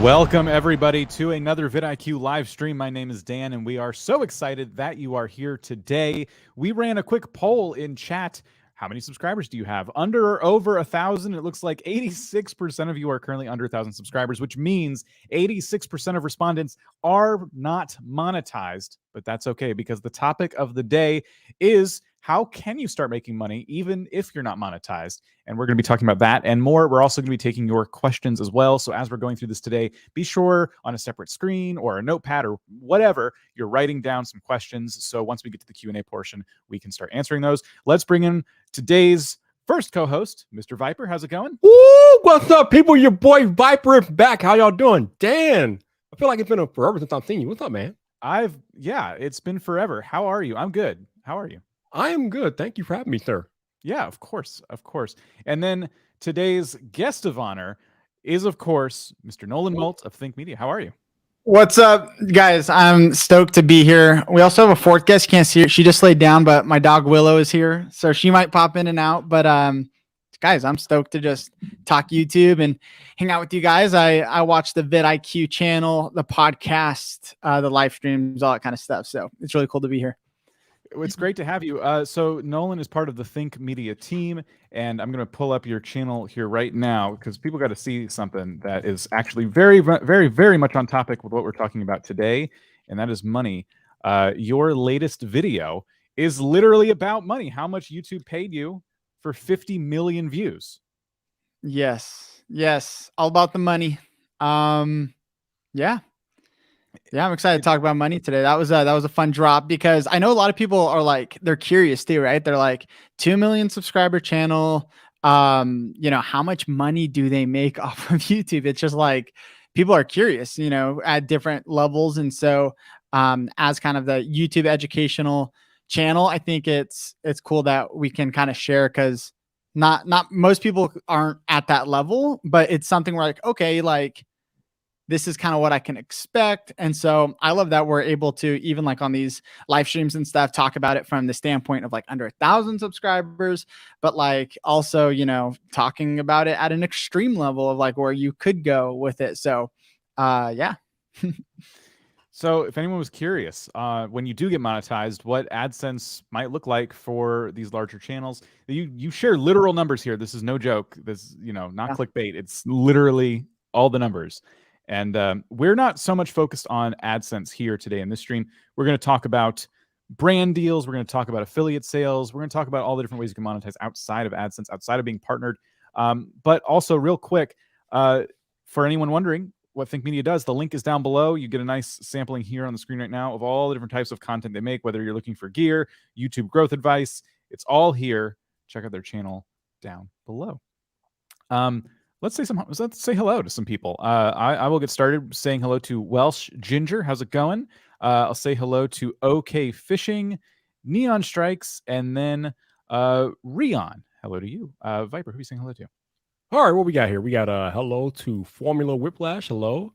Welcome, everybody, to another vidIQ live stream. My name is Dan, and we are so excited that you are here today. We ran a quick poll in chat. How many subscribers do you have? Under or over 1,000? It looks like 86% of you are currently under 1,000 subscribers, which means 86% of respondents are not monetized. But that's okay, because the topic of the day is how can you start making money even if you're not monetized? And we're going to be talking about that and more. We're also going to be taking your questions as well. So as we're going through this today, be sure on a separate screen or a notepad or whatever, you're writing down some questions. So once we get to the Q&A portion, we can start answering those. Let's bring in today's first co-host, Mr. Viper. How's it going? Woo! What's up, people? Your boy Viper is back. How y'all doing? Dan, I feel like it's been forever since I've seen you. What's up, man? Yeah, it's been forever. How are you? I'm good. How are you? I am good. Thank you for having me, sir. Yeah, of course. And then today's guest of honor is, of course, Mr. Nolan Molt of Think Media. How are you? What's up, guys? I'm stoked to be here. We also have a fourth guest. Can't see her. She just laid down, but my dog Willow is here, so she might pop in and out. But guys, I'm stoked to just talk YouTube and hang out with you guys. I watch the vidIQ channel, the podcast, the live streams, all that kind of stuff. So it's really cool to be here. It's great to have you. So Nolan is part of the Think Media team, and I'm going to pull up your channel here right now because people got to see something that is actually very, very, very much on topic with what we're talking about today, and that is money. Your latest video is literally about money. How much YouTube paid you for 50 million views? Yes, all about the money. Yeah, I'm excited to talk about money today. That was a fun drop because I know a lot of people are like, they're curious too, right? They're like 2 million subscriber channel. How much money do they make off of YouTube? It's just like people are curious, at different levels. And so as kind of the YouTube educational channel, I think it's cool that we can kind of share because not most people aren't at that level, but it's something where like, okay, like this is kind of what I can expect. And so I love that we're able to, even like on these live streams and stuff, talk about it from the standpoint of like under 1,000 subscribers, but like also, talking about it at an extreme level of like where you could go with it. So, yeah. So if anyone was curious, when you do get monetized, what AdSense might look like for these larger channels, you share literal numbers here. This is no joke. This, not clickbait. It's literally all the numbers. And we're not so much focused on AdSense here today in this stream. We're going to talk about brand deals. We're going to talk about affiliate sales. We're going to talk about all the different ways you can monetize outside of AdSense, outside of being partnered. But also real quick, for anyone wondering what Think Media does, the link is down below. You get a nice sampling here on the screen right now of all the different types of content they make, whether you're looking for gear, YouTube growth advice. It's all here. Check out their channel down below. Let's say hello to some people. I will get started saying hello to Welsh Ginger. How's it going? I'll say hello to OK Fishing, Neon Strikes, and then Rion. Hello to you. Viper, who are you saying hello to? All right, what we got here? We got hello to Formula Whiplash. Hello.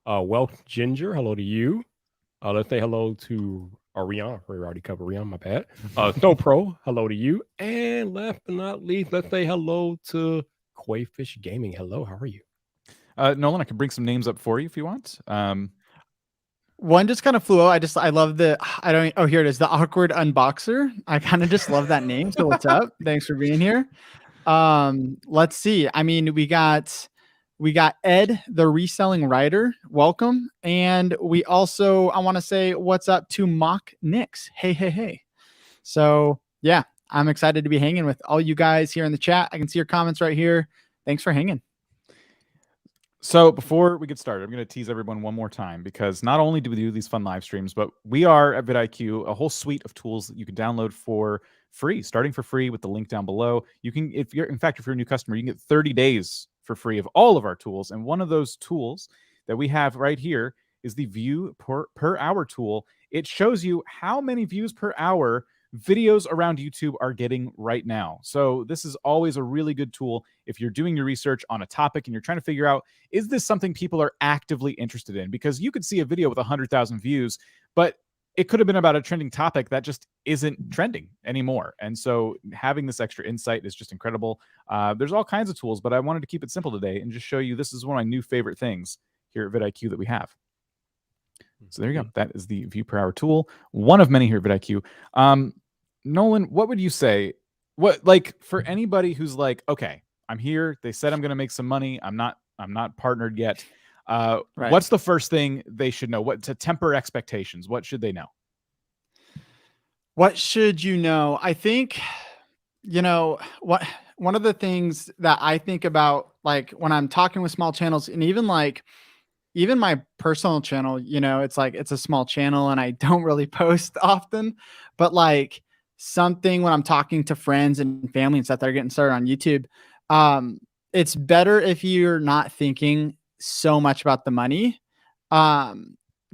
Welsh Ginger. Hello to you. Let's say hello to Rion. We already covered Rion. My bad. Snow Pro. Hello to you. And last but not least, let's say hello to Fish Gaming. Hello, how are you? Nolan, I can bring some names up for you if you want. One just kind of flew out. I love here it is, the Awkward Unboxer. I kind of just love that name. So what's up? Thanks for being here. Let's see. I mean, we got Ed, the Reselling Writer. Welcome. And we also, I want to say what's up to Mock Nix. Hey. So yeah, I'm excited to be hanging with all you guys here in the chat. I can see your comments right here. Thanks for hanging. So before we get started, I'm going to tease everyone one more time because not only do we do these fun live streams, but we are at vidIQ, a whole suite of tools that you can download for free, starting for free with the link down below. You can, if you're a new customer, you can get 30 days for free of all of our tools. And one of those tools that we have right here is the view per hour tool. It shows you how many views per hour videos around YouTube are getting right now. So this is always a really good tool if you're doing your research on a topic and you're trying to figure out, is this something people are actively interested in? Because you could see a video with 100,000 views, but it could have been about a trending topic that just isn't trending anymore. And so having this extra insight is just incredible. There's all kinds of tools, but I wanted to keep it simple today and just show you this is one of my new favorite things. here at vidIQ that we have. So there you go. That is the view per hour tool, one of many here at vidIQ. Nolan, what would you say? What, like, for anybody who's like, okay, I'm here. They said I'm going to make some money. I'm not partnered yet. Right. What's the first thing they should know? What to temper expectations? What should they know? What should you know? I think, one of the things that I think about, like when I'm talking with small channels, and even my personal channel, it's like, it's a small channel and I don't really post often, but like something when I'm talking to friends and family and stuff that are getting started on YouTube, it's better if you're not thinking so much about the money.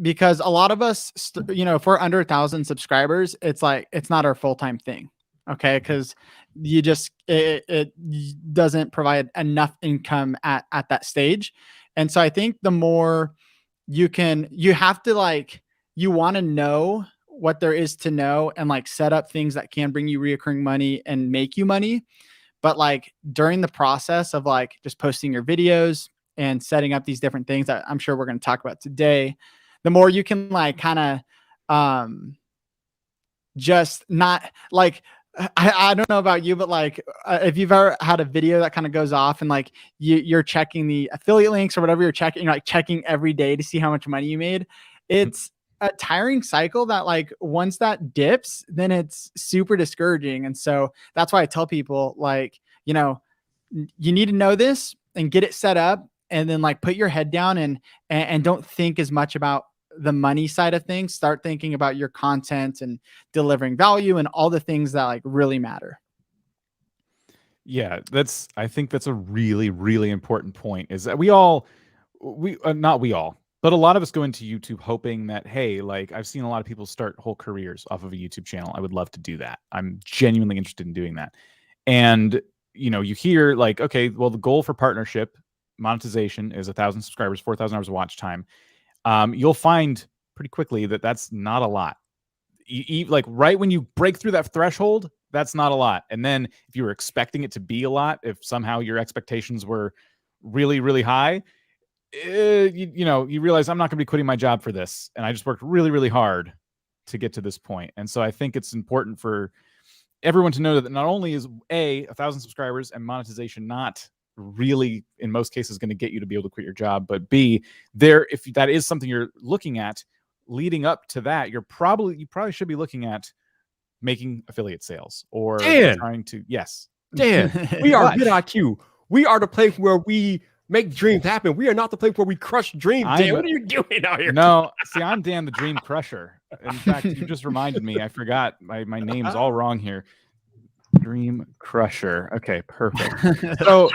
Because a lot of us, if we're under 1,000 subscribers, it's like, it's not our full-time thing. Okay. Cause you just, it doesn't provide enough income at that stage. And so I think the more you have to, like, you want to know what there is to know and like set up things that can bring you reoccurring money and make you money. But like during the process of like just posting your videos and setting up these different things that I'm sure we're going to talk about today, the more you can like kind of just not like, I don't know about you, but like if you've ever had a video that kind of goes off and like you're checking the affiliate links or whatever you're checking, you're like checking every day to see how much money you made. It's a tiring cycle that, like, once that dips, then it's super discouraging. And so that's why I tell people, like, you need to know this and get it set up, and then like put your head down and don't think as much about the money side of things. Start thinking about your content and delivering value and all the things that like really matter. Yeah, I think that's a really, really important point, is that not we all, but a lot of us go into YouTube hoping that, hey, like, I've seen a lot of people start whole careers off of a YouTube channel. I would love to do that. I'm genuinely interested in doing that. And, you hear like, okay, well, the goal for partnership monetization is 1,000 subscribers, 4,000 hours of watch time. You'll find pretty quickly that that's not a lot. Like right when you break through that threshold, that's not a lot. And then if you were expecting it to be a lot, if somehow your expectations were really, really high, you realize, I'm not going to be quitting my job for this. And I just worked really, really hard to get to this point. And so I think it's important for everyone to know that not only is 1,000 subscribers and monetization not really in most cases going to get you to be able to quit your job, but B, if that is something you're looking at leading up to that, you probably should be looking at making affiliate sales or trying to. Yes, Dan, we are vidIQ. We are the place where we make dreams happen. We are not the place where we crush dreams. Dan, what are you doing out here? No, see, I'm Dan the Dream Crusher. In fact, you just reminded me. I forgot my name's all wrong here. Dream Crusher. Okay, perfect. So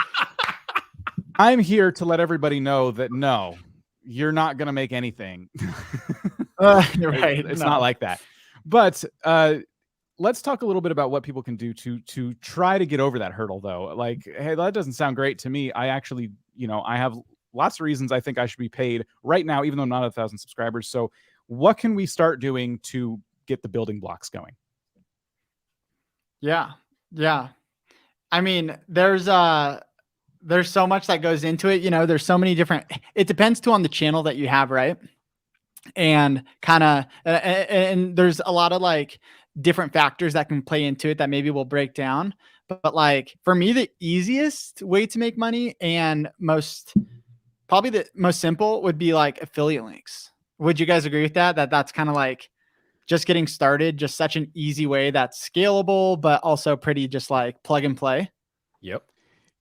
I'm here to let everybody know that no, you're not going to make anything. You're right. It's not like that. But let's talk a little bit about what people can do to try to get over that hurdle, though. Like, hey, that doesn't sound great to me. I actually, I have lots of reasons I think I should be paid right now, even though I'm not 1,000 subscribers. So what can we start doing to get the building blocks going? Yeah. I mean, there's so much that goes into it. There's so many different, it depends too on the channel that you have, right? And and there's a lot of like different factors that can play into it that maybe we'll break down. But like for me, the easiest way to make money and probably the most simple would be like affiliate links. Would you guys agree with that? That's kind of like just getting started, just such an easy way that's scalable, but also pretty just like plug and play. Yep.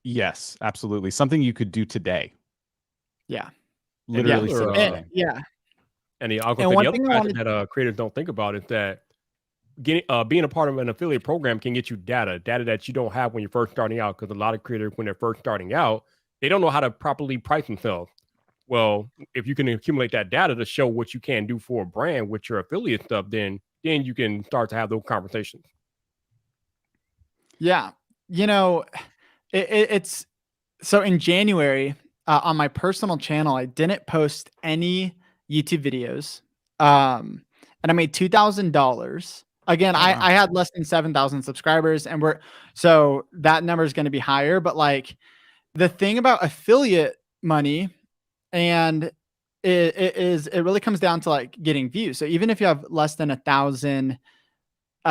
Yes, absolutely. Something you could do today. Yeah. Literally. Yeah. And the other factor that creators don't think about is that being a part of an affiliate program can get you data that you don't have when you're first starting out. Because a lot of creators, when they're first starting out, they don't know how to properly price themselves. Well, if you can accumulate that data to show what you can do for a brand with your affiliate stuff, then you can start to have those conversations. Yeah. It's so in January on my personal channel, I didn't post any YouTube videos. And I made $2,000. Again, wow. I had less than 7,000 subscribers, and so that number is going to be higher. But like the thing about affiliate money, and it really comes down to like getting views. So even if you have less than 1,000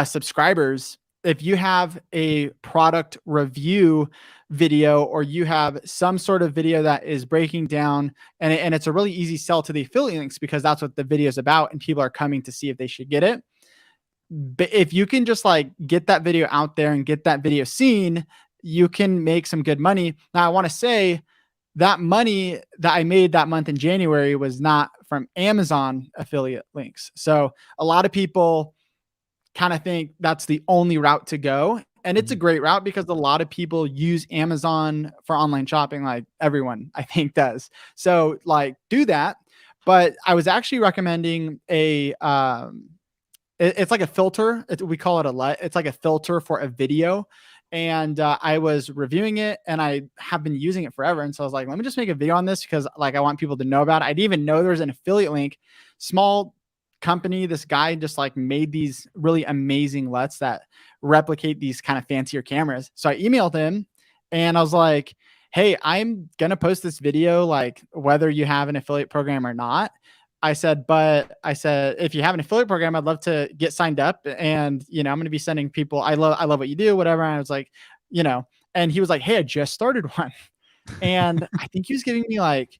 subscribers, if you have a product review video, or you have some sort of video that is breaking down, and it's a really easy sell to the affiliate links, because that's what the video is about and people are coming to see if they should get it. But if you can just like get that video out there and get that video seen, you can make some good money. Now, I want to say that money that I made that month in January was not from Amazon affiliate links. So a lot of people kind of think that's the only route to go. And it's a great route because a lot of people use Amazon for online shopping. Like everyone, I think, does. So like do that. But I was actually recommending it's like a filter. We call it it's like a filter for a video. And I was reviewing it, and I have been using it forever. And so I was like, let me just make a video on this, because like I want people to know about it. I didn't even know there was an affiliate link. Small company. This guy just like made these really amazing LUTs that replicate these kind of fancier cameras. So I emailed him and I was like, hey, I'm going to post this video, like whether you have an affiliate program or not. I said, if you have an affiliate program, I'd love to get signed up. And, I'm going to be sending people, I love what you do, whatever. And I was like, and he was like, hey, I just started one. And I think he was giving me like,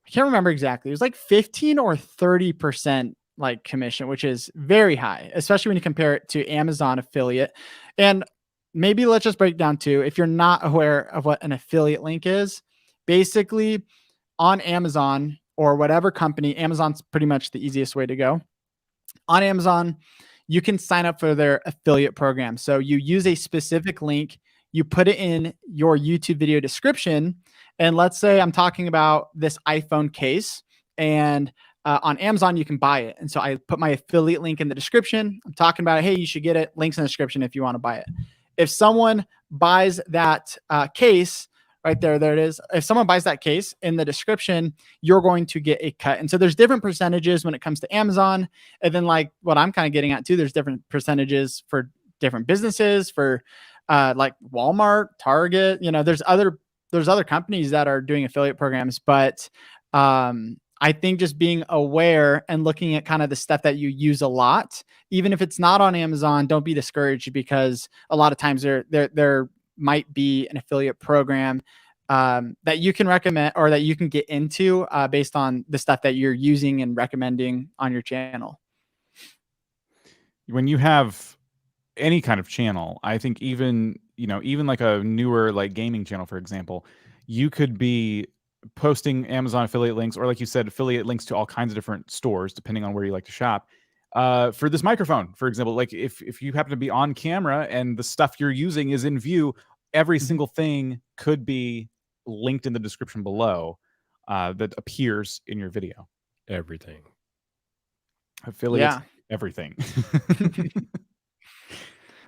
I can't remember exactly. It was like 15 or 30% like commission, which is very high, especially when you compare it to Amazon affiliate. And maybe let's just break down too. If you're not aware of what an affiliate link is, basically on Amazon or whatever company, Amazon's pretty much the easiest way to go. On Amazon, you can sign up for their affiliate program. So you use a specific link, you put it in your YouTube video description. And let's say I'm talking about this iPhone case, and on Amazon, you can buy it. And so I put my affiliate link in the description. I'm talking about, hey, you should get it. Links in the description if you want to buy it. If someone buys that case, right there it is. If someone buys that case in the description, you're going to get a cut. And so there's different percentages when it comes to Amazon. And then like what I'm kind of getting at too, there's different percentages for different businesses, for like Walmart, Target, there's other companies that are doing affiliate programs. But I think just being aware and looking at kind of the stuff that you use a lot, even if it's not on Amazon, don't be discouraged, because a lot of times there might be an affiliate program that you can recommend or that you can get into based on the stuff that you're using and recommending on your channel. When you have any kind of channel, I think even like a newer like gaming channel, for example, you could be posting Amazon affiliate links, or like you said, affiliate links to all kinds of different stores, depending on where you like to shop. For this microphone, for example, like if you happen to be on camera and the stuff you're using is in view, every single thing could be linked in the description below that appears in your video. Everything. Affiliates, everything.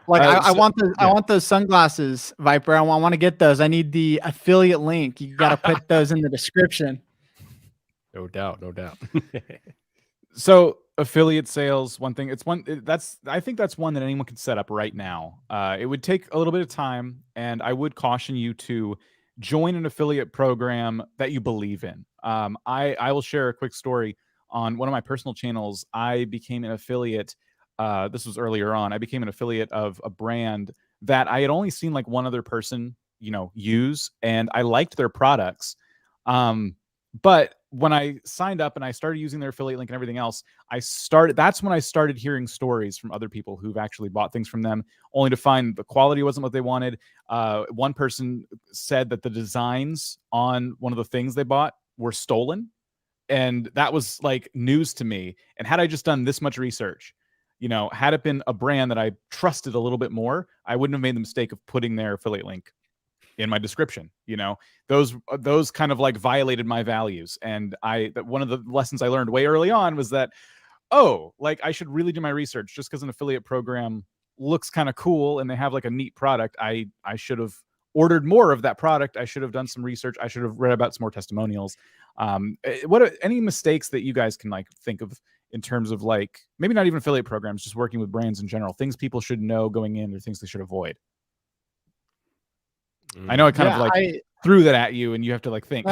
Like I want those sunglasses, Viper. I want to get those. I need the affiliate link. You got to put those in the description. No doubt. So affiliate sales, one thing. I think that's one that anyone can set up right now. It would take a little bit of time, and I would caution you to join an affiliate program that you believe in. I will share a quick story on one of my personal channels. I became an affiliate. This was earlier on. I became an affiliate of a brand that I had only seen like one other person, use, and I liked their products. But when I signed up and I started using their affiliate link and everything else, that's when I started hearing stories from other people who've actually bought things from them, only to find the quality wasn't what they wanted. One person said that the designs on one of the things they bought were stolen. And that was like news to me. And had I just done this much research, had it been a brand that I trusted a little bit more, I wouldn't have made the mistake of putting their affiliate link in my description. Those kind of like violated my values. And one of the lessons I learned way early on was that, I should really do my research. Just because an affiliate program looks kind of cool and they have like a neat product, I should have ordered more of that product. I should have done some research. I should have read about some more testimonials. What are any mistakes that you guys can like think of in terms of like, maybe not even affiliate programs, just working with brands in general, things people should know going in or things they should avoid? I know I kind of threw that at you and you have to like think.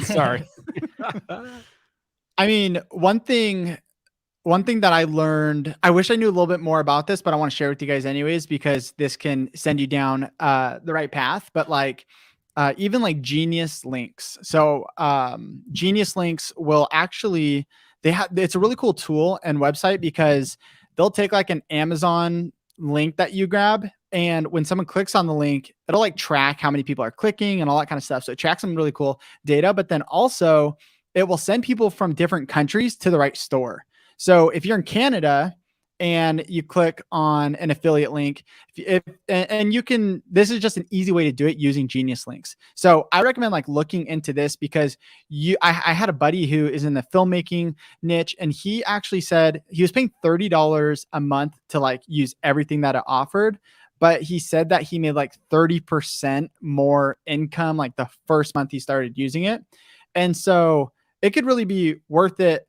Sorry. I mean, one thing that I learned, I wish I knew a little bit more about this, but I want to share with you guys anyways, because this can send you down the right path. But like, even like Genius Links. So Genius Links will actually, it's a really cool tool and website, because they'll take like an Amazon link that you grab, and when someone clicks on the link, it'll like track how many people are clicking and all that kind of stuff. So it tracks some really cool data, but then also it will send people from different countries to the right store. So if you're in Canada and you click on an affiliate link, and you can, this is just an easy way to do it using Genius Links. So I recommend like looking into this, because I had a buddy who is in the filmmaking niche, and he actually said he was paying $30 a month to like use everything that it offered. But he said that he made like 30% more income like the first month he started using it. And so it could really be worth it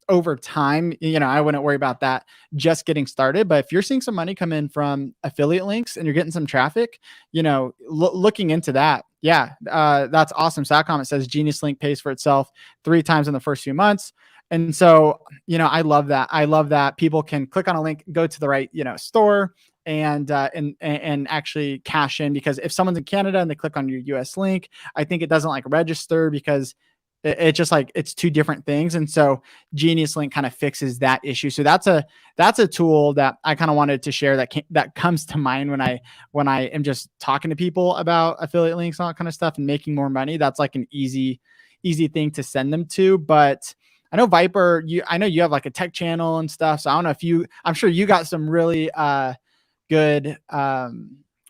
over time. You know, I wouldn't worry about that just getting started. But if you're seeing some money come in from affiliate links and you're getting some traffic, you know, looking into that. Yeah, that's awesome. So that comment says Genius Link pays for itself 3 times in the first few months. And so, you know, I love that. I love that people can click on a link, go to the right, you know, store, and actually cash in. Because if someone's in Canada and they click on your US link, I think it doesn't like register, because it just like, it's 2 different things. And so Genius Link kind of fixes that issue. So that's a tool that I kind of wanted to share, that comes to mind when I am just talking to people about affiliate links and all that kind of stuff and making more money. That's like an easy thing to send them to. But I know Viper, I know you have like a tech channel and stuff. So I don't know if I'm sure you got some really good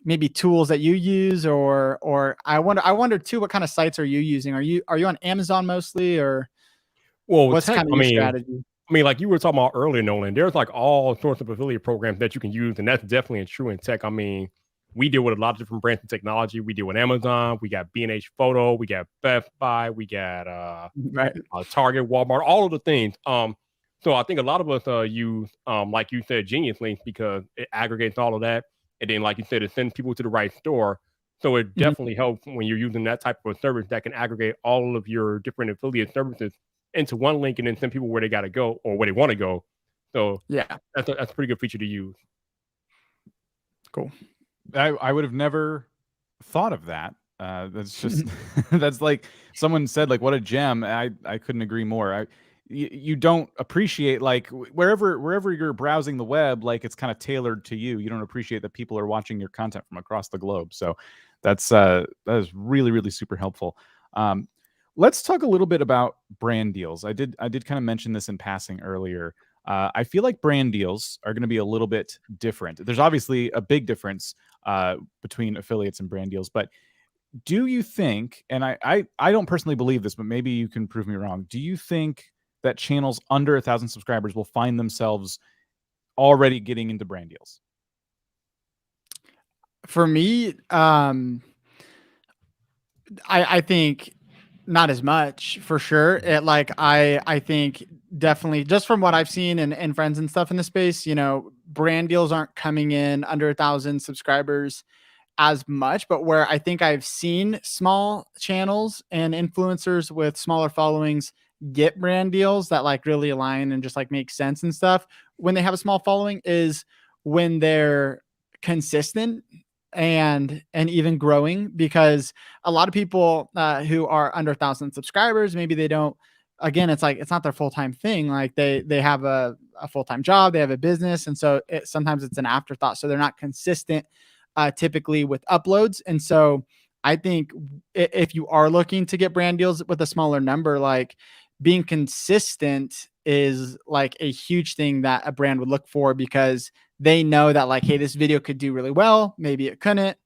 maybe tools that you use, or I wonder too, what kind of sites are you using? Are you on Amazon mostly, or what's tech, kind of your strategy? I mean, like you were talking about earlier, Nolan, there's like all sorts of affiliate programs that you can use, and that's definitely true in tech. I mean, we deal with a lot of different brands of technology. We deal with Amazon, we got B&H Photo, we got Best Buy, we got Right. Target, Walmart, all of the things. So I think a lot of us use, like you said, Genius Links, because it aggregates all of that. And then, like you said, it sends people to the right store. So it definitely helps when you're using that type of a service that can aggregate all of your different affiliate services into one link, and then send people where they got to go or where they want to go. So Yeah, that's a pretty good feature to use. cool. I would have never thought of that. That's just that's like someone said, like, what a gem. I couldn't agree more. You don't appreciate, like, wherever you're browsing the web, like, it's kind of tailored to you. You don't appreciate that people are watching your content from across the globe. So that is really, really super helpful. Let's talk a little bit about brand deals. I did kind of mention this in passing earlier. I feel like brand deals are going to be a little bit different. There's obviously a big difference between affiliates and brand deals, but do you think, and I don't personally believe this, but maybe you can prove me wrong, do you think that channels under 1,000 subscribers will find themselves already getting into brand deals? For me, I think not as much, for sure. I think definitely, just from what I've seen and friends and stuff in the space, you know, brand deals aren't coming in under 1,000 subscribers as much. But where I think I've seen small channels and influencers with smaller followings get brand deals that like really align and just like make sense and stuff when they have a small following, is when they're consistent and even growing. Because a lot of people who are under 1,000 subscribers, maybe they don't, again, it's like, it's not their full-time thing. Like they have a full-time job, they have a business. And so sometimes it's an afterthought. So they're not consistent typically with uploads. And so I think if you are looking to get brand deals with a smaller number, like being consistent is like a huge thing that a brand would look for, because they know that like, hey, this video could do really well. Maybe it couldn't,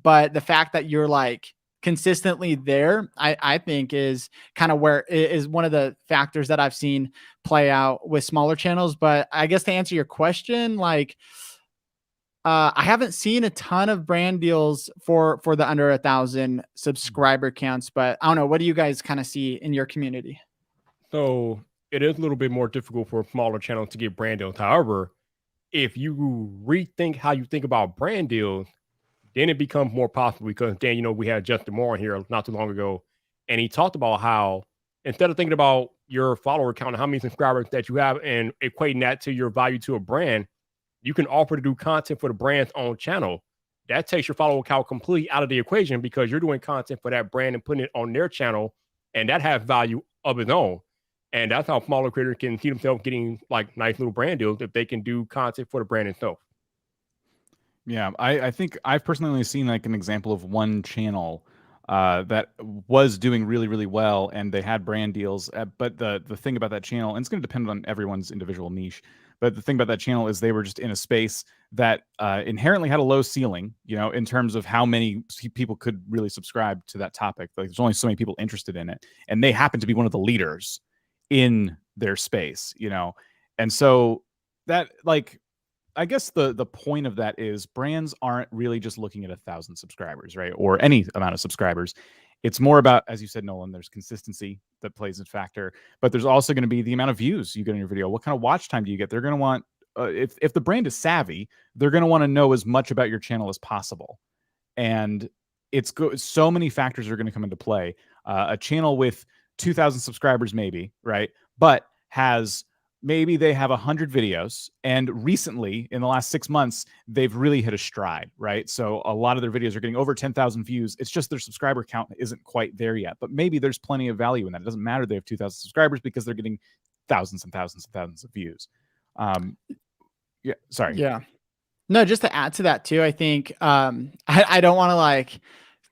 but the fact that you're like consistently there, I think is kind of where is one of the factors that I've seen play out with smaller channels. But I guess to answer your question, like, I haven't seen a ton of brand deals for the under 1,000 subscriber counts, but I don't know. What do you guys kind of see in your community? So it is a little bit more difficult for smaller channels to get brand deals. However, if you rethink how you think about brand deals, then it becomes more possible. Because Dan, you know, we had Justin Moore on here not too long ago, and he talked about how instead of thinking about your follower count, how many subscribers that you have, and equating that to your value to a brand, you can offer to do content for the brand's own channel. That takes your follower count completely out of the equation because you're doing content for that brand and putting it on their channel, and that has value of its own. And that's how smaller creators can see themselves getting like nice little brand deals if they can do content for the brand itself. Yeah, I think I've personally only seen like an example of one channel that was doing really, really well, and they had brand deals. But the thing about that channel, and it's going to depend on everyone's individual niche, but the thing about that channel is they were just in a space that inherently had a low ceiling, you know, in terms of how many people could really subscribe to that topic. Like there's only so many people interested in it, and they happen to be one of the leaders in their space, you know, and so that like. I guess the point of that is brands aren't really just looking at 1,000 subscribers, right? Or any amount of subscribers. It's more about, as you said, Nolan, there's consistency that plays a factor, but there's also going to be the amount of views you get on your video. What kind of watch time do you get? They're going to want, if the brand is savvy, they're going to want to know as much about your channel as possible. And so many factors are going to come into play. A channel with 2,000 subscribers, maybe, right? But maybe they have 100 videos, and recently in the last 6 months, they've really hit a stride, right? So a lot of their videos are getting over 10,000 views. It's just their subscriber count isn't quite there yet, but maybe there's plenty of value in that. It doesn't matter they have 2,000 subscribers because they're getting thousands and thousands and thousands of views. Yeah, sorry. Yeah. No, just to add to that too, I think I don't want to like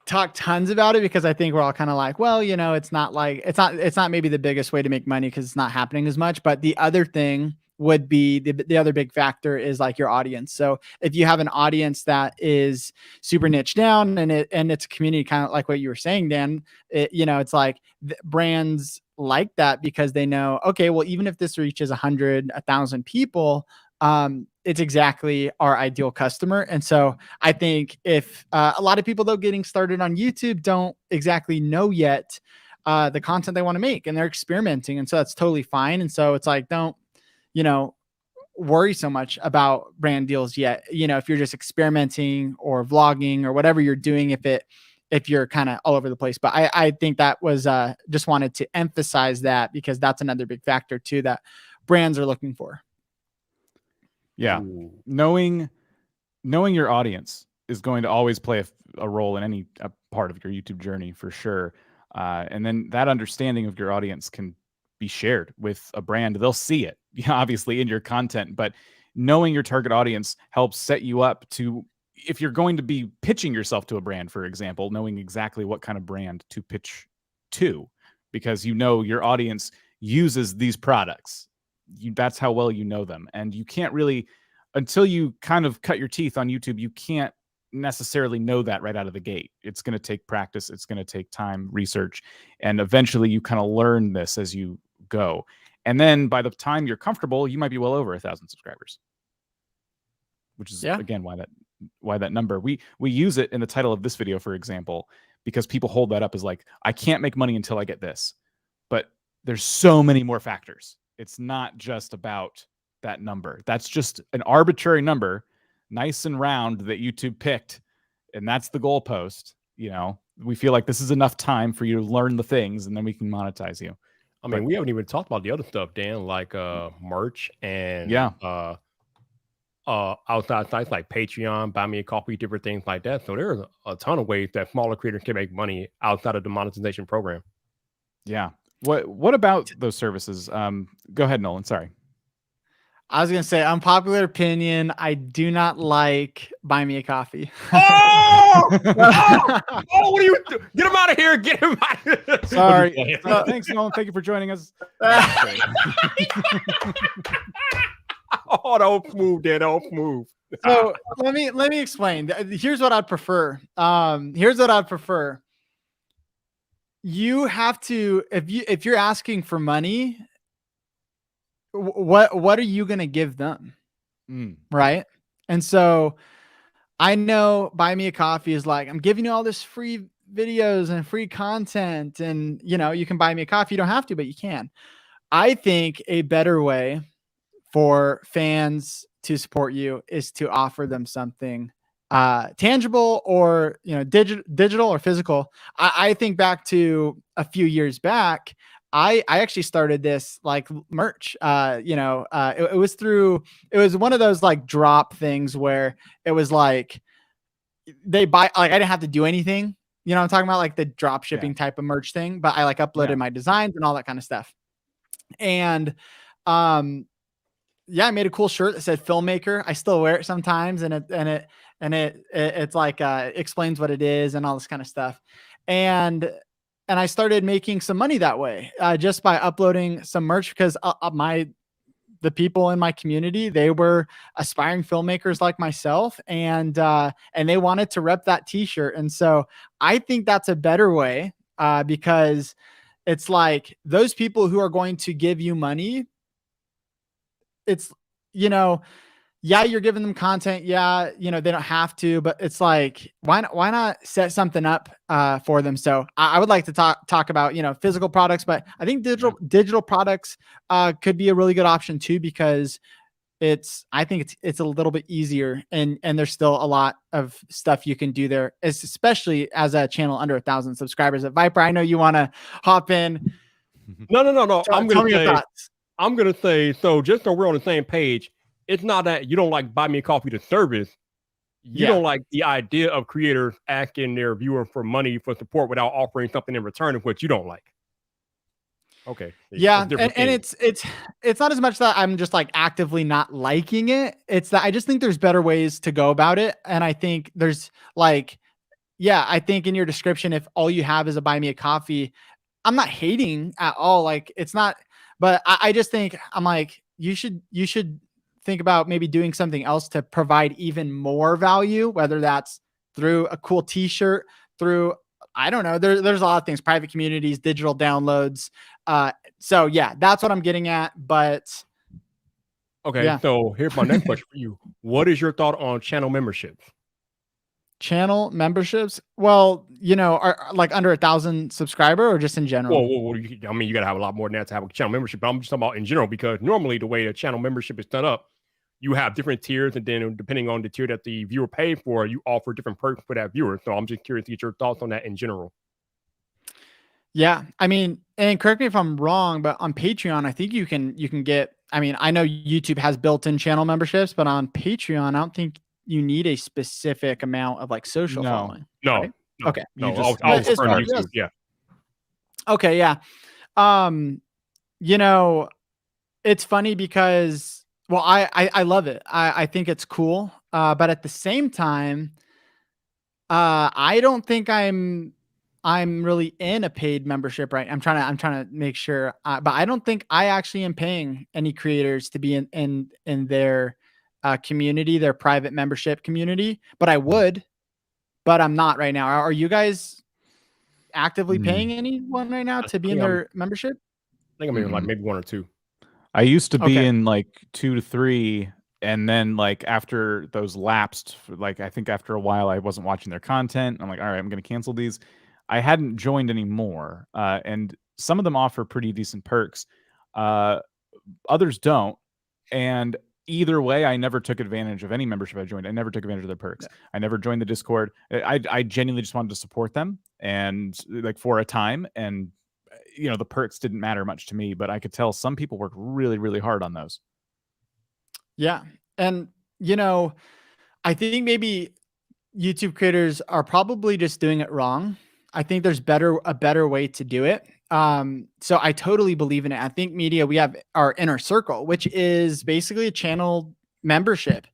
talk tons about it because I think we're all kind of like, well, you know, it's not maybe the biggest way to make money because it's not happening as much. But the other thing would be the other big factor is like your audience. So if you have an audience that is super niche down and it's a community, kind of like what you were saying, Dan, it's like brands like that because they know, okay, well, even if this reaches 100, 1,000 people, it's exactly our ideal customer. And so I think if a lot of people though getting started on YouTube don't exactly know yet the content they want to make and they're experimenting. And so that's totally fine. And so it's like, don't, worry so much about brand deals yet. If you're just experimenting or vlogging or whatever you're doing, if you're kind of all over the place. But I think that was just wanted to emphasize that because that's another big factor too that brands are looking for. Yeah. Knowing your audience is going to always play a role in any part of your YouTube journey for sure. And then that understanding of your audience can be shared with a brand. They'll see it, obviously, in your content, but knowing your target audience helps set you up to, if you're going to be pitching yourself to a brand, for example, knowing exactly what kind of brand to pitch to, because your audience uses these products. That's how well you know them. And you can't really, until you kind of cut your teeth on YouTube, you can't necessarily know that right out of the gate. It's going to take practice. It's going to take time, research, and eventually you kind of learn this as you go. And then by the time you're comfortable, you might be well over 1,000 subscribers, which is again why that number. We use it in the title of this video, for example, because people hold that up as like, I can't make money until I get this. But there's so many more factors. It's not just about that number. That's just an arbitrary number, nice and round, that YouTube picked, and that's the goalpost. We feel like this is enough time for you to learn the things, and then we can monetize you. I mean, we haven't even talked about the other stuff, Dan, like merch and outside sites like Patreon, Buy Me a Coffee, different things like that. So there's a ton of ways that smaller creators can make money outside of the monetization program. Yeah. What about those services? Go ahead, Nolan. Sorry. I was going to say, unpopular opinion, I do not like Buy Me a Coffee. Oh, what are you do? Get him out of here. Get him out of here. Sorry. Thanks, Nolan. Thank you for joining us. Oh, don't move, Dan. Don't move. So let me explain. Here's what I'd prefer. You have to, if you're asking for money, what are you going to give them? Right. And so I know Buy Me a Coffee is like, I'm giving you all this free videos and free content, and you can buy me a coffee. You don't have to, but you can. I think a better way for fans to support you is to offer them something tangible or digital or physical. I think back to a few years back, I actually started this like merch. It was one of those like drop things where it was like they buy, like I didn't have to do anything. You know what I'm talking about? Like the drop shipping type of merch thing, but I like uploaded my designs and all that kind of stuff. And yeah, I made a cool shirt that said filmmaker. I still wear it sometimes, and it's like explains what it is and all this kind of stuff. And I started making some money that way, just by uploading some merch, because the people in my community, they were aspiring filmmakers like myself, and they wanted to rep that t-shirt. And so I think that's a better way, because it's like those people who are going to give you money, it's, yeah, you're giving them content. Yeah, they don't have to, but it's like, why not set something up for them? So I would like to talk about, physical products, but I think digital products could be a really good option too, because I think it's a little bit easier, and there's still a lot of stuff you can do there, especially as a channel under 1,000 subscribers. At Viper, I know you want to hop in. No. I'm gonna say, so just so we're on the same page, it's not that you don't like Buy Me a Coffee, the service. You don't like the idea of creators asking their viewer for money for support without offering something in return, of what you don't like. Okay. Yeah, and it's not as much that I'm just like actively not liking it. It's that I just think there's better ways to go about it. And I think there's like, I think in your description, if all you have is a Buy Me a Coffee, I'm not hating at all. Like it's not, but I just think I'm like, you should think about maybe doing something else to provide even more value, whether that's through a cool t-shirt, through, I don't know, there's a lot of things, private communities, digital downloads. So yeah, that's what I'm getting at. But okay, so here's my next question for you. What is your thought on channel memberships? Channel memberships? Well, are like under 1,000 subscriber, or just in general? Well, I mean, you got to have a lot more than that to have a channel membership, but I'm just talking about in general, because normally the way a channel membership is set up, you have different tiers, and then depending on the tier that the viewer paid for, you offer different perks for that viewer. So I'm just curious to get your thoughts on that in general. Yeah, I mean, and correct me if I'm wrong, but on Patreon, I think you can get, I mean, I know YouTube has built-in channel memberships, but on Patreon, I don't think you need a specific amount of like social following. No. Right? Okay. No, I was referring to YouTube. Yeah. Okay. Yeah. It's funny because, well, I love it. I think it's cool. But at the same time, I don't think I'm really in a paid membership, right? I'm trying to make sure, but I don't think I actually am paying any creators to be in their community, their private membership community, but I would, but I'm not right now. Are you guys actively paying anyone right now to be in their membership? I think I'm in like maybe 1 or 2. I used to be in like 2 to 3, and then like after those lapsed, like I think after a while I wasn't watching their content. I'm like, all right, I'm going to cancel these. I hadn't joined anymore, and some of them offer pretty decent perks. Others don't, and either way, I never took advantage of any membership I joined. I never took advantage of their perks. Yeah. I never joined the Discord. I genuinely just wanted to support them, and like for a time, and the perks didn't matter much to me, but I could tell some people work really, really hard on those. Yeah. And, I think maybe YouTube creators are probably just doing it wrong. I think there's a better way to do it. So I totally believe in it. I think media, we have our inner circle, which is basically a channel membership,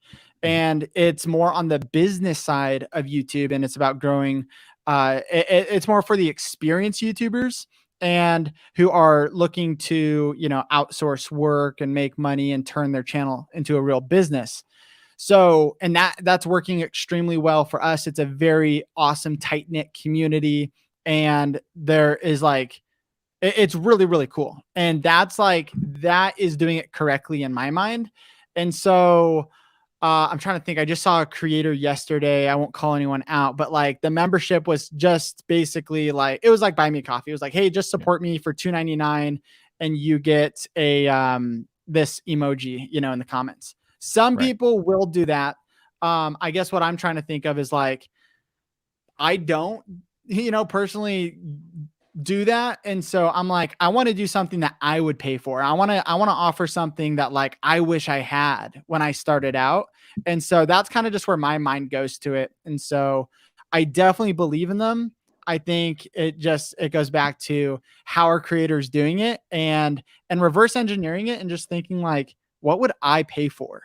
and it's more on the business side of YouTube, and it's about growing. It's more for the experienced YouTubers and who are looking to, outsource work and make money and turn their channel into a real business. So, and that's working extremely well for us. It's a very awesome, tight-knit community. And there is like, it's really, really cool. And that is doing it correctly in my mind. And so I'm trying to think, I just saw a creator yesterday. I won't call anyone out, but like the membership was just basically like, it was like Buy Me a Coffee. It was like, hey, just support me for $2.99 and you get a, this emoji, in the comments. Some people will do that. I guess what I'm trying to think of is like, I don't, personally do that. And so I'm like, I want to do something that I would pay for. I want to offer something that like I wish I had when I started out. And so that's kind of just where my mind goes to it. And so I definitely believe in them. I think it goes back to how are creators doing it and reverse engineering it and just thinking like, what would I pay for,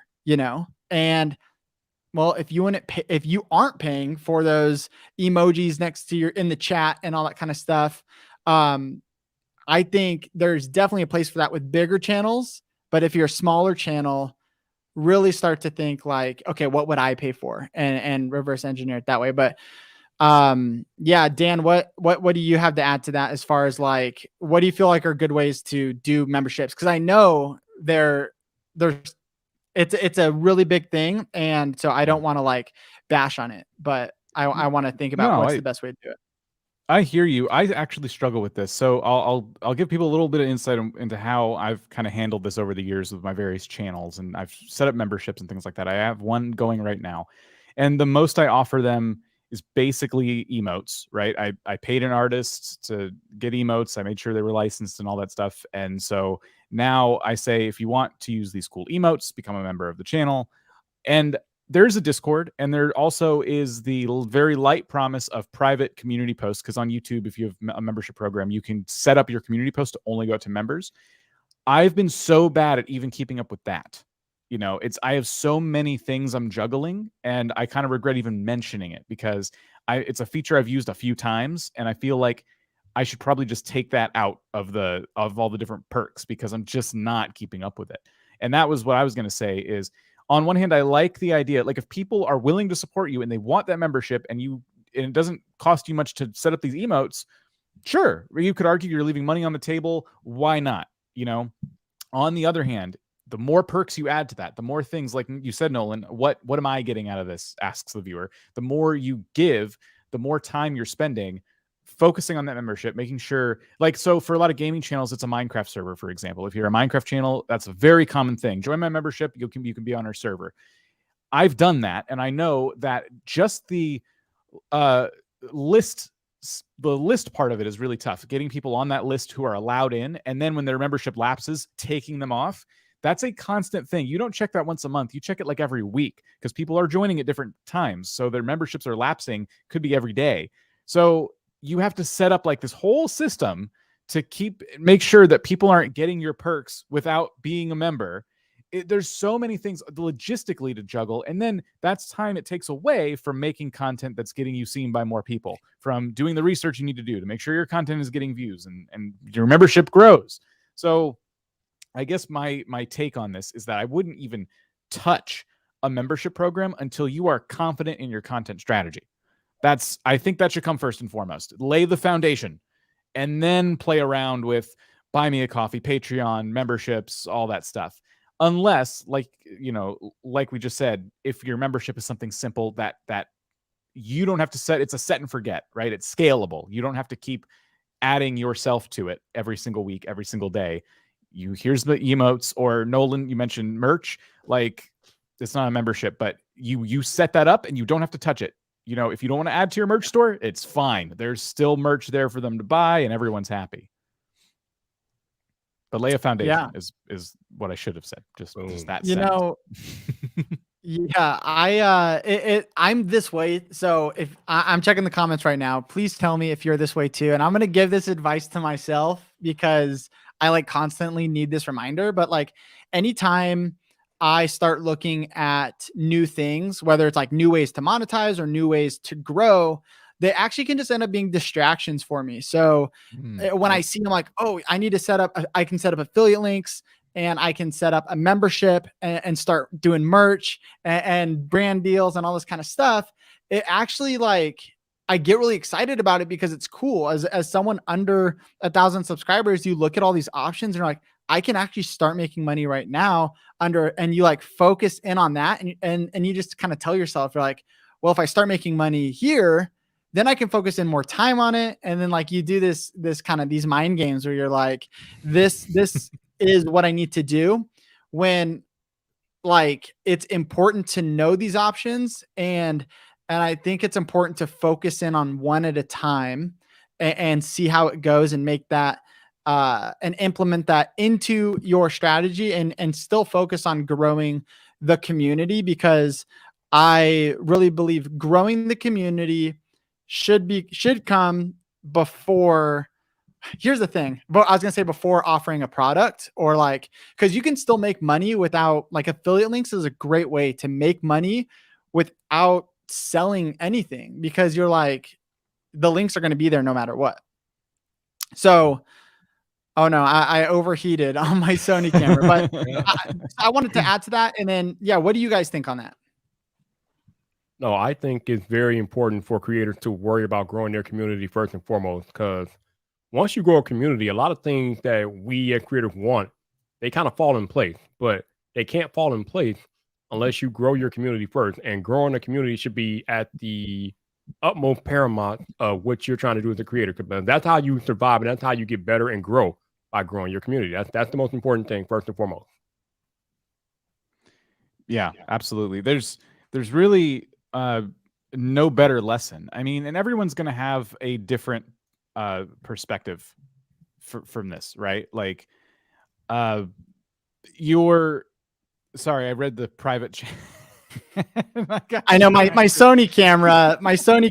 And well, if you aren't paying for those emojis next to your in the chat and all that kind of stuff, I think there's definitely a place for that with bigger channels. But if you're a smaller channel, really start to think like, okay, what would I pay for, and reverse engineer it that way. But yeah, Dan, what do you have to add to that as far as like, what do you feel like are good ways to do memberships? Because I know there's it's a really big thing, and so I don't want to like bash on it, but I want to think about No, what's the best way to do it. I hear you. I actually struggle with this, so I'll give people a little bit of insight into how I've kind of handled this over the years with my various channels, and I've set up memberships and things like that. I have one going right now, and the most I offer them is basically emotes. Right? I paid an artist to get emotes. I made sure they were licensed and all that stuff, and so now I say if you want to use these cool emotes, become a member of the channel. And there's a Discord, and there also is the very light promise of private community posts. Because on YouTube, if you have a membership program, you can set up your community post to only go out to members. I've been so bad at even keeping up with that. I have so many things I'm juggling, and I kind of regret even mentioning it because it's a feature I've used a few times, and I feel like I should probably just take that out of all the different perks because I'm just not keeping up with it. And that was what I was going to say is, on one hand, I like the idea, like if people are willing to support you and they want that membership and it doesn't cost you much to set up these emotes, sure, you could argue you're leaving money on the table. Why not? On the other hand, the more perks you add to that, the more things, like you said, Nolan, what am I getting out of this? Asks the viewer. The more you give, the more time you're spending focusing on that membership, making sure, like, so for a lot of gaming channels, it's a Minecraft server, for example. If you're a Minecraft channel, that's a very common thing. Join my membership, you can be on our server. I've done that, and I know that just the list part of it is really tough. Getting people on that list who are allowed in, and then when their membership lapses, taking them off. That's a constant thing. You don't check that once a month. You check it like every week because people are joining at different times. So their memberships are lapsing, could be every day. So you have to set up like this whole system to make sure that people aren't getting your perks without being a member. There's so many things logistically to juggle. And then that's time it takes away from making content that's getting you seen by more people, from doing the research you need to do to make sure your content is getting views and your membership grows. So I guess my take on this is that I wouldn't even touch a membership program until you are confident in your content strategy. I think that should come first and foremost. Lay the foundation and then play around with buy me a coffee, Patreon, memberships, all that stuff. Unless, like we just said, if your membership is something simple that you don't have to set, it's a set and forget, right? It's scalable. You don't have to keep adding yourself to it every single week, every single day. Here's the emotes, or Nolan, you mentioned merch. Like, it's not a membership, but you set that up and you don't have to touch it. If you don't want to add to your merch store, it's fine. There's still merch there for them to buy and everyone's happy. But lay a foundation is what I should have said. Just that. Yeah, I'm this way. So if I'm checking the comments right now, please tell me if you're this way too. And I'm going to give this advice to myself because I like constantly need this reminder. But like anytime I start looking at new things, whether it's like new ways to monetize or new ways to grow, they actually can just end up being distractions for me. So when I see them, like, oh, I need to I can set up affiliate links and I can set up a membership and start doing merch and brand deals and all this kind of stuff. It actually, like, I get really excited about it because it's cool. As someone under 1,000 subscribers, you look at all these options and you're like, I can actually start making money right now and you like focus in on that. And you just kind of tell yourself, you're like, well, if I start making money here, then I can focus in more time on it. And then like you do this kind of these mind games where you're like, this is what I need to do, when like it's important to know these options. And I think it's important to focus in on one at a time and see how it goes and make that and implement that into your strategy and still focus on growing the community, because I really believe growing the community should come before. Here's the thing, but I was gonna say before offering a product, or like, because you can still make money without, like, affiliate links is a great way to make money without selling anything, because you're like, the links are going to be there no matter what. So, oh no, I overheated on my Sony camera, but I wanted to add to that. And then, yeah, what do you guys think on that? No, I think it's very important for creators to worry about growing their community first and foremost, because once you grow a community, a lot of things that we as creators want, they kind of fall in place, but they can't fall in place unless you grow your community first. And growing a community should be at the utmost paramount of what you're trying to do as a creator. Because that's how you survive, and that's how you get better and grow, by growing your community. That's the most important thing, first and foremost. Yeah, absolutely. There's really no better lesson. I mean, and everyone's going to have a different perspective from this, right? Like, sorry, I read the private chat. I know my Sony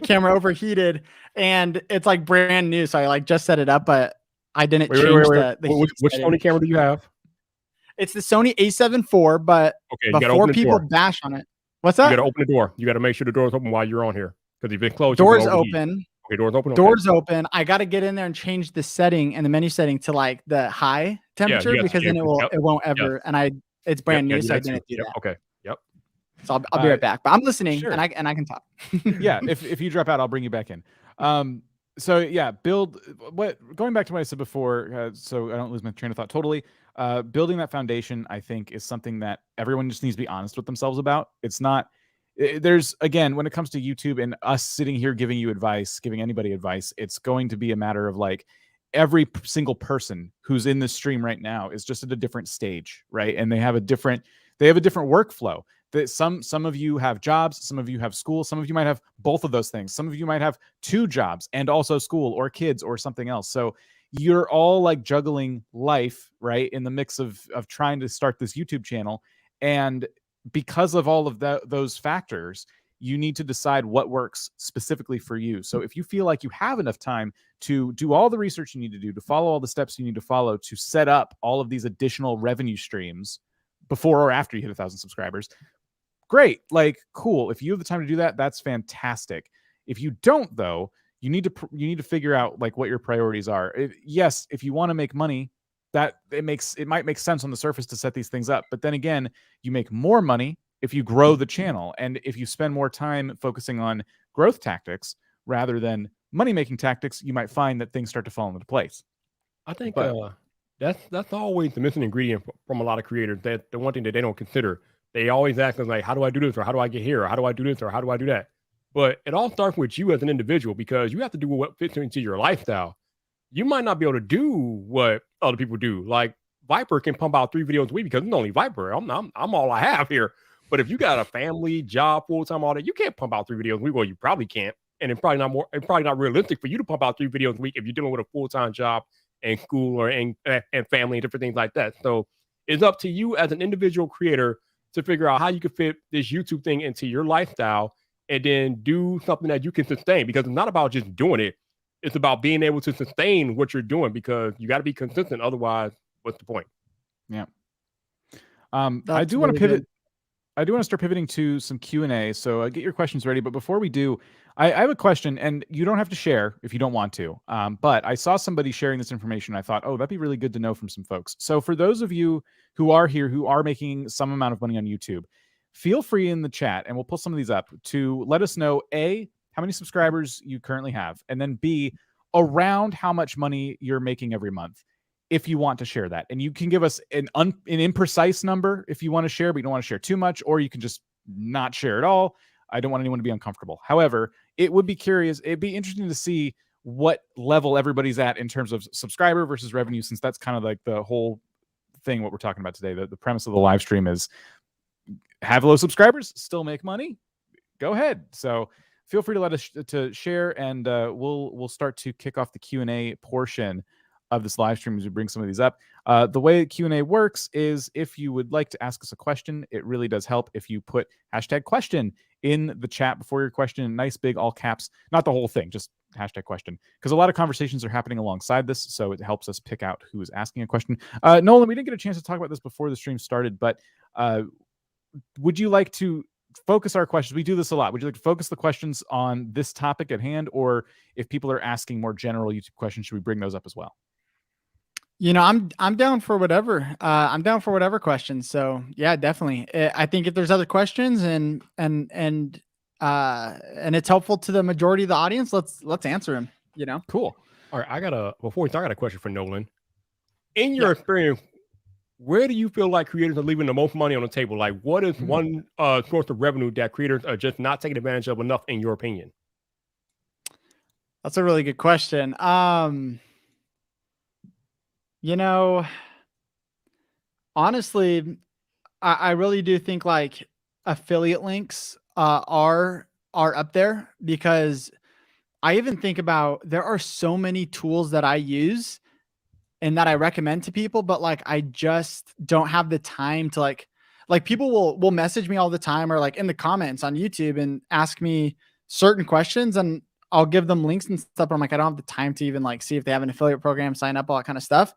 camera overheated, and it's like brand new, so I like just set it up, but I didn't change the which Sony camera do you have? It's the Sony A7 IV, but before people bash on it. What's that? You got to open the door. You got to make sure the door's open while you're on here, because if it's closed, door's open. Okay, door's open. Door's open. I got to get in there and change the setting and the menu setting to like the high temperature, because then it won't ever. And it's brand new, so I didn't do that. Okay. Yep. So I'll be right back, but I'm listening, and I can talk. Yeah. If you drop out, I'll bring you back in. So yeah, going back to what I said before, so I don't lose my train of thought totally. Building that foundation, I think, is something that everyone just needs to be honest with themselves about. It's not, there's, again, when it comes to YouTube and us sitting here giving you advice, giving anybody advice, it's going to be a matter of like, every single person who's in this stream right now is just at a different stage, right? And they have a different workflow. That some of you have jobs, some of you have school, some of you might have both of those things. Some of you might have 2 jobs and also school or kids or something else. So you're all like juggling life, right, in the mix of trying to start this YouTube channel. And because of all of those factors, you need to decide what works specifically for you. So if you feel like you have enough time to do all the research you need to do, to follow all the steps you need to follow, to set up all of these additional revenue streams before or after you hit 1,000 subscribers, great, like, cool. If you have the time to do that, that's fantastic. If you don't, though, you need to figure out like what your priorities are. Yes, if you want to make money, that it might make sense on the surface to set these things up. But then again, you make more money if you grow the channel, and if you spend more time focusing on growth tactics rather than money-making tactics, you might find that things start to fall into place. I think that's always the missing ingredient from a lot of creators. That the one thing that they don't consider. They always ask us like, how do I do this? Or how do I get here? Or how do I do this? Or how do I do that? But it all starts with you as an individual, because you have to do what fits into your lifestyle. You might not be able to do what other people do. Like Viper can pump out 3 videos a week because it's only Viper. I'm all I have here. But if you got a family, job, full-time, all that, you can't pump out 3 videos a week. Well, you probably can't. And it's probably not realistic for you to pump out 3 videos a week if you're dealing with a full-time job and school or and family and different things like that. So it's up to you as an individual creator to figure out how you can fit this YouTube thing into your lifestyle, and then do something that you can sustain, because it's not about just doing it. It's about being able to sustain what you're doing, because you got to be consistent. Otherwise, what's the point? Yeah. I do want to pivot. I do want to start pivoting to some Q&A. So get your questions ready. But before we do, I have a question, and you don't have to share if you don't want to. But I saw somebody sharing this information. I thought, oh, that'd be really good to know from some folks. So for those of you who are here, who are making some amount of money on YouTube, feel free in the chat, and we'll pull some of these up, to let us know, A, how many subscribers you currently have, and then B, around how much money you're making every month, if you want to share that. And you can give us an imprecise number if you want to share, but you don't want to share too much, or you can just not share at all. I don't want anyone to be uncomfortable. However, it'd be interesting to see what level everybody's at in terms of subscriber versus revenue, since that's kind of like the whole thing, what we're talking about today. The premise of the live stream is have low subscribers, still make money, go ahead. So feel free to let us to share, and we'll start to kick off the Q&A portion of this live stream as we bring some of these up. The way Q&A works is if you would like to ask us a question, it really does help if you put #question in the chat before your question in nice big all caps, not the whole thing, just #question, because a lot of conversations are happening alongside this, so it helps us pick out who is asking a question. Nolan, we didn't get a chance to talk about this before the stream started, but would you like to focus our questions? We do this a lot. Would you like to focus the questions on this topic at hand, or if people are asking more general YouTube questions, should we bring those up as well? You know, I'm down for whatever. I'm down for whatever questions. So yeah, definitely. I think if there's other questions and it's helpful to the majority of the audience, let's answer them. You know, cool. All right, before we start, I got a question for Nolan. In your experience, where do you feel like creators are leaving the most money on the table? Like, what is one source of revenue that creators are just not taking advantage of enough, in your opinion? That's a really good question. You know, honestly, I really do think like affiliate links are up there, because I even think about, there are so many tools that I use and that I recommend to people, but like I just don't have the time to like people will message me all the time, or like in the comments on YouTube, and ask me certain questions, and I'll give them links and stuff. But I'm like, I don't have the time to even like see if they have an affiliate program, sign up, all that kind of stuff.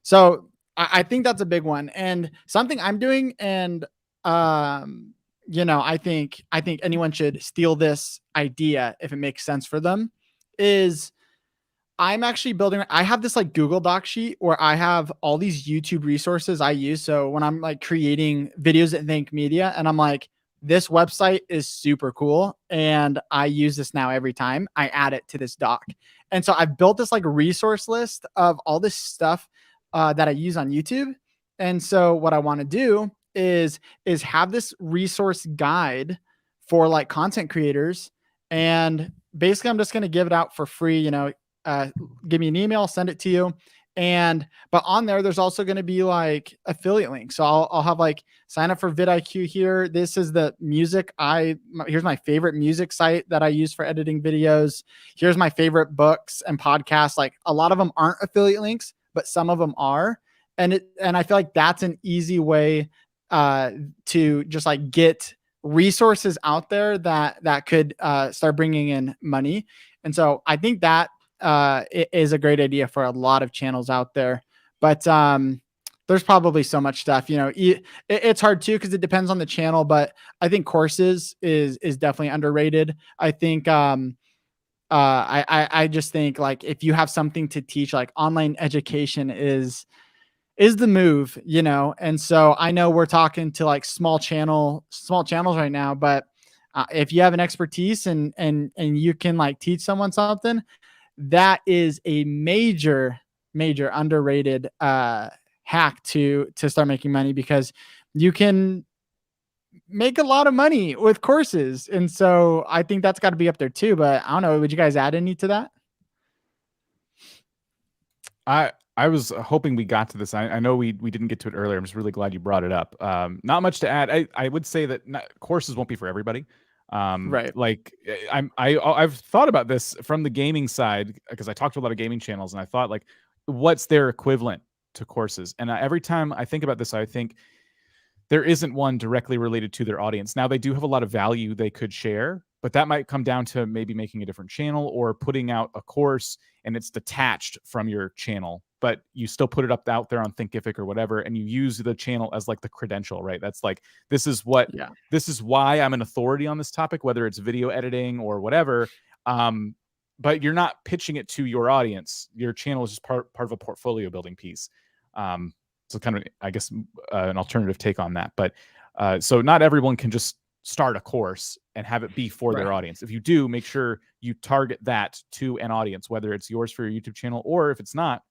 So I think that's a big one, and something I'm doing. And, you know, I think anyone should steal this idea if it makes sense for them, is I'm actually I have this like Google Doc sheet where I have all these YouTube resources I use. So when I'm like creating videos at Think Media, and I'm like, this website is super cool, and I use this now every time I add it to this doc. And so I've built this like resource list of all this stuff that I use on YouTube. And so what I want to do is have this resource guide for like content creators. And basically I'm just going to give it out for free. You know, give me an email, send it to you. But on there's also going to be like affiliate links. So I'll have like, sign up for vidIQ here. This is the music. Here's my favorite music site that I use for editing videos. Here's my favorite books and podcasts. Like a lot of them aren't affiliate links, but some of them are. And I feel like that's an easy way to just like get resources out there that could start bringing in money. And so I think that it is a great idea for a lot of channels out there. But there's probably so much stuff, you know, it's hard too, because it depends on the channel. But I think courses is definitely underrated. I think I just think like if you have something to teach, like online education is the move, you know. And so I know we're talking to like small channels right now, but if you have an expertise and you can like teach someone something, that is a major underrated hack to start making money, because you can make a lot of money with courses. And so I think that's got to be up there too. But I don't know, would you guys add any to that? I was hoping we got to this. I know we didn't get to it earlier. I'm just really glad you brought it up. Not much to add. I would say that courses won't be for everybody. Right. Like I've thought about this from the gaming side, because I talked to a lot of gaming channels, and I thought like, what's their equivalent to courses? And every time I think about this, I think there isn't one directly related to their audience. Now they do have a lot of value they could share, but that might come down to maybe making a different channel or putting out a course and it's detached from your channel, but you still put it up out there on Thinkific or whatever, and you use the channel as like the credential, right? That's like, this is why I'm an authority on this topic, whether it's video editing or whatever. But you're not pitching it to your audience. Your channel is just part of a portfolio building piece. So kind of, I guess, an alternative take on that. But so not everyone can just start a course and have it be for their audience. If you do, make sure you target that to an audience, whether it's yours for your YouTube channel, or if it's not,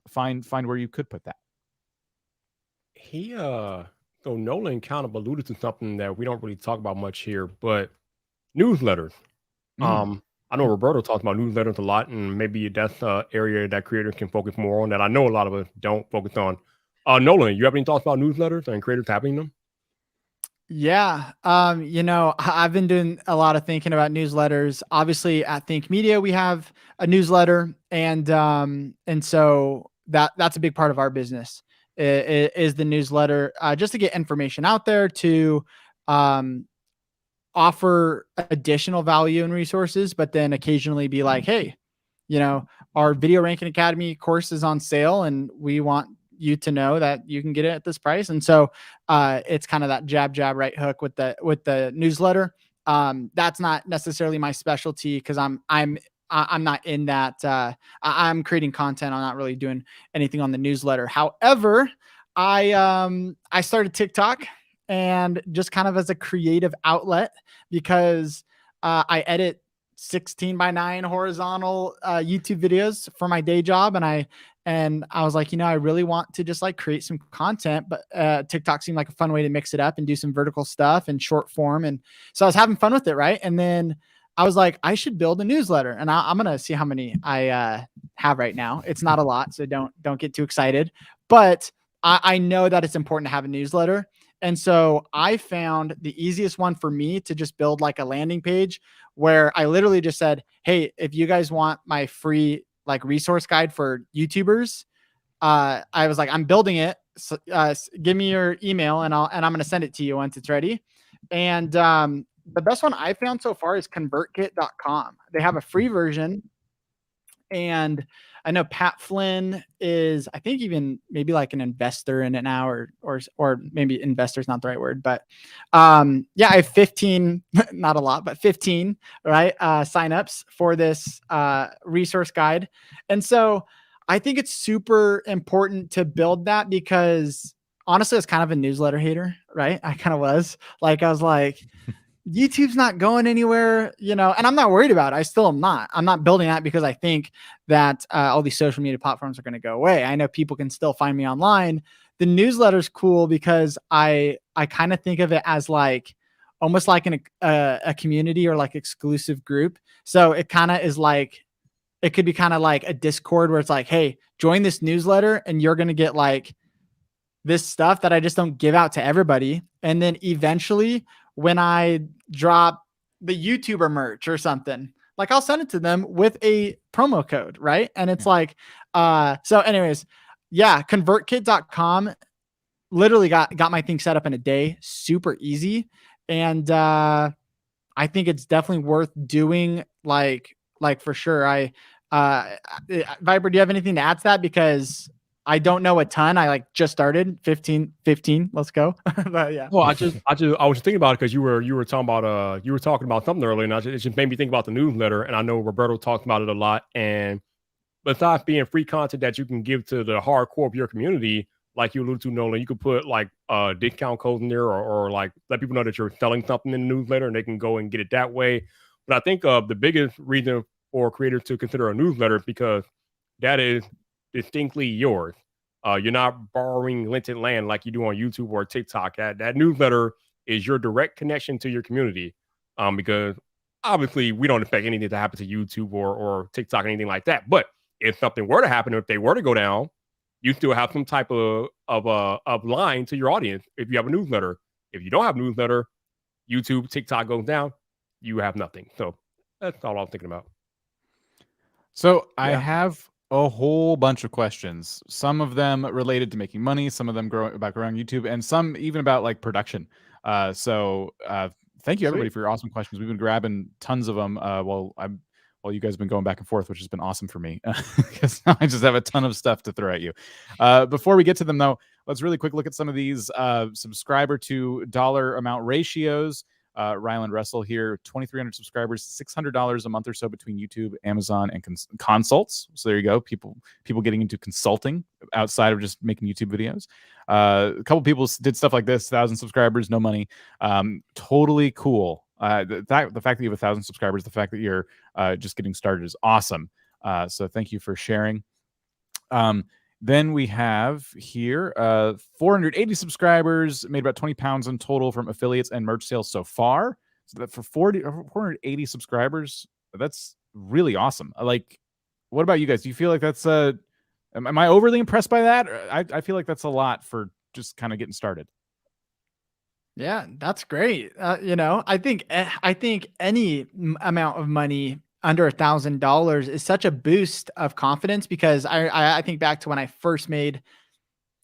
find where you could put that. So Nolan kind of alluded to something that we don't really talk about much here, but newsletters. I know Roberto talks about newsletters a lot, and maybe that's an area that creators can focus more on that I know a lot of us don't focus on. Nolan, you have any thoughts about newsletters and creators having them? Yeah. I've been doing a lot of thinking about newsletters. Obviously at Think Media, we have a newsletter, and so that's a big part of our business is the newsletter, just to get information out there, to um, offer additional value and resources, but then occasionally be like, hey, our Video Ranking Academy course is on sale and we want you to know that you can get it at this price. And so it's kind of that jab, right hook with the newsletter. That's not necessarily my specialty, because I'm not in that. I'm creating content. I'm not really doing anything on the newsletter. However, I started TikTok, and just kind of as a creative outlet, because I edit 16:9 horizontal YouTube videos for my day job. And I was like, I really want to just like create some content, but TikTok seemed like a fun way to mix it up and do some vertical stuff and short form. And so I was having fun with it. Right. And then I was like, I should build a newsletter, and I'm going to see how many I have right now. It's not a lot, so don't get too excited, but I know that it's important to have a newsletter. And so I found the easiest one for me to just build like a landing page, where I literally just said, hey, if you guys want my free like resource guide for YouTubers, I was like, I'm building it. So, give me your email, and I'm going to send it to you once it's ready. And the best one I found so far is convertkit.com. They have a free version, and I know Pat Flynn is, I think, even maybe like an investor in it now, or maybe investor is not the right word, but yeah, I have 15, not a lot, but 15, right, signups for this resource guide. And so I think it's super important to build that, because honestly, I was kind of a newsletter hater, right? I kind of was like, I was like, YouTube's not going anywhere, and I'm not worried about it. I still am not. I'm not building that because I think that all these social media platforms are going to go away. I know people can still find me online. The newsletter's cool because I kind of think of it as like almost like a community, or like exclusive group. So it kind of is like, it could be kind of like a Discord, where it's like, hey, join this newsletter and you're going to get like this stuff that I just don't give out to everybody. And then eventually, when I drop the YouTuber merch or something, like I'll send it to them with a promo code, right? And it's like, so anyways, yeah, convertkit.com literally got my thing set up in a day, super easy. And I think it's definitely worth doing, like for sure. Viper, do you have anything to add to that? Because I don't know a ton. I like just started 15. Let's go. But yeah. Well, I was thinking about it because you were talking about something earlier, and it just made me think about the newsletter. And I know Roberto talked about it a lot. And besides being free content that you can give to the hardcore of your community, like you alluded to, Nolan, you could put like discount codes in there, or like let people know that you're selling something in the newsletter, and they can go and get it that way. But I think the biggest reason for creators to consider a newsletter is because that is distinctly yours. You're not borrowing rented land like you do on YouTube or TikTok. That newsletter is your direct connection to your community. Because obviously we don't expect anything to happen to YouTube or TikTok or anything like that. But if something were to happen, or if they were to go down, you still have some type of line to your audience if you have a newsletter. If you don't have a newsletter, YouTube, TikTok goes down, you have nothing. So that's all I was thinking about. So I have a whole bunch of questions. Some of them related to making money, some of them about growing YouTube, and some even about like production. Thank you everybody for your awesome questions. We've been grabbing tons of them while you guys have been going back and forth, which has been awesome for me, because I just have a ton of stuff to throw at you. Before we get to them though, let's really quick look at some of these subscriber to dollar amount ratios. Ryland Russell here, 2,300 subscribers, $600 a month or so between YouTube, Amazon, and consults. So there you go. People getting into consulting outside of just making YouTube videos. A couple people did stuff like this, 1,000 subscribers, no money. Totally cool. The fact that you have 1,000 subscribers, the fact that you're just getting started is awesome. So thank you for sharing. Then we have here 480 subscribers, made about 20 pounds in total from affiliates and merch sales so far. So that for 480 subscribers, that's really awesome. Like, what about you guys? Do you feel like that's am I overly impressed by that? I feel like that's a lot for just kind of getting started. Yeah, that's great. I think any amount of money under $1,000 is such a boost of confidence because I think back to when I first made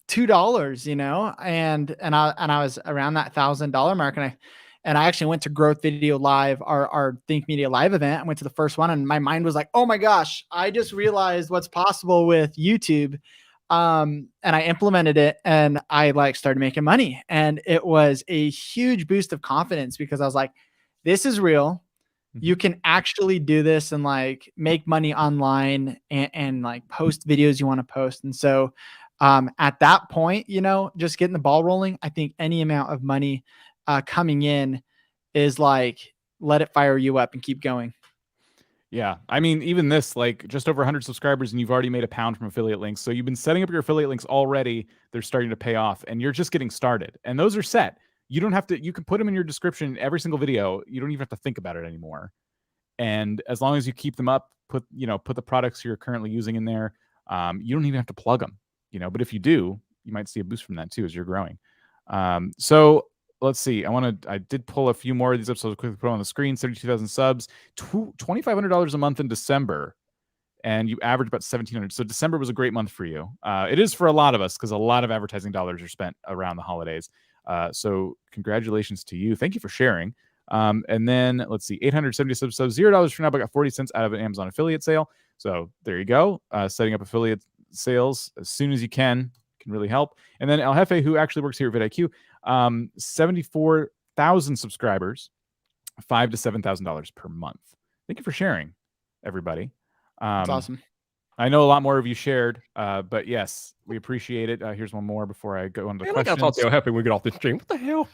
$2, and I was around that $1,000 mark, and I actually went to Growth Video Live, our Think Media Live event. I went to the first one, and my mind was like, oh my gosh, I just realized what's possible with YouTube. And I implemented it, and I started making money, and it was a huge boost of confidence because I was like, this is real. You can actually do this and make money online and post videos you want to post. And so at that point, just getting the ball rolling, I think any amount of money coming in is let it fire you up and keep going. Yeah. I mean, even this, just over 100 subscribers and you've already made £1 from affiliate links. So you've been setting up your affiliate links already. They're starting to pay off and you're just getting started. And those are set. You don't have to, you can put them in your description every single video. You don't even have to think about it anymore. And as long as you keep them up, put the products you're currently using in there, you don't even have to plug them, but if you do, you might see a boost from that too as you're growing. So let's see. I did pull a few more of these up, so I'll quickly put on the screen. 32,000 subs, $2,500 a month in December, and you average about 1,700. So December was a great month for you. It is for a lot of us because a lot of advertising dollars are spent around the holidays. So congratulations to you. Thank you for sharing. And then let's see, 870 subs, $0 for now, but got 40 cents out of an Amazon affiliate sale. So there you go. Setting up affiliate sales as soon as you can really help. And then El Jefe, who actually works here at vidIQ, 74,000 subscribers, $5,000 to $7,000 per month. Thank you for sharing, everybody. That's awesome. I know a lot more of you shared, but yes, we appreciate it. Here's one more before I go on to the questions. I thought El Jefe when we get off the stream. What the hell?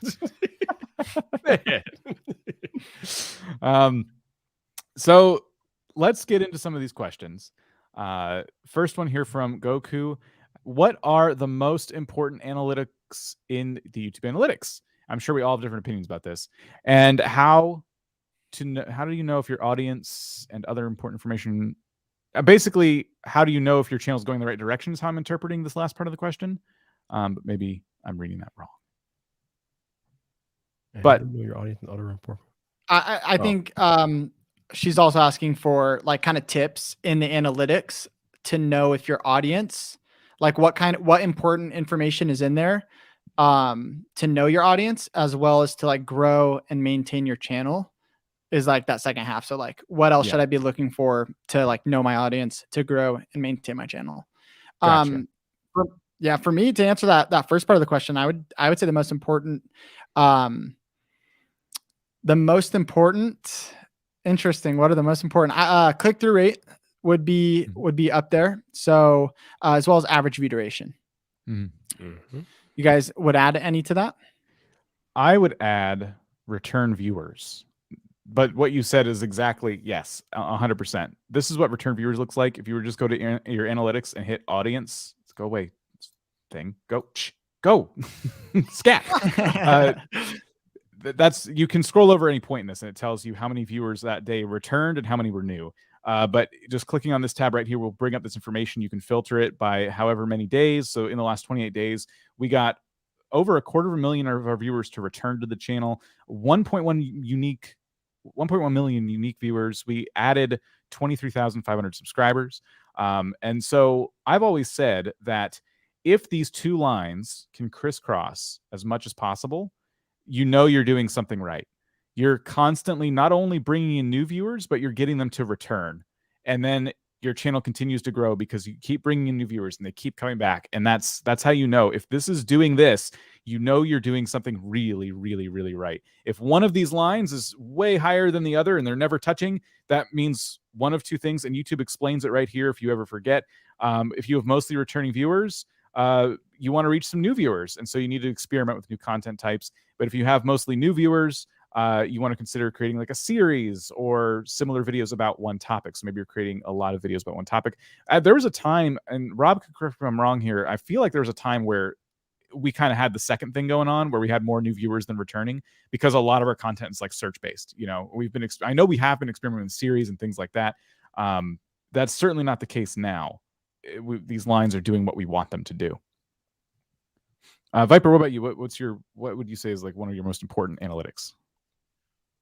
So let's get into some of these questions. First one here from Goku. What are the most important analytics in the YouTube analytics? I'm sure we all have different opinions about this. And how do you know if your audience and other important information, basically, how do you know if your channel is going the right direction is how I'm interpreting this last part of the question. But maybe I'm reading that wrong. But your audience and other important. I think she's also asking for kind of tips in the analytics to know if your audience, what important information is in there, to know your audience, as well as to grow and maintain your channel, is that second half. So what else should I be looking for to know my audience, to grow and maintain my channel? Gotcha. For me to answer that first part of the question, I would say the most important, interesting. What are the most important? Click-through rate would be up there. So as well as average view duration. Mm-hmm. You guys would add any to that? I would add return viewers. But what you said is exactly, yes, 100%. This is what return viewers looks like. If you were just go to your analytics and hit audience, let's go away thing, go scat. You can scroll over any point in this and it tells you how many viewers that day returned and how many were new. But just clicking on this tab right here will bring up this information. You can filter it by however many days. So in the last 28 days, we got over 250,000 of our viewers to return to the channel, 1.1 million unique viewers. We added 23,500 subscribers. And so I've always said that if these two lines can crisscross as much as possible, you're doing something right. You're constantly not only bringing in new viewers, but you're getting them to return. And then your channel continues to grow because you keep bringing in new viewers and they keep coming back. And that's how you know if this is doing this, you're doing something really, really, really right. If one of these lines is way higher than the other and they're never touching, that means one of two things. And YouTube explains it right here if you ever forget. If you have mostly returning viewers, you want to reach some new viewers. And so you need to experiment with new content types. But if you have mostly new viewers, you want to consider creating a series or similar videos about one topic. So maybe you're creating a lot of videos about one topic. There was a time, and Rob could correct me if I'm wrong here, I feel like there was a time where we kind of had the second thing going on where we had more new viewers than returning because a lot of our content is search based. I know we have been experimenting with series and things like that. That's certainly not the case now. These lines are doing what we want them to do. Viper, what about you? What would you say is like one of your most important analytics?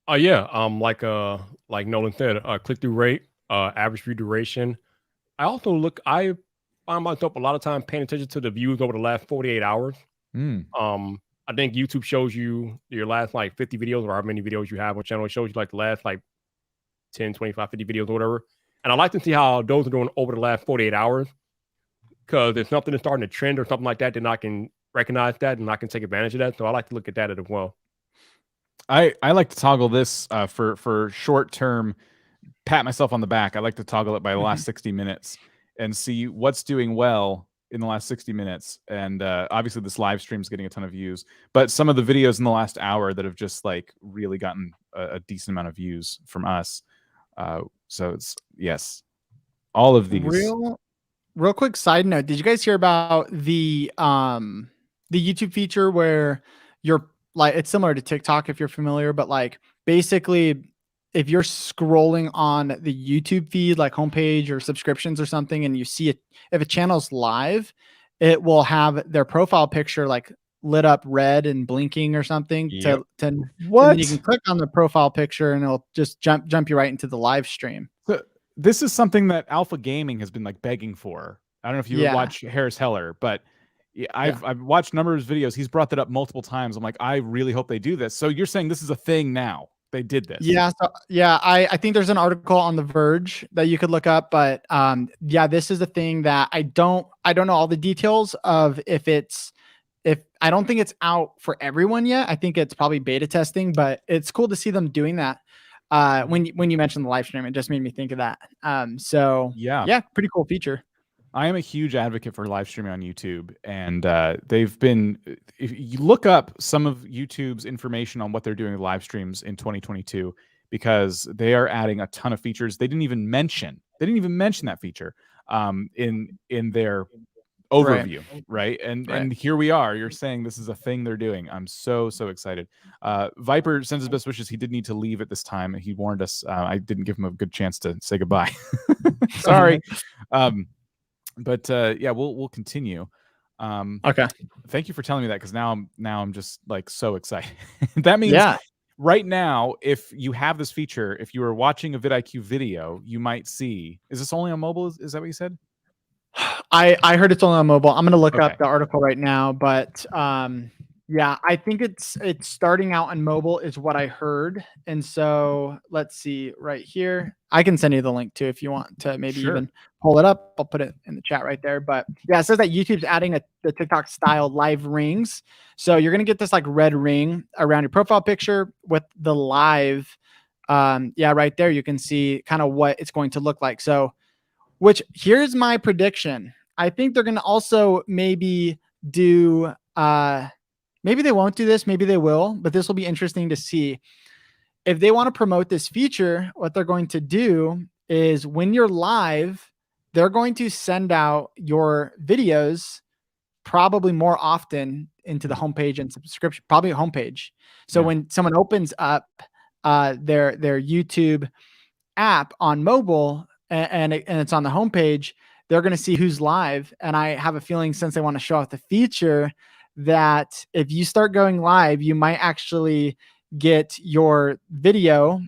Yeah, like Nolan said, click-through rate, average view duration. I find myself a lot of time paying attention to the views over the last 48 hours. I think YouTube shows you your last like 50 videos or how many videos you have on channel. It shows you like the last like 10, 25, 50 videos or whatever. And I like to see how those are doing over the last 48 hours. Because if something is starting to trend or something like that, then I can recognize that and I can take advantage of that. So I like to look at that as well. I like to toggle this for short term, pat myself on the back. I like to toggle it by the last 60 minutes and see what's doing well in the last 60 minutes. And obviously this live stream is getting a ton of views, but some of the videos in the last hour that have just like really gotten a decent amount of views from us. So it's, yes, all of these. Real quick side note, did you guys hear about the YouTube feature where you're like, it's similar to TikTok if you're familiar, but like basically if you're scrolling on the YouTube feed, like homepage or subscriptions or something, and you see it, if a channel's live, it will have their profile picture like lit up red and blinking or something. Yep. And What? then you can click on the profile picture and it'll just jump you right into the live stream. So this is something that Alpha Gaming has been like begging for. I don't know if you watch Harris Heller, but I've watched a number of his videos. He's brought that up multiple times. I'm like, I really hope they do this. So you're saying this is a thing now? They did this? Yeah. So I think there's an article on The Verge that you could look up, but yeah, this is a thing that I don't know all the details of if I don't think it's out for everyone yet. I think it's probably beta testing, but it's cool to see them doing that. When you mentioned the live stream, it just made me think of that. So yeah, pretty cool feature. I am a huge advocate for live streaming on YouTube, and they've been, if you look up some of YouTube's information on what they're doing with live streams in 2022, because they are adding a ton of features. They didn't even mention that feature in their overview, right? And here we are. You're saying this is a thing they're doing. I'm so excited. Viper sends his best wishes. He did need to leave at this time. He warned us. I didn't give him a good chance to say goodbye. Sorry. But yeah, we'll continue. Okay. Thank you for telling me that, because now I'm just like so excited. That means right now, if you have this feature, if you are watching a vidIQ video, you might see. Is this only on mobile? Is that what you said? I heard it's only on mobile. I'm gonna look up the article right now, but yeah, I think it's starting out on mobile is what I heard. And so let's see right here. I can send you the link too if you want to maybe even pull it up. I'll put it in the chat right there. But yeah, it says that YouTube's adding the TikTok style live rings. So you're gonna get this like red ring around your profile picture with the live. Yeah, right there you can see kind of what it's going to look like. So, which here's my prediction. I think they're gonna also maybe do maybe they won't do this, maybe they will, but this will be interesting to see. If they want to promote this feature, what they're going to do is when you're live, they're going to send out your videos probably more often into the homepage and subscription, probably homepage. So when someone opens up their YouTube app on mobile and it's on the homepage, they're going to see who's live. And I have a feeling, since they want to show off the feature, that if you start going live, you might actually get your video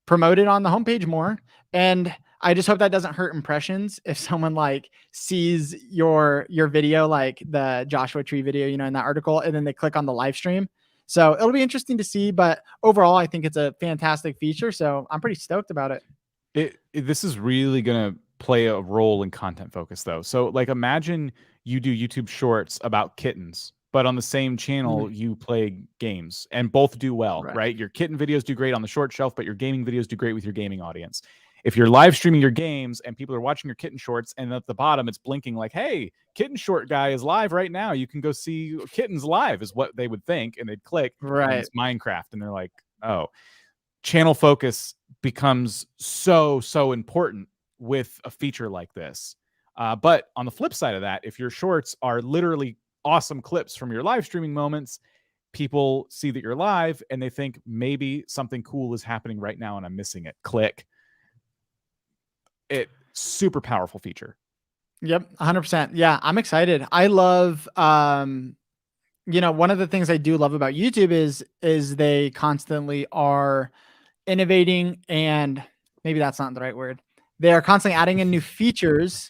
promoted on the homepage more. And I just hope that doesn't hurt impressions. If someone like sees your video, like the Joshua Tree video, in that article, and then they click on the live stream. So it'll be interesting to see, but overall, I think it's a fantastic feature. So I'm pretty stoked about it. This is really going to play a role in content focus though. So like imagine you do YouTube shorts about kittens, but on the same channel you play games, and both do well, right? Your kitten videos do great on the short shelf, but your gaming videos do great with your gaming audience. If you're live streaming your games and people are watching your kitten shorts, and at the bottom it's blinking like, hey, kitten short guy is live right now, you can go see kittens live, is what they would think, and they'd click, and it's Minecraft, and they're like, oh. Channel focus becomes so important with a feature like this. But on the flip side of that, if your shorts are literally awesome clips from your live streaming moments, people see that you're live and they think maybe something cool is happening right now and I'm missing it. Click. Super powerful feature. Yep, 100%. Yeah, I'm excited. I love, one of the things I do love about YouTube is they constantly are innovating, and maybe that's not the right word. They are constantly adding in new features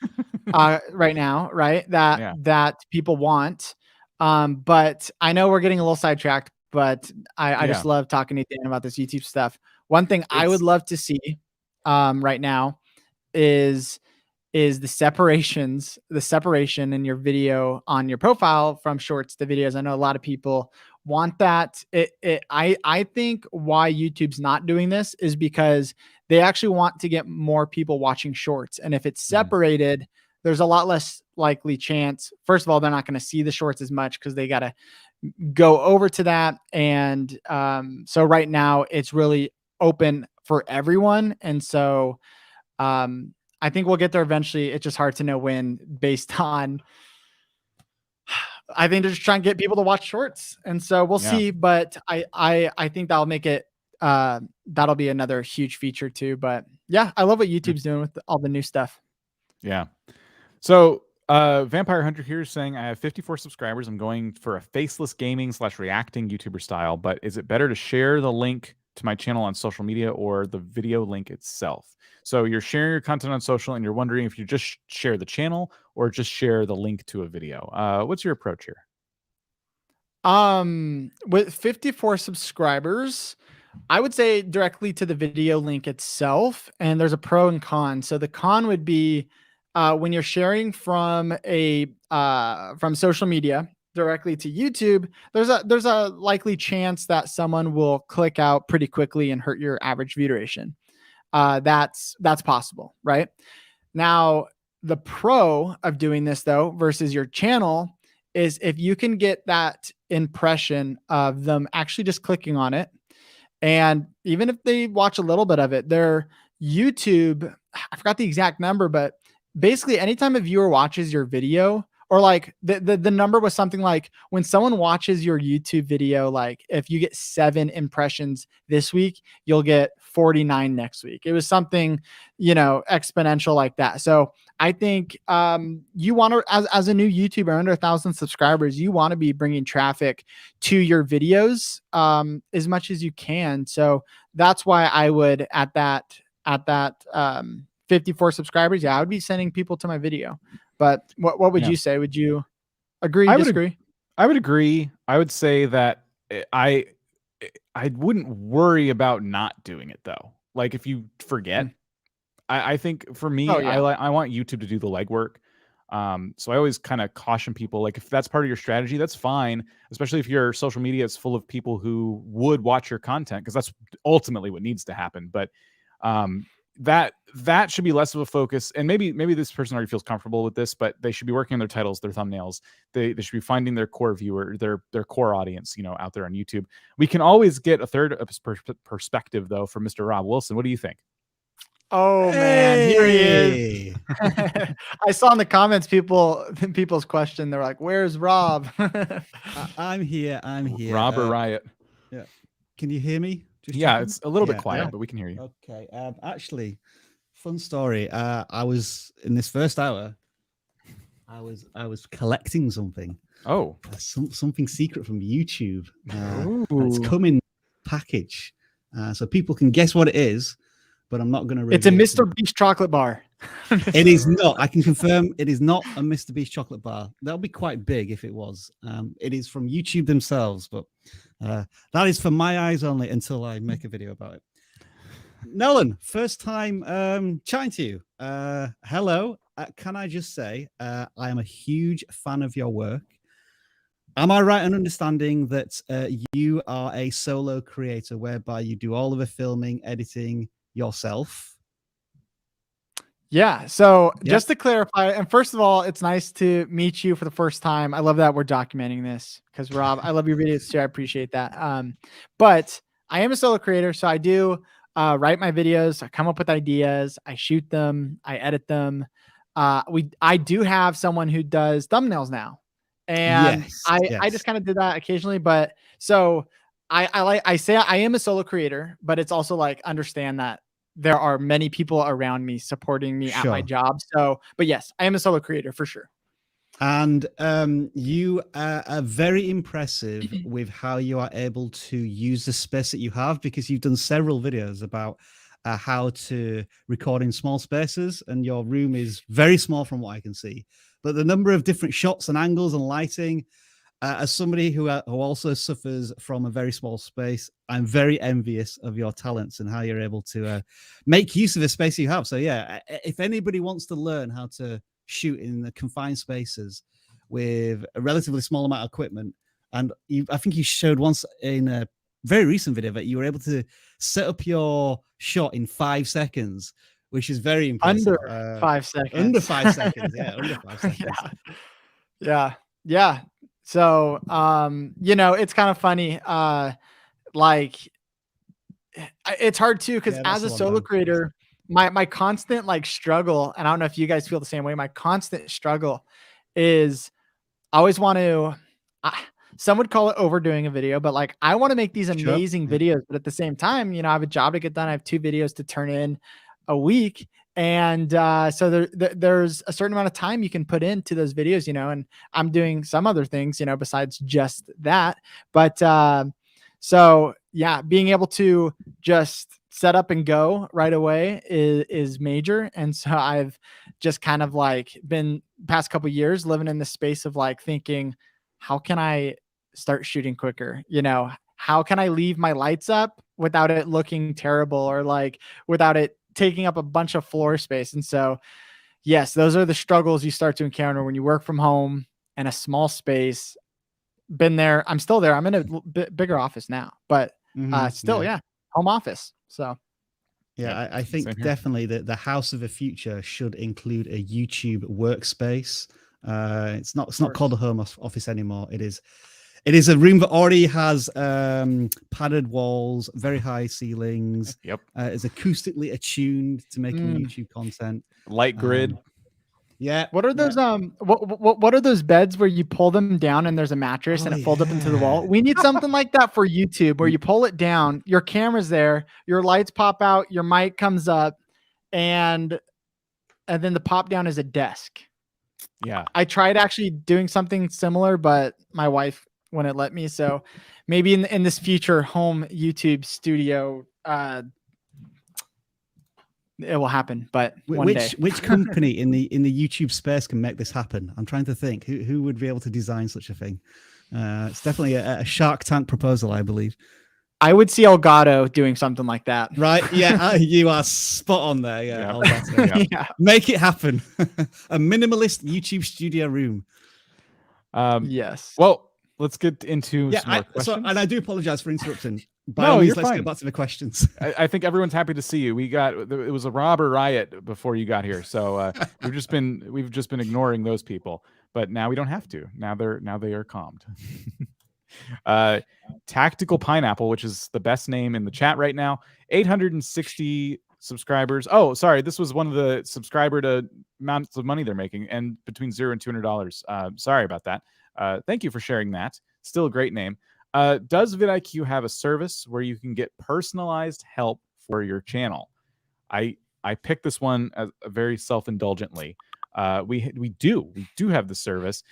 right now, right? That Yeah. that people want. But I know we're getting a little sidetracked, but I just Yeah. love talking to Dan about this YouTube stuff. One thing I would love to see right now is the separation in your video on your profile from shorts to videos. I know a lot of people want that. I think why YouTube's not doing this is because they actually want to get more people watching shorts. And if it's separated, there's a lot less likely chance. First of all, they're not going to see the shorts as much because they got to go over to that. And so right now it's really open for everyone. And so I think we'll get there eventually. It's just hard to know when based on, I think they're just trying to get people to watch shorts. And so we'll see, but I think that'll make it, that'll be another huge feature too. But yeah, I love what YouTube's doing with all the new stuff. Yeah. So Vampire Hunter here is saying, I have 54 subscribers. I'm going for a faceless gaming / reacting YouTuber style, but is it better to share the link to my channel on social media or the video link itself? So you're sharing your content on social and you're wondering if you just share the channel or just share the link to a video. What's your approach here? With 54 subscribers, I would say directly to the video link itself. And there's a pro and con. So the con would be when you're sharing from from social media directly to YouTube, there's a likely chance that someone will click out pretty quickly and hurt your average view duration. That's possible, right? Now, the pro of doing this though versus your channel is if you can get that impression of them actually just clicking on it, and even if they watch a little bit of it, their YouTube, I forgot the exact number, but basically anytime a viewer watches your video, or like the number was something like when someone watches your YouTube video, like if you get 7 impressions this week, you'll get 49 next week. It was something, exponential like that. So I think you want to, as a new YouTuber under 1,000 subscribers, you want to be bringing traffic to your videos as much as you can. So that's why I would at that 54 subscribers, I would be sending people to my video. But what would you say? Would you agree, disagree? I would agree. I would say that I wouldn't worry about not doing it though. Like if you forget, I think for me, I want YouTube to do the legwork. So I always kind of caution people, like if that's part of your strategy, that's fine. Especially if your social media is full of people who would watch your content, because that's ultimately what needs to happen. But that should be less of a focus. And maybe this person already feels comfortable with this, but they should be working on their titles, their thumbnails. They should be finding their core viewer, their core audience, out there on YouTube. We can always get a third perspective though from Mr. Rob Wilson. What do you think? Oh man, here he is. I saw in the comments people's question. They're like, "Where's Rob?" I'm here. Rob or Riot? Yeah. Can you hear me? Just checking? It's a little bit quiet, but we can hear you. Okay. Actually, fun story. I was in this first hour. I was collecting something. Oh, something secret from YouTube. It's coming package, so people can guess what it is. But I'm not going to. It's a Mr. Beast chocolate bar. It is not. I can confirm it is not a Mr. Beast chocolate bar. That'll be quite big if it was. It is from YouTube themselves, but that is for my eyes only until I make a video about it. Nolan, first time chatting to you. Hello. Can I just say I am a huge fan of your work. Am I right in understanding that you are a solo creator whereby you do all of the filming, editing yourself? Yeah. So just to clarify, and first of all, it's nice to meet you for the first time. I love that we're documenting this because Rob, I love your videos too. I appreciate that. But I am a solo creator, so I do write my videos. I come up with ideas. I shoot them. I edit them. I do have someone who does thumbnails now, and I just kind of did that occasionally. But so I say I am a solo creator, but it's also like understand that there are many people around me supporting me at my Sure. job. So, but yes, I am a solo creator for sure. And you are very impressive with how you are able to use the space that you have, because you've done several videos about how to record in small spaces, and your room is very small from what I can see. But the number of different shots and angles and lighting, as somebody who also suffers from a very small space, I'm very envious of your talents and how you're able to make use of the space you have. So yeah, if anybody wants to learn how to shoot in the confined spaces with a relatively small amount of equipment, and I think you showed once in a very recent video that you were able to set up your shot in 5 seconds, which is very impressive. Under 5 seconds. Under 5 seconds, yeah, under 5 seconds. Yeah. So, it's kind of funny. Like, it's hard too, because as a solo creator, my constant like struggle, and I don't know if you guys feel the same way. My constant struggle is I always want to. Some would call it overdoing a video, but like I want to make these amazing videos, but at the same time, I have a job to get done. I have 2 videos to turn in a week. And so there's a certain amount of time you can put into those videos, and I'm doing some other things, besides just that. But so yeah, being able to just set up and go right away is major. And so I've just kind of like been past couple of years living in the space of like thinking, how can I start shooting quicker? How can I leave my lights up without it looking terrible, or like without it taking up a bunch of floor space? And so, yes, those are the struggles you start to encounter when you work from home in a small space. Been there. I'm still there. I'm in a bigger office now, but still, home office. So yeah, I think definitely that the house of the future should include a YouTube workspace. It's not called a home office anymore. It is a room that already has padded walls, very high ceilings. Yep. Is acoustically attuned to making YouTube content. Light grid. Yeah. What are those what are those beds where you pull them down and there's a mattress and it folds up into the wall? We need something like that for YouTube, where you pull it down, your camera's there, your lights pop out, your mic comes up, and then the pop down is a desk. Yeah. I tried actually doing something similar, but my wife wouldn't let me. So maybe in this future home YouTube studio, it will happen, but which company in the YouTube space can make this happen? I'm trying to think who would be able to design such a thing. It's definitely a Shark Tank proposal, I believe. I would see Elgato doing something like that. Right? Yeah, you are spot on there. Yeah, Elgato, yeah. Make it happen. A minimalist YouTube studio room. Yes. Well, let's get into some more questions. And I do apologize for interrupting. Let's get back to the questions. I think everyone's happy to see you. It was a robber riot before you got here, so we've just been ignoring those people. But now we don't have to. Now they are calmed. Tactical Pineapple, which is the best name in the chat right now. 860 subscribers. Oh, sorry, this was one of the subscriber to amounts of money they're making, and between $0 and $200. Sorry about that. Thank you for sharing that. Still a great name. Does vidIQ have a service where you can get personalized help for your channel? I picked this one as very self-indulgently. We do have the service.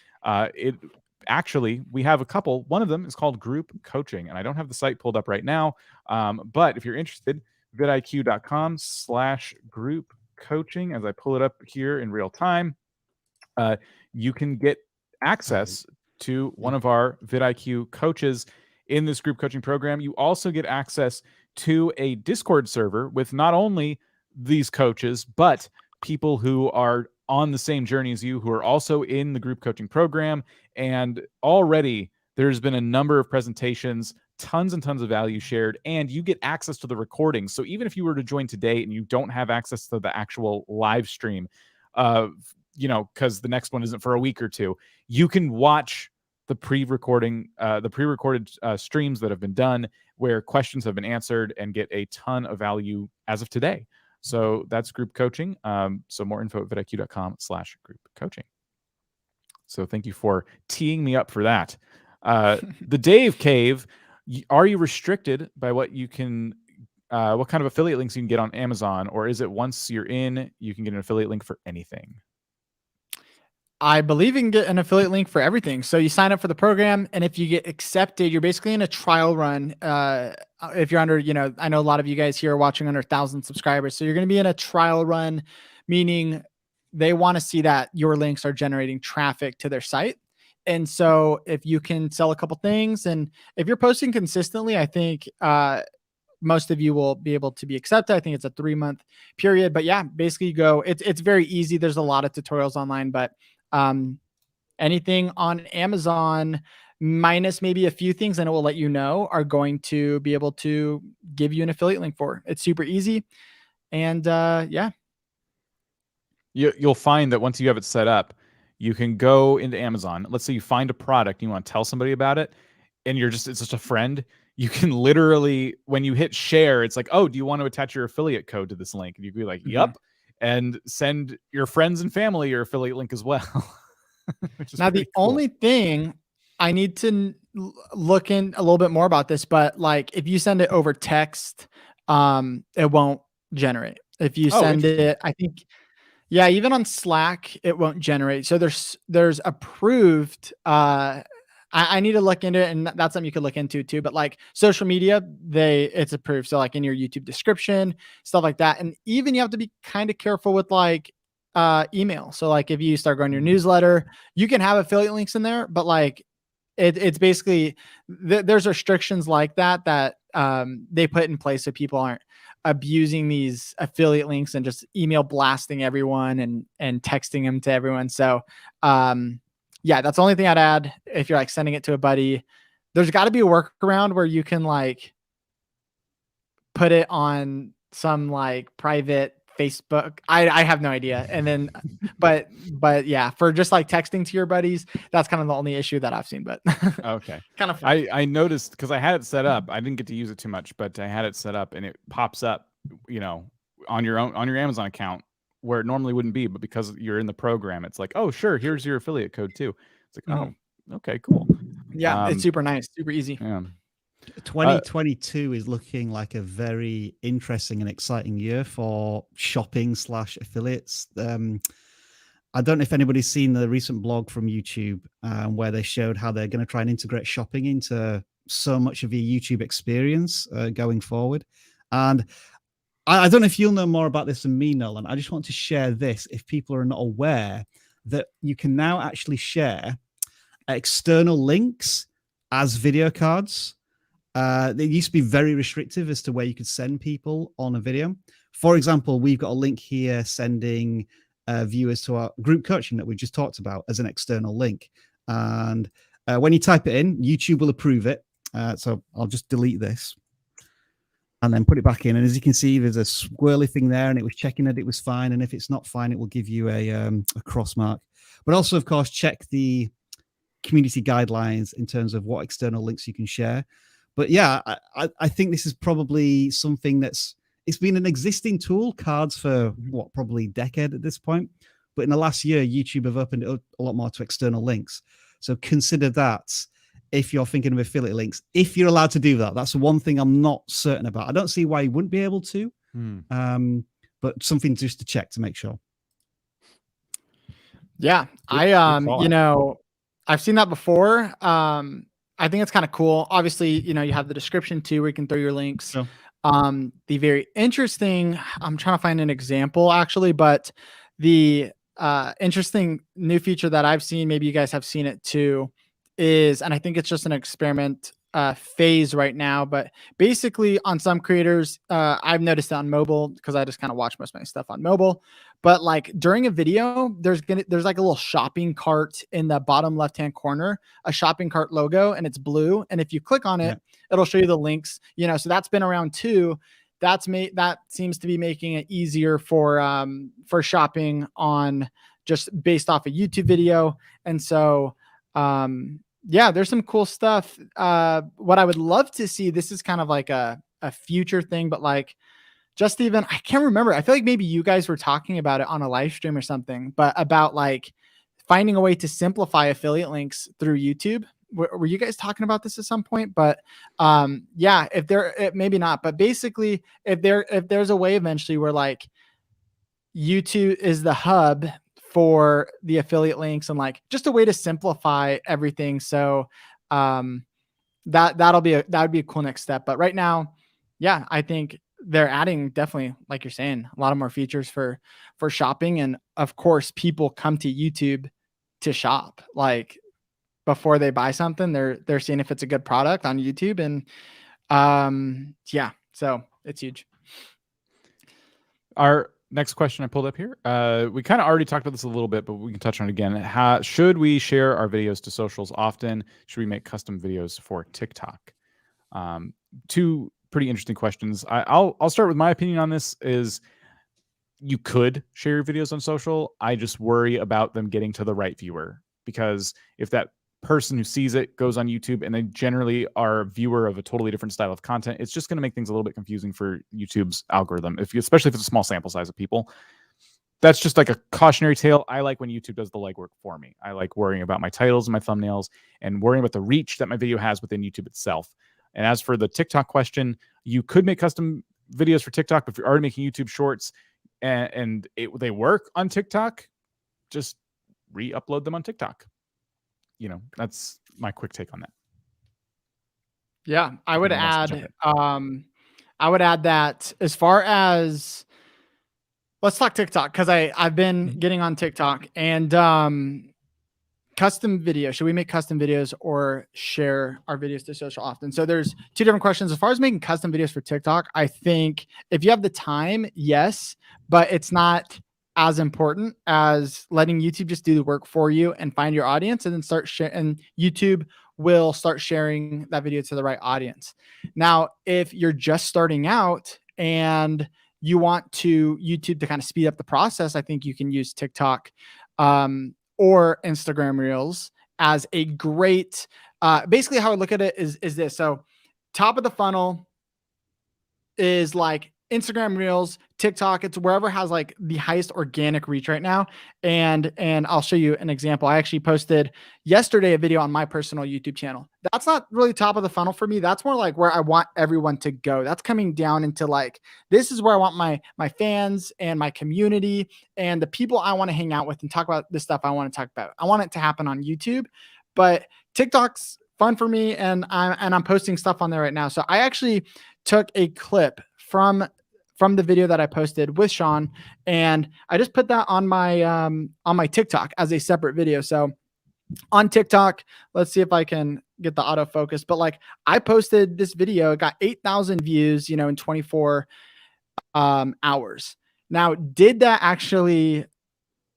We have a couple. One of them is called Group Coaching, and I don't have the site pulled up right now. But if you're interested, vidIQ.com/group coaching. As I pull it up here in real time, you can get access to one of our vidIQ coaches in this group coaching program. You also get access to a Discord server with not only these coaches, but people who are on the same journey as you, who are also in the group coaching program. And already there's been a number of presentations, tons and tons of value shared, and you get access to the recordings. So even if you were to join today and you don't have access to the actual live stream, because the next one isn't for a week or two, you can watch the pre-recorded streams that have been done, where questions have been answered, and get a ton of value as of today. So that's group coaching. So more info at vidIQ.com/group coaching. So thank you for teeing me up for that. The Dave Cave, are you restricted by what you can what kind of affiliate links you can get on Amazon, or is it once you're in, you can get an affiliate link for anything? I believe you can get an affiliate link for everything. So you sign up for the program, and if you get accepted, you're basically in a trial run. If you're under, I know a lot of you guys here are watching under 1,000 subscribers. So you're going to be in a trial run, meaning they want to see that your links are generating traffic to their site. And so if you can sell a couple things, and if you're posting consistently, I think most of you will be able to be accepted. I think it's a 3-month period, but yeah, basically you go, it's very easy. There's a lot of tutorials online, but anything on Amazon minus maybe a few things, and it will let you know, are going to be able to give you an affiliate link for. It's super easy. And yeah. You'll find that once you have it set up, you can go into Amazon. Let's say you find a product, you want to tell somebody about it, and it's just a friend. You can literally, when you hit share, it's like, oh, do you want to attach your affiliate code to this link? And you can be like, yep. And send your friends and family your affiliate link as well. Now, the only thing I need to look in a little bit more about this, but like if you send it over text, it won't generate. If you send it, I think, yeah, even on Slack, it won't generate. So there's approved, I need to look into it, and that's something you could look into too. But like social media, it's approved. So like in your YouTube description, stuff like that. And even you have to be kind of careful with like email. So like if you start growing your newsletter, you can have affiliate links in there, but like it's basically there's restrictions like that they put in place so people aren't abusing these affiliate links and just email blasting everyone and texting them to everyone. So yeah, that's the only thing I'd add. If you're like sending it to a buddy, there's got to be a workaround where you can like put it on some like private Facebook. I have no idea. And then, but yeah, for just like texting to your buddies, that's kind of the only issue that I've seen. But okay, kind of. I noticed because I had it set up. I didn't get to use it too much, but I had it set up, and it pops up, on your Amazon account, where it normally wouldn't be, but because you're in the program, it's like, oh, sure, here's your affiliate code too. It's like, oh, okay, cool. Yeah, it's super nice, super easy. Yeah. 2022 is looking like a very interesting and exciting year for shopping / affiliates. I don't know if anybody's seen the recent blog from YouTube where they showed how they're going to try and integrate shopping into so much of your YouTube experience going forward. And I don't know if you'll know more about this than me, Nolan. I just want to share this if people are not aware that you can now actually share external links as video cards. They used to be very restrictive as to where you could send people on a video. For example, we've got a link here sending viewers to our group coaching that we just talked about as an external link. And when you type it in, YouTube will approve it. So I'll just delete this and then put it back in. And as you can see, there's a swirly thing there, and it was checking that it was fine. And if it's not fine, it will give you a cross mark. But also, of course, check the community guidelines in terms of what external links you can share. But yeah, I think this is probably something it's been an existing tool, cards, for probably a decade at this point. But in the last year, YouTube have opened it up a lot more to external links. So consider that if you're thinking of affiliate links, if you're allowed to do that. That's one thing I'm not certain about. I don't see why you wouldn't be able to, but something just to check to make sure. Yeah, I've seen that before. I think it's kind of cool. Obviously, you have the description too, where you can throw your links. Sure. The very interesting, I'm trying to find an example actually, but the interesting new feature that I've seen, maybe you guys have seen it too, is, and I think it's just an experiment phase right now, but basically on some creators, I've noticed it on mobile because I just kind of watch most of my stuff on mobile. But like during a video, there's like a little shopping cart in the bottom left-hand corner, a shopping cart logo, and it's blue. And if you click on it, it'll show you the links, so that's been around too. That seems to be making it easier for shopping on just based off a YouTube video. And so, yeah, there's some cool stuff. What I would love to see, this is kind of like a future thing, but like, just even, I can't remember. I feel like maybe you guys were talking about it on a live stream or something, but about like finding a way to simplify affiliate links through YouTube. were you guys talking about this at some point? But yeah, if there, maybe not, but basically if there's a way eventually where like YouTube is the hub for the affiliate links and like just a way to simplify everything. So that would be a cool next step. But right now, yeah, I think they're adding definitely, like you're saying, a lot of more features for shopping. And of course, people come to YouTube to shop. Like before they buy something, they're seeing if it's a good product on YouTube. And yeah, so it's huge. Our next question I pulled up here. We kind of already talked about this a little bit, but we can touch on it again. How should we share our videos to socials often? Should we make custom videos for TikTok? Two pretty interesting questions. I'll start with my opinion on this. Is you could share your videos on social. I just worry about them getting to the right viewer, because if that person who sees it goes on YouTube and they generally are a viewer of a totally different style of content, it's just going to make things a little bit confusing for YouTube's algorithm, especially if it's a small sample size of people. That's just like a cautionary tale. I like when YouTube does the legwork for me. I like worrying about my titles and my thumbnails and worrying about the reach that my video has within YouTube itself. And as for the TikTok question, you could make custom videos for TikTok, but if you're already making YouTube shorts and they work on TikTok, just re-upload them on TikTok. You know, that's my quick take on that. Yeah, I would add that as far as, let's talk TikTok, because I've been getting on TikTok and custom video. Should we make custom videos or share our videos to social often? So there's two different questions. As far as making custom videos for TikTok, I think if you have the time, yes, but it's not as important as letting YouTube just do the work for you and find your audience and then start sharing, and YouTube will start sharing that video to the right audience. Now, if you're just starting out and you want YouTube to kind of speed up the process, I think you can use TikTok or Instagram Reels as a great, basically how I look at it is this. So top of the funnel is like Instagram Reels, TikTok, it's wherever has like the highest organic reach right now. And I'll show you an example. I actually posted yesterday a video on my personal YouTube channel. That's not really top of the funnel for me. That's more like where I want everyone to go. That's coming down into like, this is where I want my fans and my community and the people I want to hang out with and talk about the stuff I want to talk about. I want it to happen on YouTube, but TikTok's fun for me, and I'm posting stuff on there right now. So I actually took a clip from the video that I posted with Sean, and I just put that on my TikTok as a separate video. So on TikTok, let's see if I can get the autofocus, but like I posted this video, it got 8,000 views, you know, in 24 hours. Now, did that actually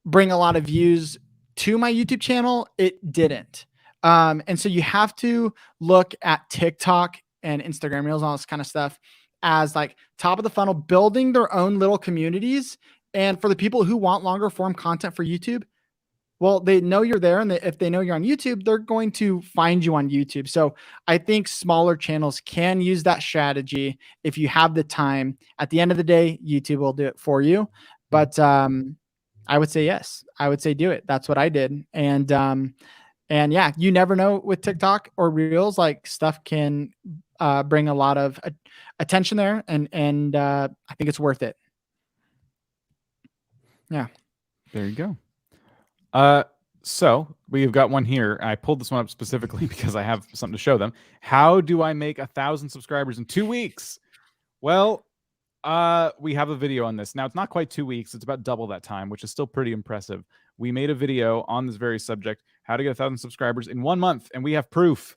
bring a lot of views to my YouTube channel? It didn't. And so you have to look at TikTok and Instagram Reels and all this kind of stuff as like top of the funnel, building their own little communities. And for the people who want longer form content for YouTube, well, they know you're there. And if they know you're on YouTube, they're going to find you on YouTube. So I think smaller channels can use that strategy if you have the time. At the end of the day, YouTube will do it for you. But I would say yes. I would say do it. That's what I did. And yeah, you never know with TikTok or Reels, like stuff can bring a lot of attention there, and I think it's worth it. Yeah. There you go. So we've got one here. I pulled this one up specifically because I have something to show them. How do I make 1,000 subscribers in 2 weeks? Well, we have a video on this. Now, it's not quite 2 weeks. It's about double that time, which is still pretty impressive. We made a video on this very subject, how to get 1,000 subscribers in 1 month, and we have proof.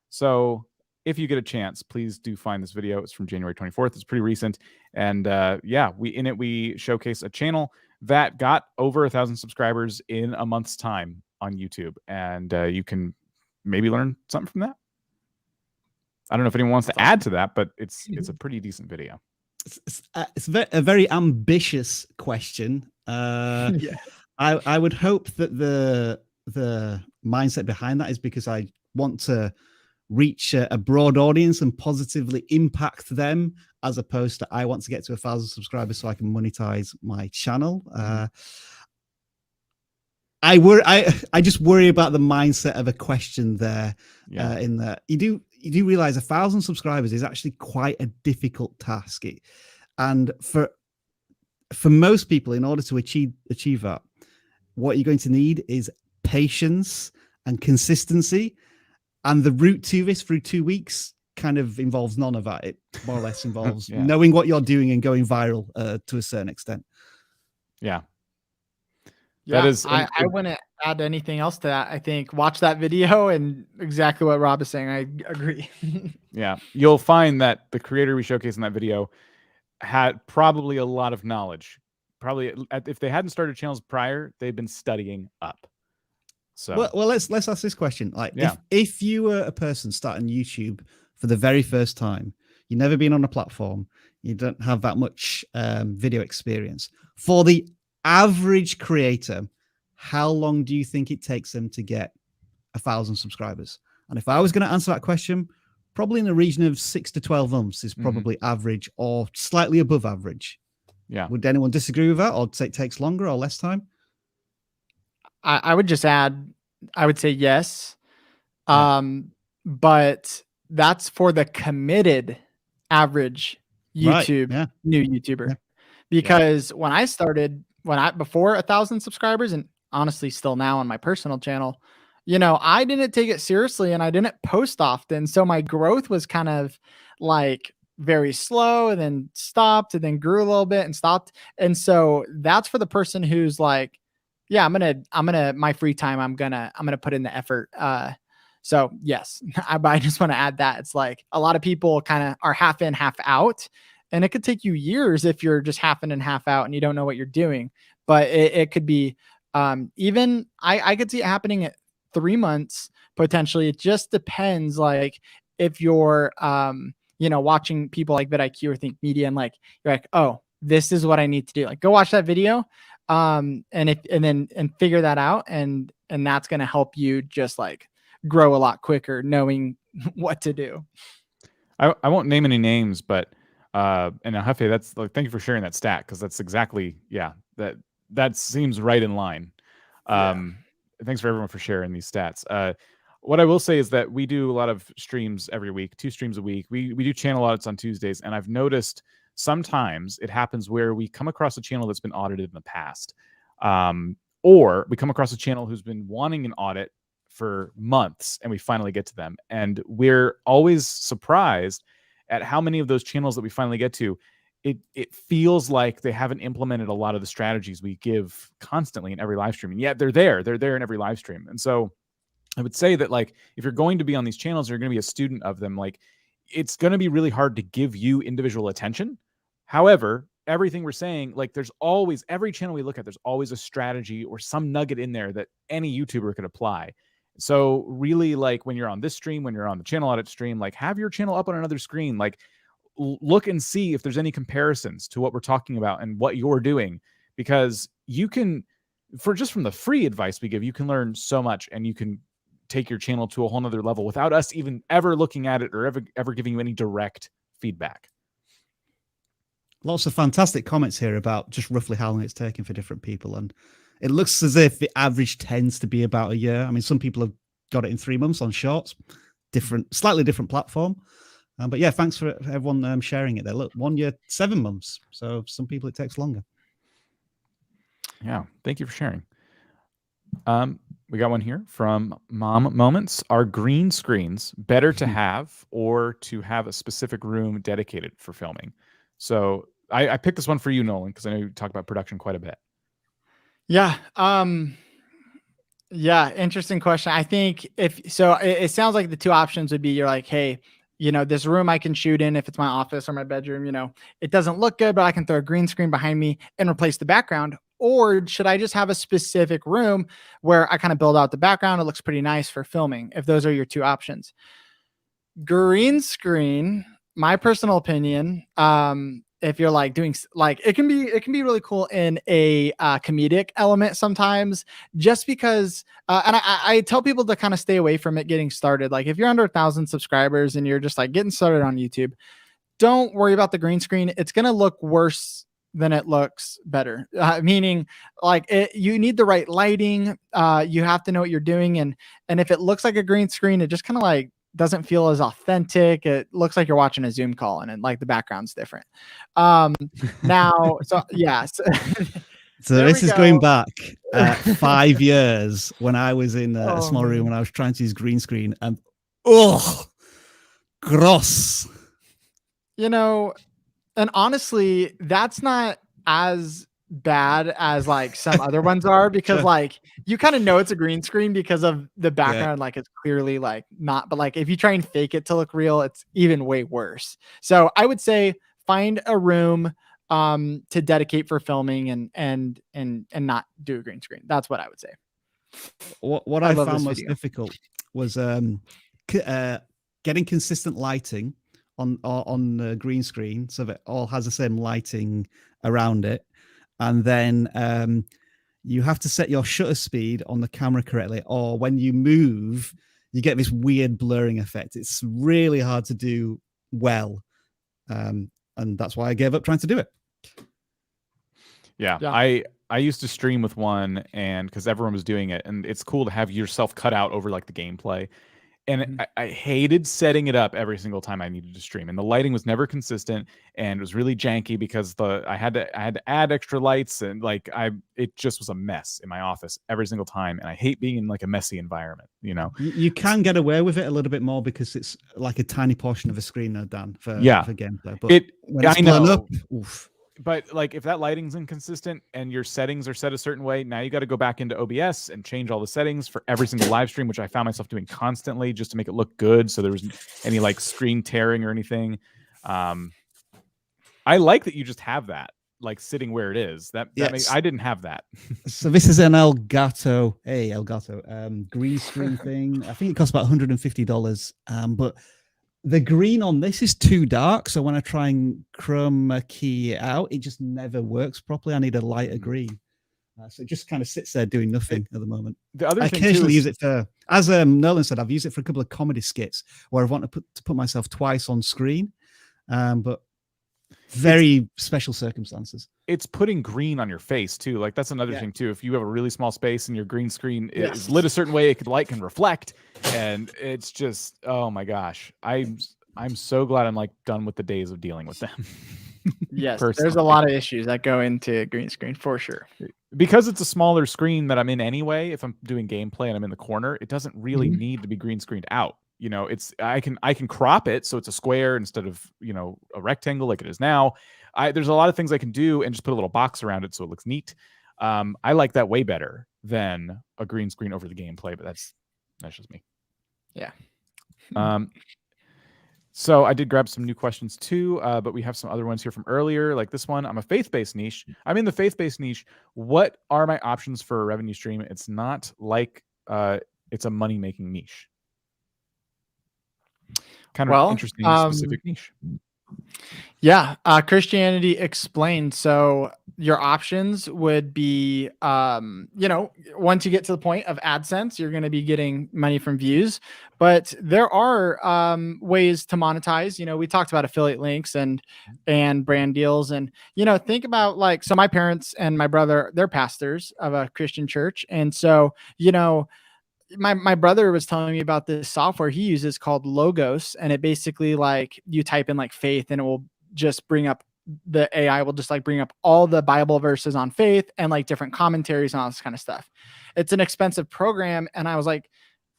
So if you get a chance, please do find this video. It's from January 24th. It's pretty recent. And yeah, we showcase a channel that got over 1,000 subscribers in a month's time on YouTube. And you can maybe learn something from that. I don't know if anyone wants to add to that, but it's a pretty decent video. It's a very ambitious question. Yeah. I would hope that the mindset behind that is because I want to reach a broad audience and positively impact them, as opposed to I want to get to 1,000 subscribers so I can monetize my channel. I just worry about the mindset of a question there. Yeah. In that you do realize 1,000 subscribers is actually quite a difficult task. And for most people, in order to achieve that, what you're going to need is patience and consistency. And the route to this through 2 weeks kind of involves none of that. It more or less involves Yeah. knowing what you're doing and going viral to a certain extent. Yeah. Yeah, That is, I wouldn't add anything else to that. I think watch that video and exactly what Rob is saying. I agree. yeah, you'll find that the creator we showcased in that video had probably a lot of knowledge. Probably if they hadn't started channels prior, they've been studying up. So well let's ask this question. Like, yeah. if you were a person starting YouTube for the very first time, you've never been on a platform, you don't have that much video experience. For the average creator, how long do you think it takes them to get 1,000 subscribers? And if I was going to answer that question, probably in the region of 6 to 12 months is probably average, or slightly above average. Yeah. Would anyone disagree with that, or say it takes longer or less time? I would just add, I would say yes. But that's for the committed average YouTube new YouTuber. Because when I started, before 1,000 subscribers, and honestly still now on my personal channel, I didn't take it seriously and I didn't post often. So my growth was kind of like very slow, and then stopped, and then grew a little bit and stopped. And so that's for the person who's like, yeah, I'm gonna my free time, I'm gonna put in the effort. So yes, I just want to add that it's like a lot of people kind of are half in, half out, and it could take you years if you're just half in and half out and you don't know what you're doing. But it could be even I could see it happening at 3 months potentially. It just depends. Like if you're watching people like vidIQ or Think Media, and like you're like, oh, this is what I need to do. Like go watch that video. And figure that out. And that's going to help you just like grow a lot quicker, knowing what to do. I won't name any names, but, and Jefe, that's like, thank you for sharing that stat. Cause that's exactly, that seems right in line. Thanks for everyone for sharing these stats. What I will say is that we do a lot of streams every week, 2 streams a week. We do channel audits on Tuesdays, and I've noticed sometimes it happens where we come across a channel that's been audited in the past, or we come across a channel who's been wanting an audit for months, and we finally get to them. And we're always surprised at how many of those channels that we finally get to, it feels like they haven't implemented a lot of the strategies we give constantly in every live stream. And yet they're there in every live stream. And so I would say that, like, if you're going to be on these channels, you're going to be a student of them, like, it's going to be really hard to give you individual attention. However, everything we're saying, like, there's always, every channel we look at, there's always a strategy or some nugget in there that any YouTuber could apply. So really, like, when you're on this stream, when you're on the channel audit stream, like, have your channel up on another screen, like, look and see if there's any comparisons to what we're talking about and what you're doing, because you can, from the free advice we give, you can learn so much, and you can take your channel to a whole nother level without us even ever looking at it or ever giving you any direct feedback. Lots of fantastic comments here about just roughly how long it's taken for different people. And it looks as if the average tends to be about a year. I mean, some people have got it in 3 months on Shorts, slightly different platform. But yeah, thanks for everyone sharing it there. Look, 1 year, 7 months. So some people it takes longer. Yeah, thank you for sharing. We got one here from Mom Moments. Are green screens better to have or to have a specific room dedicated for filming? So I picked this one for you, Nolan, because I know you talk about production quite a bit. Yeah. Yeah. Interesting question. I think it sounds like the 2 options would be, you're like, hey, this room I can shoot in if it's my office or my bedroom, it doesn't look good, but I can throw a green screen behind me and replace the background. Or should I just have a specific room where I kind of build out the background? It looks pretty nice for filming. If those are your 2 options, green screen, my personal opinion, if you're like doing, like, it can be really cool in a comedic element sometimes, just because, and I tell people to kind of stay away from it getting started. Like if you're under 1,000 subscribers and you're just like getting started on YouTube, don't worry about the green screen. It's going to look worse then it looks better. Meaning, like you need the right lighting. You have to know what you're doing, and if it looks like a green screen, it just kind of like doesn't feel as authentic. It looks like you're watching a Zoom call, and like the background's different. Now, so yeah. So There this we is going go. back 5 years when I was in a small room man. when I was trying to use green screen, and gross. You know, and honestly, that's not as bad as like some other ones are, because like you kind of know it's a green screen because of the background. Like it's clearly like not, but like if you try and fake it to look real, it's even way worse. So I would say find a room to dedicate for filming, and not do a green screen. That's what I would say. What I I love found this most video. difficult was getting consistent lighting on the green screen so that it all has the same lighting around it, and then you have to set your shutter speed on the camera correctly, or when you move you get this weird blurring effect. It's really hard to do well, and that's why I gave up trying to do it. Yeah. I used to stream with one, and because everyone was doing it, and it's cool to have yourself cut out over like the gameplay. And I hated setting it up every single time I needed to stream, and the lighting was never consistent, and it was really janky because I had to add extra lights, and like it just was a mess in my office every single time. And I hate being in like a messy environment. You know, you can get away with it a little bit more because it's like a tiny portion of a screen now, Dan, for gameplay. But when it's blown up, oof. But like if that lighting's inconsistent and your settings are set a certain way, now you got to go back into OBS and change all the settings for every single live stream, which I found myself doing constantly just to make it look good, so there wasn't any like screen tearing or anything. I like that you just have that like sitting where it is. That makes, I didn't have that. So this is an Elgato, green screen thing. I think it costs about $150. But the green on this is too dark, so when I try and chroma key it out, it just never works properly. I need a lighter green. So it just kind of sits there doing nothing at the moment. The other I thing occasionally too use it for, as Nolan said, I've used it for a couple of comedy skits where I want to put myself twice on screen, but very special circumstances. It's putting green on your face too. Like that's another thing too. If you have a really small space and your green screen is lit a certain way, light can reflect, and it's just, oh my gosh. I'm so glad I'm like done with the days of dealing with them. Yes, there's a lot of issues that go into green screen for sure. Because it's a smaller screen that I'm in anyway. If I'm doing gameplay and I'm in the corner, it doesn't really need to be green screened out. You know, I can crop it so it's a square instead of, you know, a rectangle like it is now. There's a lot of things I can do and just put a little box around it so it looks neat. I like that way better than a green screen over the gameplay, but that's just me. Yeah. So I did grab some new questions too, but we have some other ones here from earlier, like this one. I'm a faith-based niche. I'm in the faith-based niche. What are my options for a revenue stream? It's not like it's a money-making niche. Kind of interesting, specific niche. Yeah, Christianity Explained. So your options would be, you know, once you get to the point of AdSense, you're going to be getting money from views, but there are ways to monetize. You know, we talked about affiliate links and brand deals, and you know, think about like, so my parents and my brother, they're pastors of a Christian church, and so you know, my brother was telling me about this software he uses called Logos, and it basically like you type in like faith and it will just bring up, the AI will just like bring up all the Bible verses on faith and like different commentaries and all this kind of stuff. It's an expensive program. And I was like,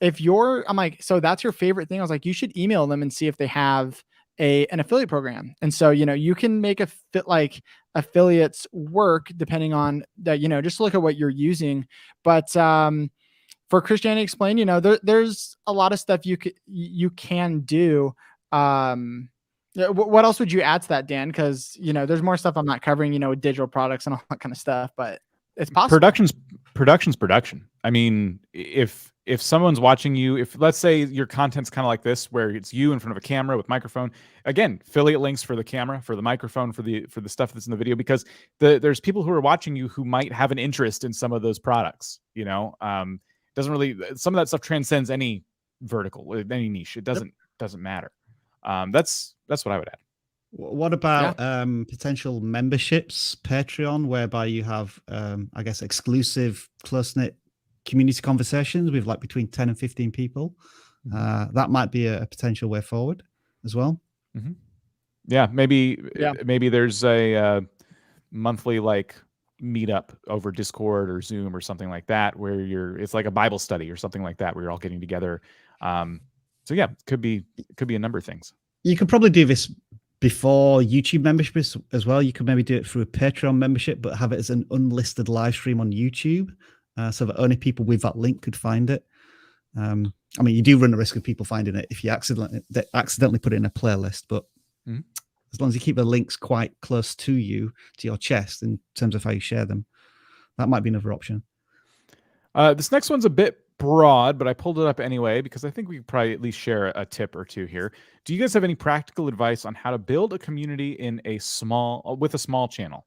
I'm like, so that's your favorite thing? I was like, you should email them and see if they have an affiliate program. And so, you know, you can make like affiliates work depending on that, you know, just look at what you're using. But, for Christianity Explained, you know, there's a lot of stuff you can do. What else would you add to that, Dan? Because you know, there's more stuff I'm not covering. You know, with digital products and all that kind of stuff, but it's possible. Production's production. I mean, if someone's watching you, if let's say your content's kind of like this, where it's you in front of a camera with microphone, again, affiliate links for the camera, for the microphone, for the stuff that's in the video, because there's people who are watching you who might have an interest in some of those products. You know. Doesn't really, some of that stuff transcends any vertical, any niche. It doesn't matter. That's what I would add. What about potential memberships, Patreon, whereby you have, I guess, exclusive, close-knit community conversations with like between 10 and 15 people? That might be a potential way forward as well. Yeah, maybe there's a monthly like meetup over Discord or Zoom or something like that, where it's like a Bible study or something like that, where you're all getting together. So yeah, it could be a number of things. You could probably do this before YouTube memberships as well. You could maybe do it through a Patreon membership, but have it as an unlisted live stream on YouTube, so that only people with that link could find it. I mean, you do run the risk of people finding it if you accidentally put it in a playlist, but as long as you keep the links quite close to you, to your chest, in terms of how you share them, that might be another option. This next one's a bit broad, but I pulled it up anyway because I think we could probably at least share a tip or two here. Do you guys have any practical advice on how to build a community with a small channel?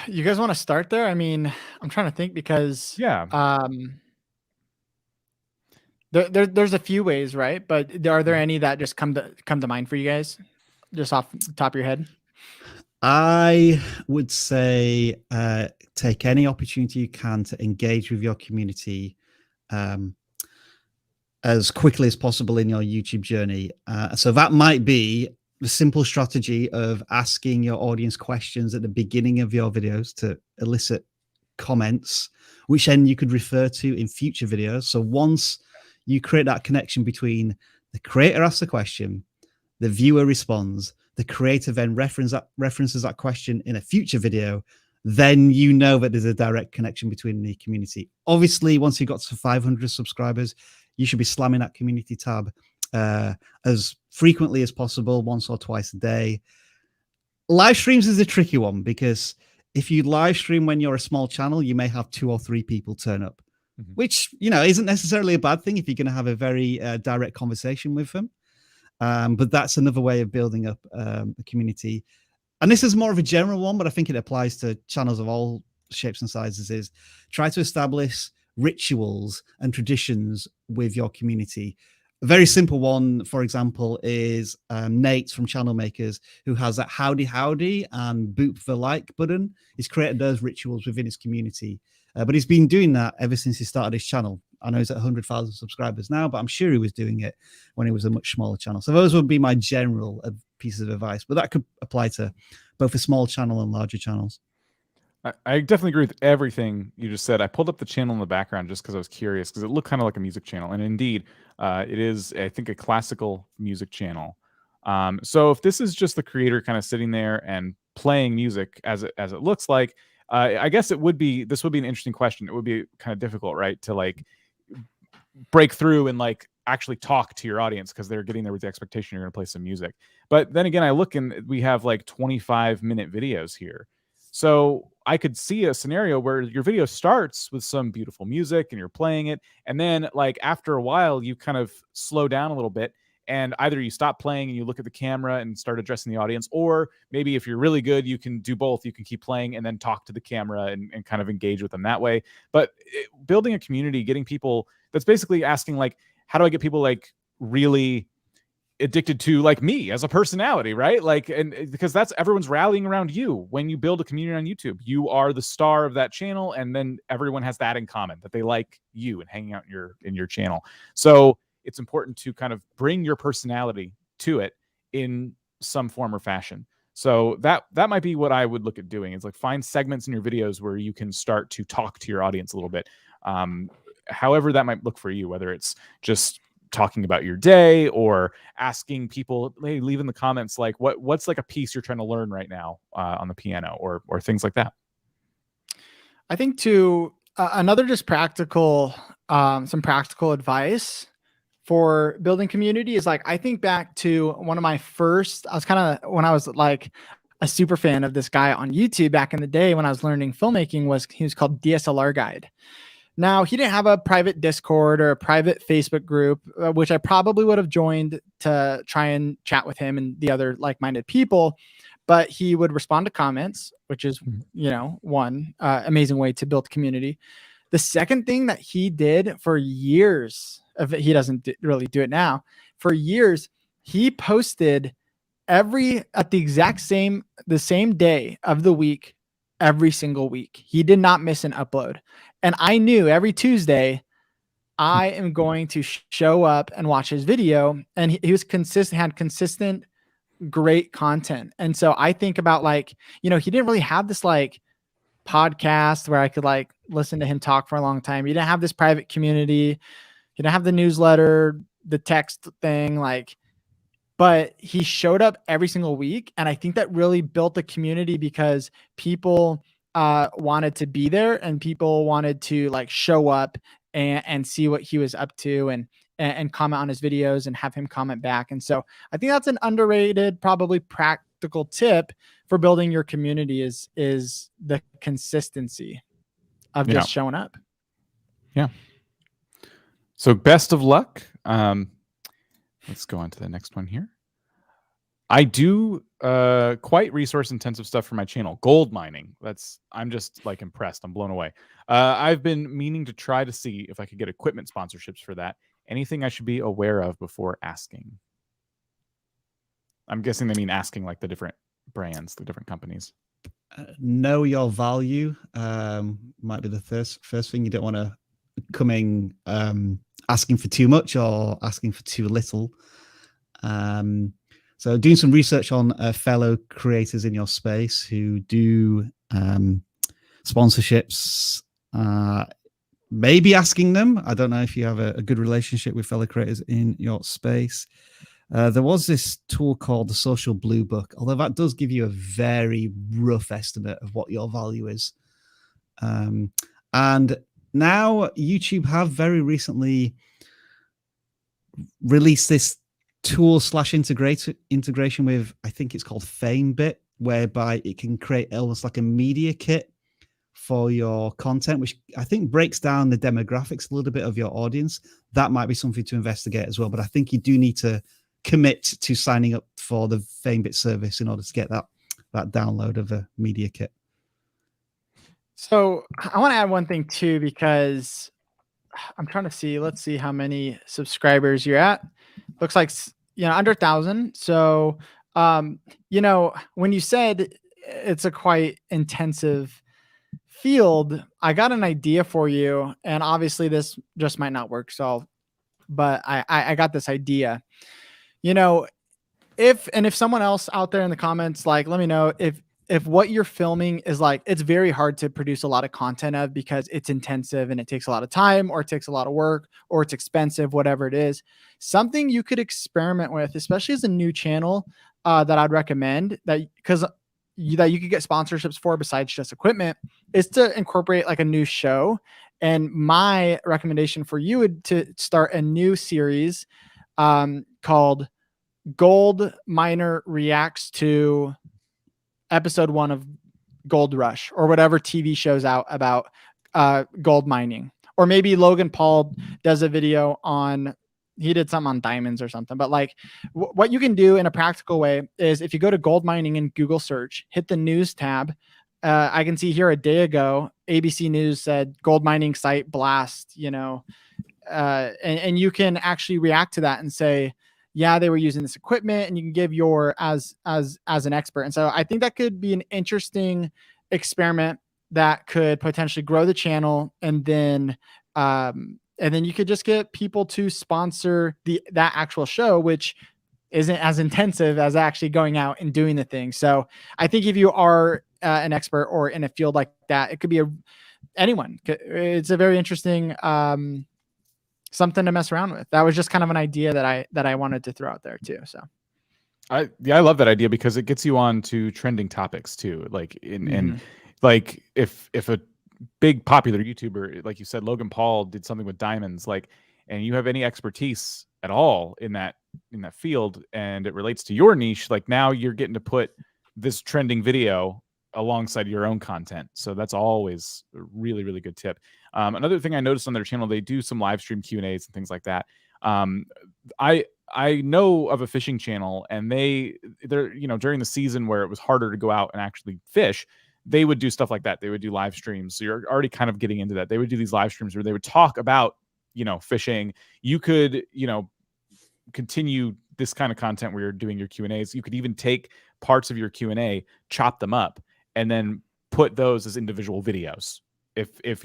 You guys want to start there? I mean, I'm trying to think because there's a few ways, right? But are there any that just come to mind for you guys, just off the top of your head? I would say take any opportunity you can to engage with your community as quickly as possible in your YouTube journey. So that might be the simple strategy of asking your audience questions at the beginning of your videos to elicit comments, which then you could refer to in future videos. So once you create that connection between the creator asks the question, the viewer responds, the creator then references that question in a future video, then you know that there's a direct connection between the community. Obviously, once you got to 500 subscribers, you should be slamming that community tab as frequently as possible, once or twice a day. Live streams is a tricky one because if you live stream when you're a small channel, you may have 2 or 3 people turn up, which, isn't necessarily a bad thing if you're going to have a very direct conversation with them. But that's another way of building up a community. And this is more of a general one, but I think it applies to channels of all shapes and sizes, is try to establish rituals and traditions with your community. A very simple one, for example, is Nate from Channel Makers, who has that howdy and boop the like button. He's created those rituals within his community, but he's been doing that ever since he started his channel. I know he's at 100,000 subscribers now, but I'm sure he was doing it when he was a much smaller channel. So those would be my general pieces of advice, but that could apply to both a small channel and larger channels. I definitely agree with everything you just said. I pulled up the channel in the background just because I was curious, because it looked kind of like a music channel. And indeed, it is, I think, a classical music channel. So if this is just the creator kind of sitting there and playing music as it looks like, I guess this would be an interesting question. It would be kind of difficult, right, to like break through and like actually talk to your audience because they're getting there with the expectation you're going to play some music. But then again, I look and we have like 25-minute videos here. So I could see a scenario where your video starts with some beautiful music and you're playing it. And then like after a while, you kind of slow down a little bit, and either you stop playing and you look at the camera and start addressing the audience, or maybe if you're really good, you can do both. You can keep playing and then talk to the camera and kind of engage with them that way. But building a community, getting people, that's basically asking like, how do I get people like really addicted to like me as a personality, right? Like, and because that's, everyone's rallying around you. When you build a community on YouTube, you are the star of that channel, and then everyone has that in common, that they like you and hanging out in your channel. So it's important to kind of bring your personality to it in some form or fashion. So that might be what I would look at doing, is like find segments in your videos where you can start to talk to your audience a little bit. However that might look for you, whether it's just talking about your day or asking people, hey, leave in the comments like what's like a piece you're trying to learn right now on the piano, or things like that. I think too, another just practical, some practical advice for building community is like, I think back to one of my first, when I was like a super fan of this guy on YouTube back in the day when I was learning filmmaking, he was called DSLR Guide. Now, he didn't have a private Discord or a private Facebook group, which I probably would have joined to try and chat with him and the other like-minded people, but he would respond to comments, which is, one amazing way to build community. The second thing that he did for years, he doesn't really do it now, for years, he posted at the same day of the week, every single week. He did not miss an upload. And I knew every Tuesday I am going to show up and watch his video. And he was consistent, had consistent, great content. And so I think about like, he didn't really have this like podcast where I could like listen to him talk for a long time. He didn't have this private community. He didn't have the newsletter, the text thing, but he showed up every single week. And I think that really built a community because people wanted to be there and people wanted to like show up and see what he was up to and comment on his videos and have him comment back. And so I think that's an underrated, probably practical tip for building your community is the consistency of just showing up. Yeah. So best of luck. Let's go on to the next one here. I do quite resource intensive stuff for my channel. Gold mining. I'm just like impressed. I'm blown away. I've been meaning to try to see if I could get equipment sponsorships for that. Anything I should be aware of before asking? I'm guessing they mean asking like the different brands, the different companies. Know your value might be the first thing. You don't want to come in asking for too much or asking for too little. So doing some research on fellow creators in your space who do sponsorships, maybe asking them. I don't know if you have a good relationship with fellow creators in your space. There was this tool called the Social Blue Book, although that does give you a very rough estimate of what your value is. And now YouTube have very recently released this tool / integration with, I think it's called FameBit, whereby it can create almost like a media kit for your content, which I think breaks down the demographics a little bit of your audience. That might be something to investigate as well. But I think you do need to commit to signing up for the FameBit service in order to get that download of a media kit. So I want to add one thing too, because I'm trying to see, let's see how many subscribers you're at. Looks like, under 1,000. So, when you said it's a quite intensive field, I got an idea for you, and obviously this just might not work. But I got this idea, if someone else out there in the comments, like, let me know if what you're filming is like, it's very hard to produce a lot of content of because it's intensive and it takes a lot of time, or it takes a lot of work, or it's expensive, whatever it is. Something you could experiment with, especially as a new channel, that I'd recommend that you could get sponsorships for besides just equipment, is to incorporate like a new show. And my recommendation for you would to start a new series called Gold Miner Reacts to episode 1 of Gold Rush, or whatever TV shows out about gold mining. Or maybe Logan Paul does a video he did something on diamonds or something. But like what you can do in a practical way is, if you go to gold mining in Google search, hit the news tab. I can see here a day ago, ABC News said gold mining site blast, and you can actually react to that and say, yeah, they were using this equipment, and you can give your as an expert. And so I think that could be an interesting experiment that could potentially grow the channel. And then you could just get people to sponsor that actual show, which isn't as intensive as actually going out and doing the thing. So I think if you are an expert or in a field like that, it could be anyone. It's a very interesting something to mess around with. That was just kind of an idea that I wanted to throw out there too. So I love that idea because it gets you on to trending topics too. Like and like if a big popular YouTuber, like you said, Logan Paul did something with diamonds, and you have any expertise at all in that field, and it relates to your niche, like now you're getting to put this trending video alongside your own content. So that's always a really, really good tip. Another thing I noticed on their channel, they do some live stream Q&As and things like that. I know of a fishing channel, and they're during the season where it was harder to go out and actually fish, they would do stuff like that. They would do live streams. So you're already kind of getting into that. They would do these live streams where they would talk about, fishing. You could, continue this kind of content where you're doing your Q&As, you could even take parts of your Q&A, chop them up, and then put those as individual videos. If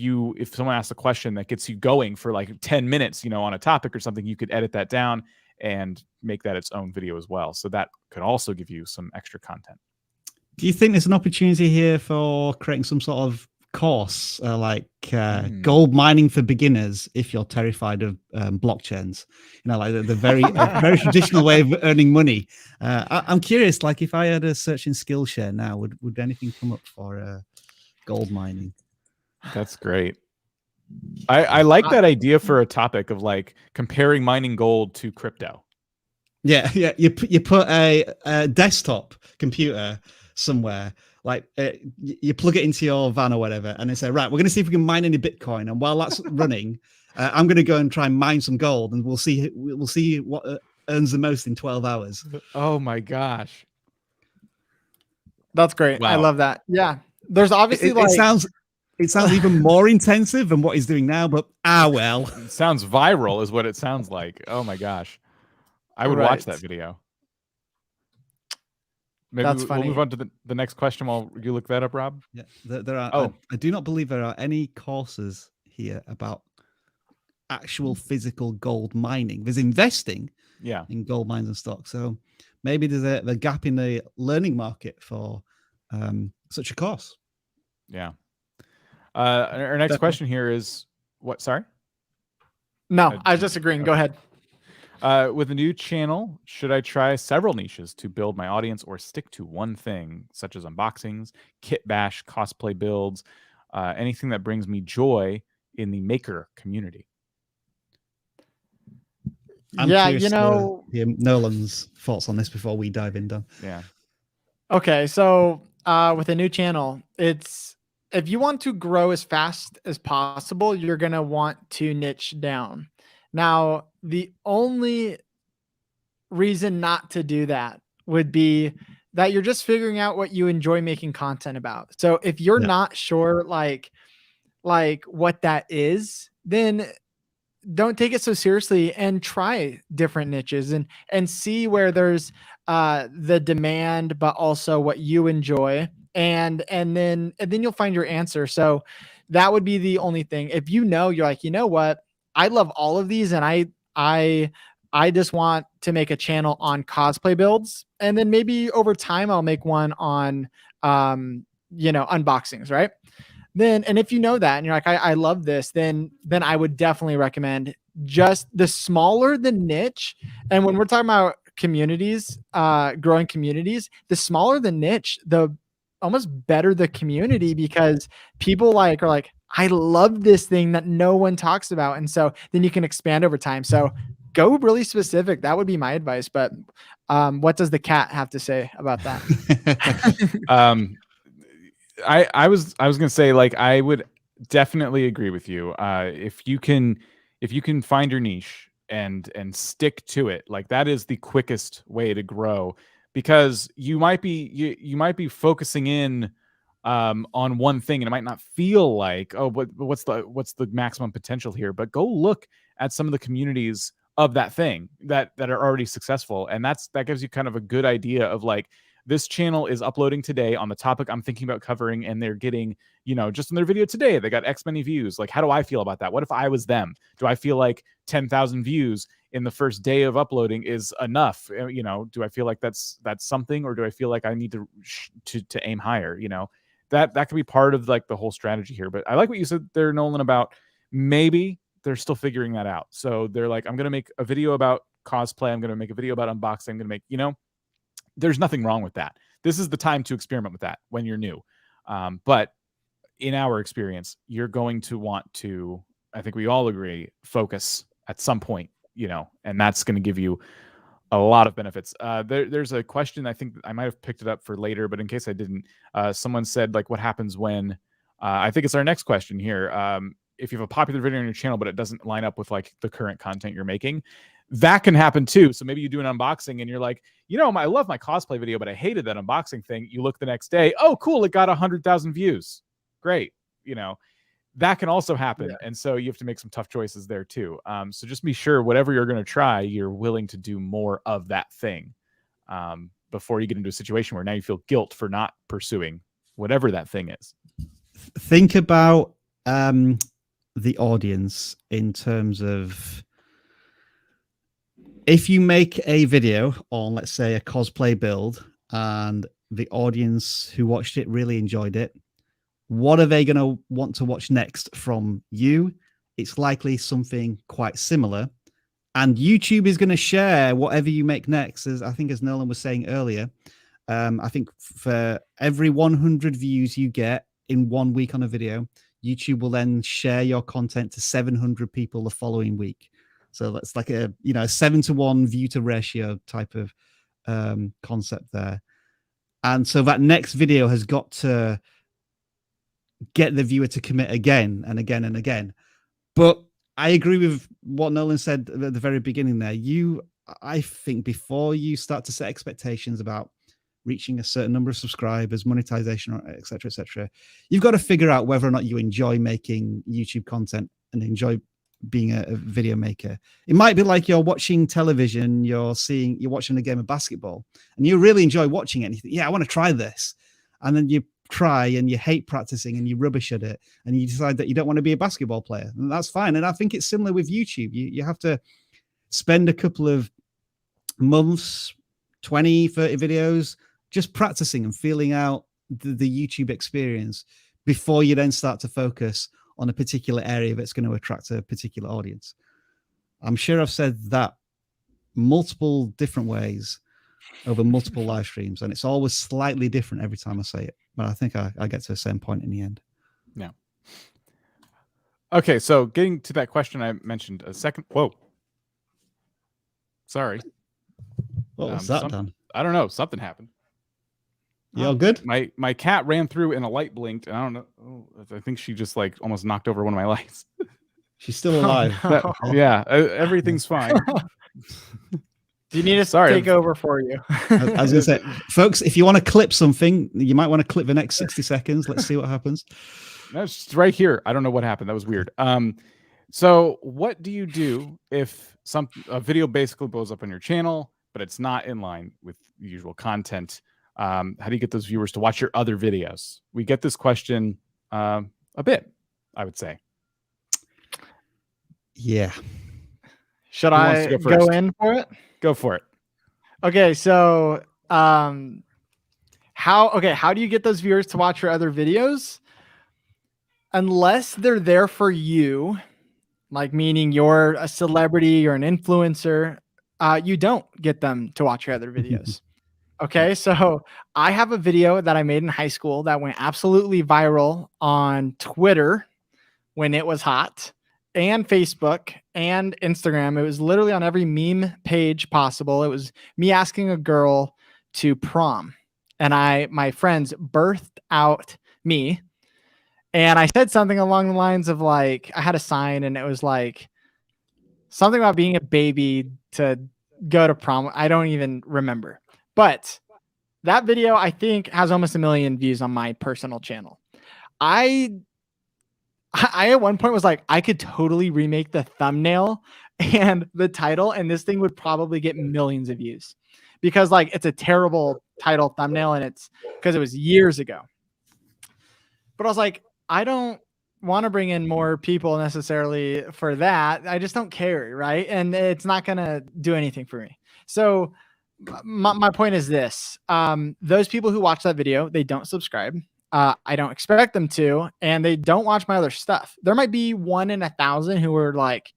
someone asks a question that gets you going for like 10 minutes, on a topic or something, you could edit that down and make that its own video as well. So that could also give you some extra content. Do you think there's an opportunity here for creating some sort of course like gold mining for beginners if you're terrified of blockchains, like the very very traditional way of earning money? I'm curious, like if I had a search in Skillshare now, would anything come up for gold mining? That's great. I like that idea for a topic of like comparing mining gold to crypto. Yeah. You put a desktop computer somewhere, like you plug it into your van or whatever, and they say, right, we're going to see if we can mine any Bitcoin, and while that's running, I'm going to go and try and mine some gold, and we'll see what earns the most in 12 hours. Oh my gosh, that's great. Wow. I love that. Yeah, there's obviously it sounds even more intensive than what he's doing now, but well, it sounds viral is what it sounds like. Oh my gosh, I would watch that video. Maybe we'll move on to the next question while you look that up, Rob. Yeah, there are. I do not believe there are any courses here about actual physical gold mining. There's investing in gold mines and stocks. So maybe there's a gap in the learning market for such a course. Yeah. Our next question here is what? Sorry? No, I was just agreeing. Go ahead. With a new channel, should I try several niches to build my audience or stick to one thing, such as unboxings, kit bash, cosplay builds, anything that brings me joy in the maker community? I'm curious to hear Nolan's thoughts on this before we dive in, Dan. Yeah. Okay, so with a new channel, if you want to grow as fast as possible, you're going to want to niche down. Now, the only reason not to do that would be that you're just figuring out what you enjoy making content about. So if you're not sure like what that is, then don't take it so seriously and try different niches and see where there's the demand, but also what you enjoy. And then you'll find your answer. So that would be the only thing. If you're like, you know what? I love all of these, and I just want to make a channel on cosplay builds, and then maybe over time I'll make one on unboxings, right? And if you know that and you're like, I love this, then I would definitely recommend just the smaller the niche. And when we're talking about communities, growing communities, the smaller the niche, the almost better the community, because people are like, I love this thing that no one talks about. And so then you can expand over time. So go really specific. That would be my advice. But what does the cat have to say about that? I was going to say, like, I would definitely agree with you. If you can find your niche and stick to it, like that is the quickest way to grow, because you might be focusing in on one thing, and it might not feel like, oh, but what's the maximum potential here? But go look at some of the communities of that thing that are already successful, and that gives you kind of a good idea of like, this channel is uploading today on the topic I'm thinking about covering, and they're getting, just in their video today, they got X many views. Like, how do I feel about that? What if I was them? Do I feel like 10,000 views in the first day of uploading is enough? Do I feel like that's something, or do I feel like I need to aim higher? That could be part of like the whole strategy here. But I like what you said there, Nolan, about maybe they're still figuring that out. So they're like, I'm going to make a video about cosplay. I'm going to make a video about unboxing. I'm going to make, there's nothing wrong with that. This is the time to experiment with that when you're new. But in our experience, you're going to want to, I think we all agree, focus at some point, and that's going to give you a lot of benefits. There's a question, I think I might have picked it up for later, but in case I didn't, someone said, like, what happens when, I think it's our next question here. If you have a popular video on your channel, but it doesn't line up with like the current content you're making, that can happen too. So maybe you do an unboxing and you're like, I love my cosplay video, but I hated that unboxing thing. You look the next day, oh, cool, it got 100,000 views. Great. that can also happen. And so you have to make some tough choices there too. So just be sure whatever you're going to try, you're willing to do more of that thing before you get into a situation where now you feel guilt for not pursuing whatever that thing is. Think about the audience in terms of, if you make a video on, let's say, a cosplay build and the audience who watched it really enjoyed it, what are they going to want to watch next from you? It's likely something quite similar. And YouTube is going to share whatever you make next. As I think, as Nolan was saying earlier, I think for every 100 views you get in 1 week on a video, YouTube will then share your content to 700 people the following week. So that's like a 7-to-1 view to ratio type of concept there. And so that next video has got to get the viewer to commit again and again and again. But I agree with what Nolan said at the very beginning there. I think before you start to set expectations about reaching a certain number of subscribers, monetization, et cetera, you've got to figure out whether or not you enjoy making YouTube content and enjoy being a video maker. It might be like you're watching television, you're watching a game of basketball, and you really enjoy watching it. And you think, yeah, I want to try this. And then you try and you hate practicing and you rubbish at it and you decide that you don't want to be a basketball player, and that's fine. And I think it's similar with YouTube. You have to spend a couple of months, 20, 30 videos, just practicing and feeling out the YouTube experience before you then start to focus on a particular area that's going to attract a particular audience. I'm sure I've said that multiple different ways over multiple live streams, and it's always slightly different every time I say it. But I think I get to the same point in the end. Yeah. Okay, so getting to that question I mentioned a second. Whoa. Sorry. What was that, Dan? I don't know. Something happened. You all good? My cat ran through and a light blinked. And I don't know. Oh, I think she just like almost knocked over one of my lights. She's still alive. Oh, no. Yeah, everything's fine. Do you need us to take over for you? I was going to say, folks, if you want to clip something, you might want to clip the next 60 seconds. Let's see what happens. That's right here. I don't know what happened. That was weird. So what do you do if a video basically blows up on your channel, but it's not in line with the usual content? How do you get those viewers to watch your other videos? We get this question a bit, I would say. Yeah. Should I go in for it? Go for it. Okay, so how do you get those viewers to watch your other videos? Unless they're there for you, like meaning you're a celebrity, you're an influencer, you don't get them to watch your other videos. Okay, so I have a video that I made in high school that went absolutely viral on Twitter when it was hot, and Facebook and Instagram. It was literally on every meme page possible. It was me asking a girl to prom, and my friends birthed out me, and I said something along the lines of like, I had a sign and it was like something about being a baby to go to prom. I don't even remember. But that video, I think, has almost 1 million views on my personal channel. I at one point was like, I could totally remake the thumbnail and the title, and this thing would probably get millions of views because like it's a terrible title thumbnail, and it's because it was years ago. But I was like, I don't want to bring in more people necessarily for that. I just don't care, right? And it's not going to do anything for me. So my point is this. Those people who watch that video, they don't subscribe. I don't expect them to, and they don't watch my other stuff. There might be 1 in 1,000 who are like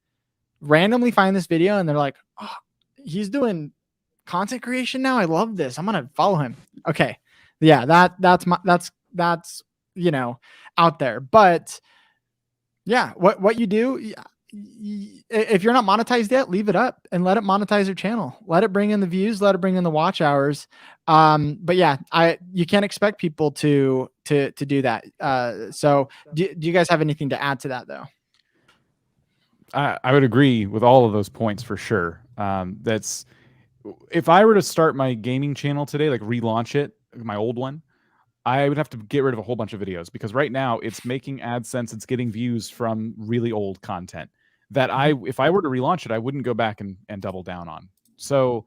randomly find this video and they're like, oh, he's doing content creation now. I love this. I'm going to follow him. Okay. Yeah. That's, you know, out there, but yeah, what you do, if you're not monetized yet, leave it up and let it monetize your channel. Let it bring in the views, let it bring in the watch hours. But yeah, you can't expect people to do that. So do you guys have anything to add to that though? I would agree with all of those points for sure. If I were to start my gaming channel today, like relaunch it, my old one, I would have to get rid of a whole bunch of videos because right now it's making AdSense, it's getting views from really old content that if I were to relaunch it, I wouldn't go back and double down on. So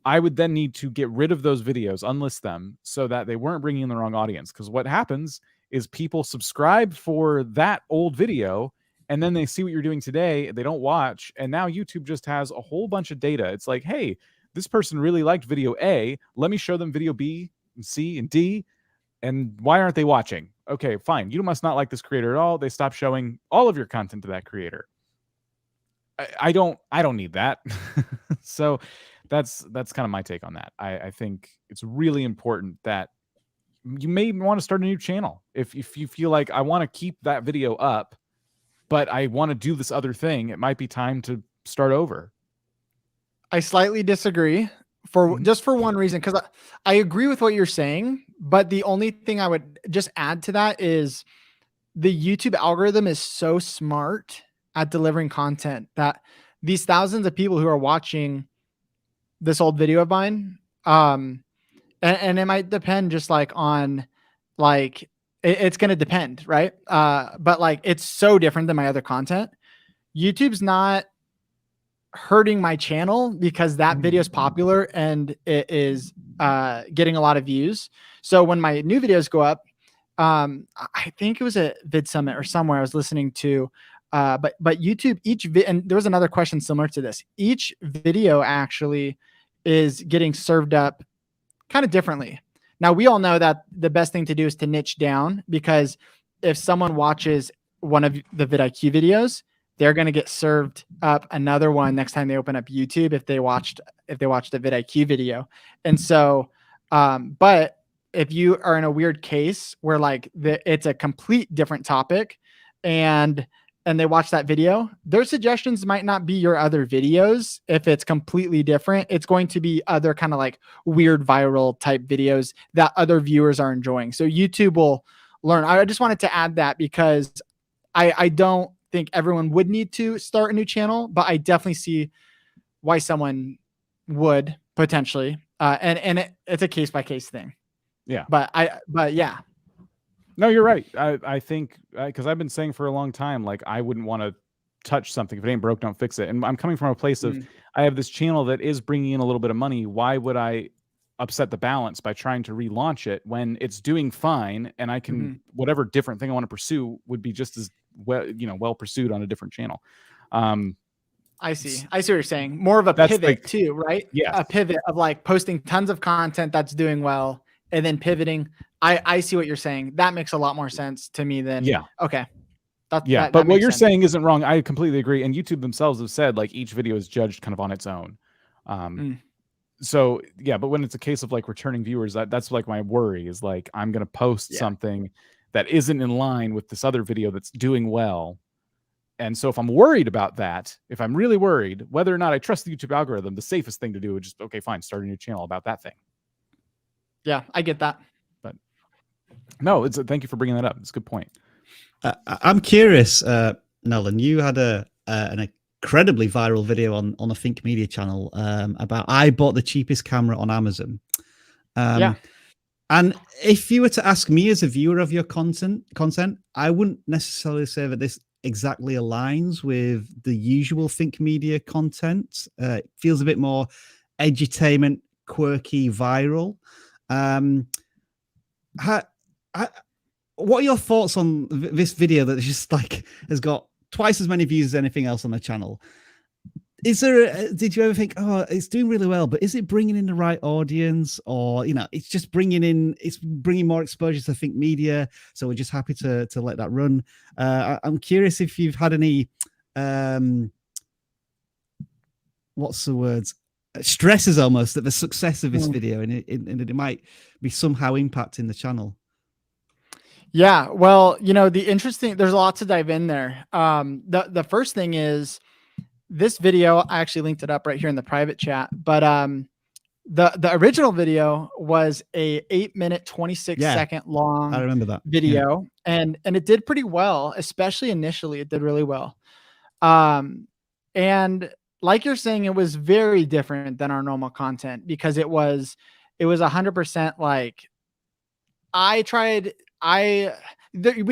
I would then need to get rid of those videos, unlist them so that they weren't bringing in the wrong audience. Because what happens is people subscribe for that old video and then they see what you're doing today, they don't watch, and now YouTube just has a whole bunch of data. It's like, hey, this person really liked video A, let me show them video B and C and D, and why aren't they watching? Okay, fine. You must not like this creator at all. They stop showing all of your content to that creator. I don't need that. So that's kind of my take on that. I think it's really important that you may want to start a new channel. If you feel like I want to keep that video up, but I want to do this other thing, it might be time to start over. I slightly disagree for just for one reason, because I agree with what you're saying, but the only thing I would just add to that is the YouTube algorithm is so smart at delivering content that these thousands of people who are watching this old video of mine, and it might depend just like on like it's going to depend, right? But like it's so different than my other content. YouTube's not hurting my channel because that video is popular and it is getting a lot of views. So when my new videos go up, I think it was a Vid Summit or somewhere I was listening to, but YouTube, and there was another question similar to this. Each video actually is getting served up kind of differently. Now we all know that the best thing to do is to niche down, because if someone watches one of the vidIQ videos, they're going to get served up another one next time they open up YouTube if they watched a vidIQ video. And so, but if you are in a weird case where like it's a complete different topic and they watch that video, their suggestions might not be your other videos. If it's completely different, it's going to be other kind of like weird viral type videos that other viewers are enjoying. So YouTube will learn. I just wanted to add that because I don't think everyone would need to start a new channel, but I definitely see why someone would potentially, and it's a case by case thing. Yeah. But yeah. No, you're right. I think because I've been saying for a long time, like I wouldn't want to touch something. If it ain't broke, don't fix it. And I'm coming from a place of I have this channel that is bringing in a little bit of money. Why would I upset the balance by trying to relaunch it when it's doing fine and I can whatever different thing I want to pursue would be just as well pursued on a different channel. I see what you're saying. More of a pivot like, too, right? Yeah. A pivot of like posting tons of content that's doing well and then pivoting. I see what you're saying. That makes a lot more sense to me than okay. But what you're saying isn't wrong. I completely agree. And YouTube themselves have said like each video is judged kind of on its own. So yeah, but when it's a case of like returning viewers, that's like my worry is like I'm gonna post something that isn't in line with this other video that's doing well. And so if I'm worried about that, if I'm really worried, whether or not I trust the YouTube algorithm, the safest thing to do is just, okay, fine, start a new channel about that thing. Yeah, I get that. But no, thank you for bringing that up. It's a good point. I'm curious, Nolan, you had an incredibly viral video on a Think Media channel about I bought the cheapest camera on Amazon. And if you were to ask me as a viewer of your content, I wouldn't necessarily say that this exactly aligns with the usual Think Media content. It feels a bit more edutainment, quirky, viral. What are your thoughts on this video that just like has got twice as many views as anything else on the channel? Is there did you ever think, oh, it's doing really well, but is it bringing in the right audience, or it's just bringing more exposure to Think Media, so we're just happy to let that run? I'm curious if you've had any what's the words, stresses almost at the success of this video and it might be somehow impacting the channel. Yeah, well, there's a lot to dive in there. The first thing is this video, I actually linked it up right here in the private chat, but the original video was a 8-minute, 26-second long I remember that video, and it did pretty well, especially initially. It did really well. And like you're saying, it was very different than our normal content because it was 100% like we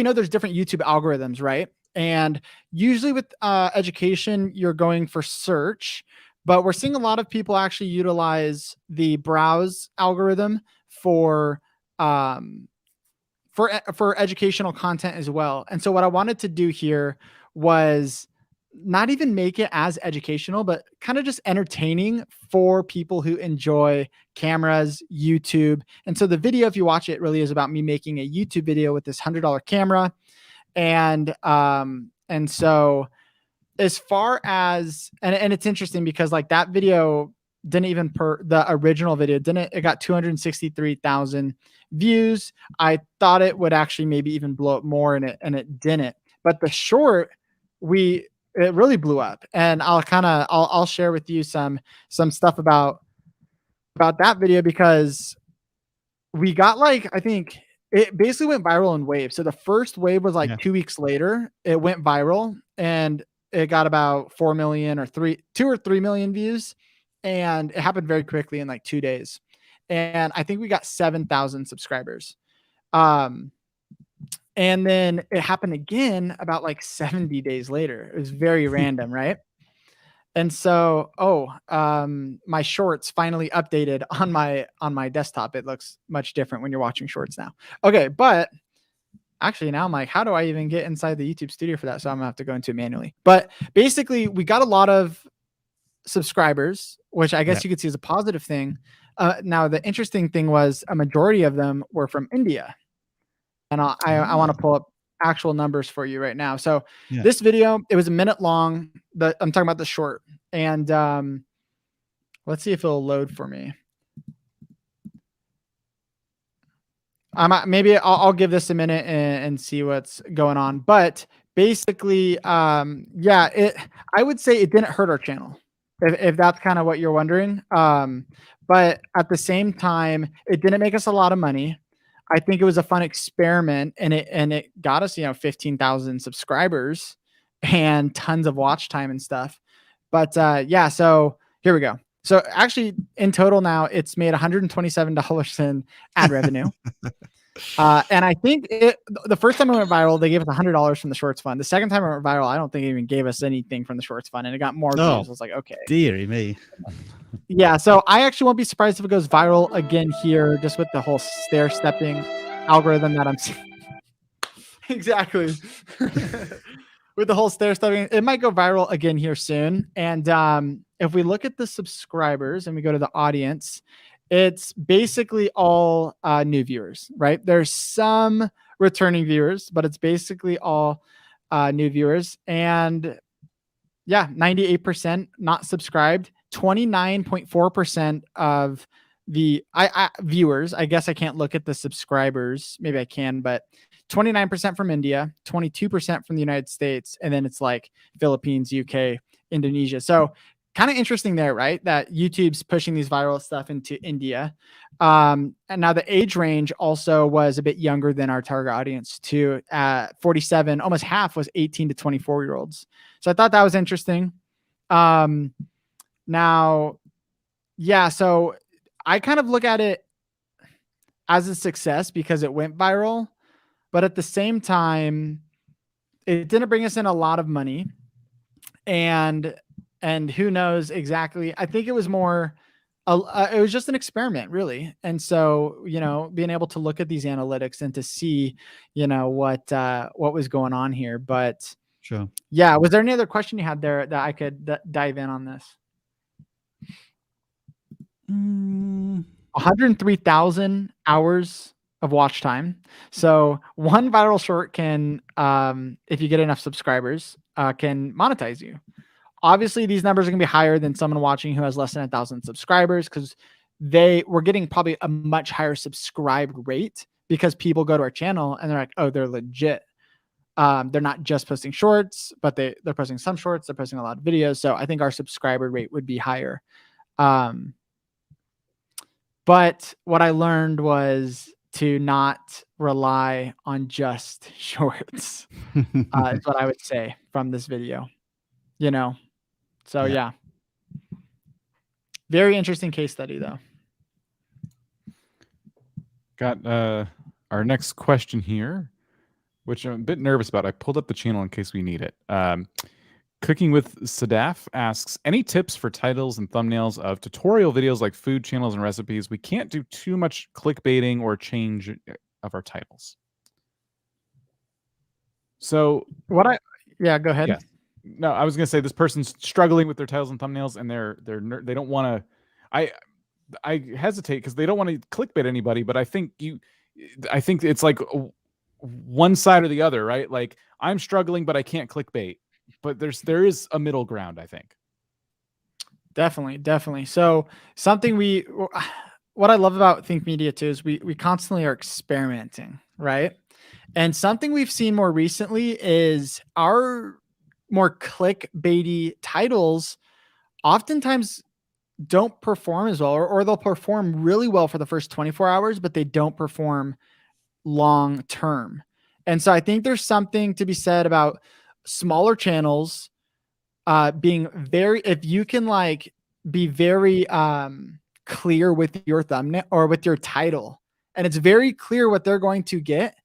know there's different YouTube algorithms, right? And usually with education, you're going for search, but we're seeing a lot of people actually utilize the browse algorithm for educational content as well. And so what I wanted to do here was not even make it as educational, but kind of just entertaining for people who enjoy cameras, YouTube. And so the video, if you watch it, really is about me making a YouTube video with this $100 camera. And so as far as, and it's interesting because like that video didn't even the original video it got 263,000 views. I thought it would actually maybe even blow up more, and it didn't. But the short, it really blew up. And I'll share with you some stuff about that video, because we got like, I think it basically went viral in waves. So the first wave was like 2 weeks later, it went viral and it got about 4 million or 2 or 3 million views. And it happened very quickly in like 2 days. And I think we got 7,000 subscribers. And then it happened again about like 70 days later. It was very random, right? And so, my shorts finally updated on my desktop. It looks much different when you're watching shorts now. Okay, but actually now I'm like, how do I even get inside the YouTube studio for that? So I'm gonna have to go into it manually. But basically, we got a lot of subscribers, which I guess you could see as a positive thing. Now the interesting thing was a majority of them were from India, and I want to pull up actual numbers for you right now. So this video, it was a minute long. I'm talking about the short, and let's see if it'll load for me. Maybe I'll give this a minute and see what's going on. But basically, I would say it didn't hurt our channel, if that's kind of what you're wondering. But at the same time, it didn't make us a lot of money. I think it was a fun experiment, and it got us, 15,000 subscribers and tons of watch time and stuff. But so here we go. So actually, in total now, it's made $127 in ad revenue. And I think the first time it went viral, they gave us $100 from the Shorts Fund. The second time it went viral, I don't think it even gave us anything from the Shorts Fund, and it got more views. I was like, okay. Deary me. Yeah, so I actually won't be surprised if it goes viral again here, just with the whole stair-stepping algorithm that I'm seeing. Exactly. With the whole stair-stepping, it might go viral again here soon. And if we look at the subscribers and we go to the audience, it's basically all new viewers, right? There's some returning viewers, but it's basically all new viewers. And 98% not subscribed. 29.4% of the viewers. I guess I can't look at the subscribers. Maybe I can, but 29% from India, 22% from the United States, and then it's like Philippines, UK, Indonesia. So kind of interesting there, right? That YouTube's pushing these viral stuff into India. And now the age range also was a bit younger than our target audience too. 47, almost half was 18 to 24-year-olds. So I thought that was interesting. Now, so I kind of look at it as a success because it went viral, but at the same time, it didn't bring us in a lot of money. And who knows exactly, I think it was more, it was just an experiment really. And so, being able to look at these analytics and to see, what was going on here. But sure. Yeah. Was there any other question you had there that I could dive in on this? 103,000 hours of watch time. So one viral short can, if you get enough subscribers, can monetize you. Obviously, these numbers are going to be higher than someone watching who has less than 1,000 subscribers, because we're getting probably a much higher subscribe rate because people go to our channel and they're like, oh, they're legit. They're not just posting shorts, but they're posting some shorts. They're posting a lot of videos. So I think our subscriber rate would be higher. But what I learned was to not rely on just shorts, is what I would say from this video, So yeah. Very interesting case study though. Got our Our next question here, which I'm a bit nervous about. I pulled up the channel in case we need it. Cooking with Sadaf asks, any tips for titles and thumbnails of tutorial videos like food channels and recipes? We can't do too much clickbaiting or change of our titles. So yeah, go ahead. Yes. No, I was going to say this person's struggling with their titles and thumbnails, and they don't want to. I hesitate because they don't want to clickbait anybody, but I think it's like one side or the other, right? Like I'm struggling, but I can't clickbait. But there is a middle ground, I think. Definitely. So something what I love about Think Media too is we constantly are experimenting, right? And something we've seen more recently is our more clickbaity titles oftentimes don't perform as well, or they'll perform really well for the first 24 hours, but they don't perform long term. And so I think there's something to be said about smaller channels being if you can like be very clear with your thumbnail or with your title, and it's very clear what they're going to get,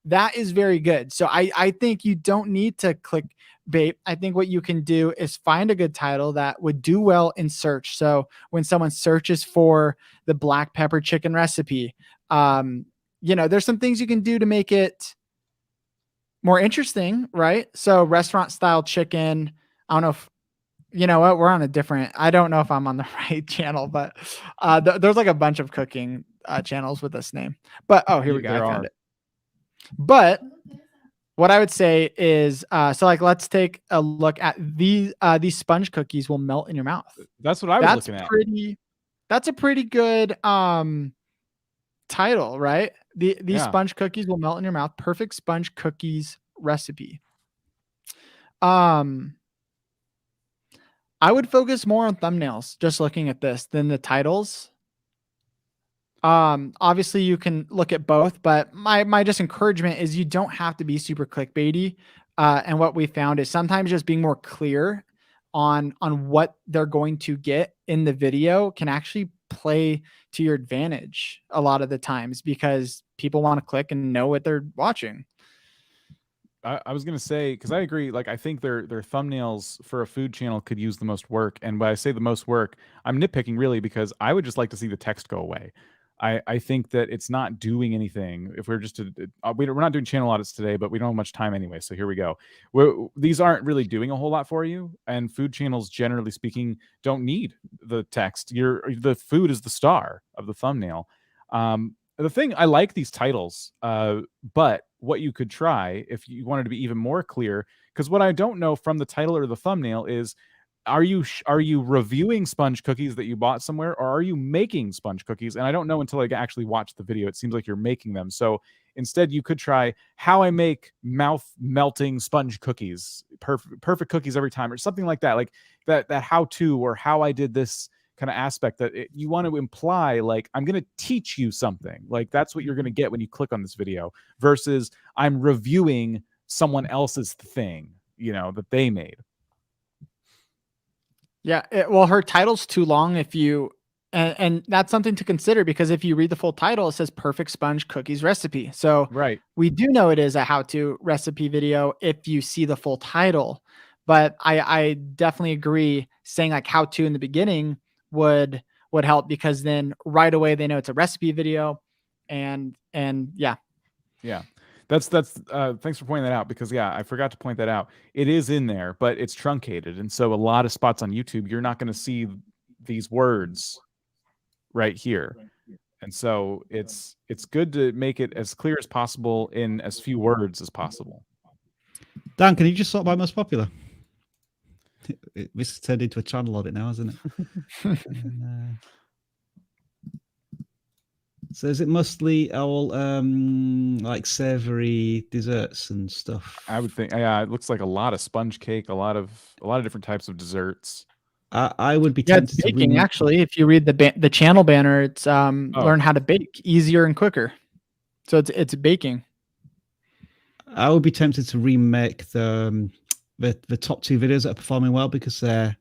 that is very good. So I think you don't need to clickbait. I think what you can do is find a good title that would do well in search. So when someone searches for the black pepper chicken recipe, there's some things you can do to make it more interesting, right? So restaurant style chicken. I don't know if, you know what, we're on a different, I don't know if I'm on the right channel, but there's like a bunch of cooking channels with this name. But here we go. I found it. But what I would say is, so like, let's take a look at these sponge cookies will melt in your mouth. That's what I was looking at. That's a pretty good title, right? These sponge cookies will melt in your mouth. Perfect sponge cookies recipe. I would focus more on thumbnails just looking at this than the titles. Obviously you can look at both, but my just encouragement is you don't have to be super clickbaity. And what we found is sometimes just being more clear on what they're going to get in the video can actually play to your advantage a lot of the times because people want to click and know what they're watching. I was going to say, because I agree, like I think their thumbnails for a food channel could use the most work. And when I say the most work, I'm nitpicking really because I would just like to see the text go away. I think that it's not doing anything. If we're just we're not doing channel audits today, but we don't have much time anyway. So here we go. These aren't really doing a whole lot for you. And food channels, generally speaking, don't need the text. The food is the star of the thumbnail. The thing, I like these titles, but what you could try if you wanted to be even more clear, because what I don't know from the title or the thumbnail is, are you reviewing sponge cookies that you bought somewhere, or are you making sponge cookies? And I don't know until I actually watch the video. It seems like you're making them. So instead you could try how I make mouth melting sponge cookies, perfect cookies every time, or something like that. Like that how to, or how I did this kind of aspect that you want to imply, like, I'm going to teach you something. Like that's what you're going to get when you click on this video versus I'm reviewing someone else's thing, that they made. Yeah, well, her title's too long if you, and that's something to consider because if you read the full title, it says perfect sponge cookies recipe. So right, we do know it is a how-to recipe video if you see the full title, but I definitely agree saying like how to in the beginning would help because then right away they know it's a recipe video and yeah. That's thanks for pointing that out because I forgot to point that out. It is in there, but it's truncated. And so a lot of spots on YouTube, you're not going to see these words right here. And so it's good to make it as clear as possible in as few words as possible. Dan, can you just sort by most popular? This has turned into a channel audit now, hasn't it? So is it mostly all like savory desserts and stuff? I would think, it looks like a lot of sponge cake, a lot of different types of desserts. I would be tempted it's baking, actually. If you read the channel banner, it's learn how to bake easier and quicker. So it's baking. I would be tempted to remake the top two videos that are performing well because they're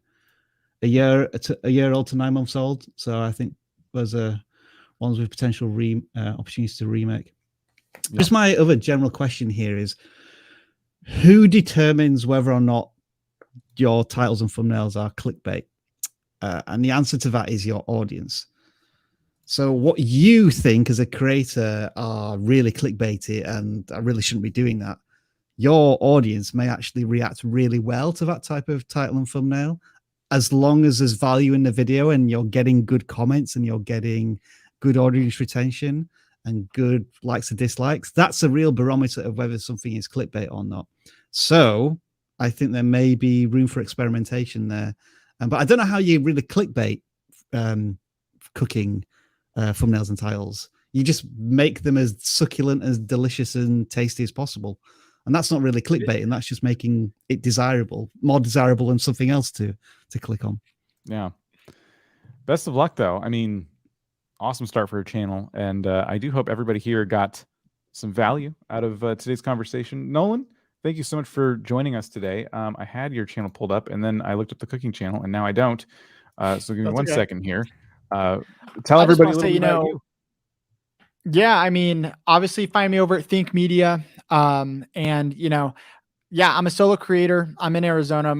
a year old to 9 months old. So I think those are ones with potential opportunities to remake. Just my other general question here is, who determines whether or not your titles and thumbnails are clickbait? And the answer to that is your audience. So what you think as a creator are really clickbaity and I really shouldn't be doing that, your audience may actually react really well to that type of title and thumbnail, as long as there's value in the video and you're getting good comments and you're getting good audience retention and good likes and dislikes. That's a real barometer of whether something is clickbait or not. So I think there may be room for experimentation there. But I don't know how you really clickbait cooking thumbnails and titles. You just make them as succulent, as delicious and tasty as possible. And that's not really clickbait, and that's just making it desirable, more desirable than something else to click on. Yeah. Best of luck, though. I mean, awesome start for your channel. And I do hope everybody here got some value out of today's conversation. Nolan, thank you so much for joining us today. I had your channel pulled up, and then I looked up the cooking channel, and now I don't. So give me one second here. Tell everybody a little bit about you. Yeah, I mean, obviously find me over at Think Media. And yeah, I'm a solo creator. I'm in Arizona,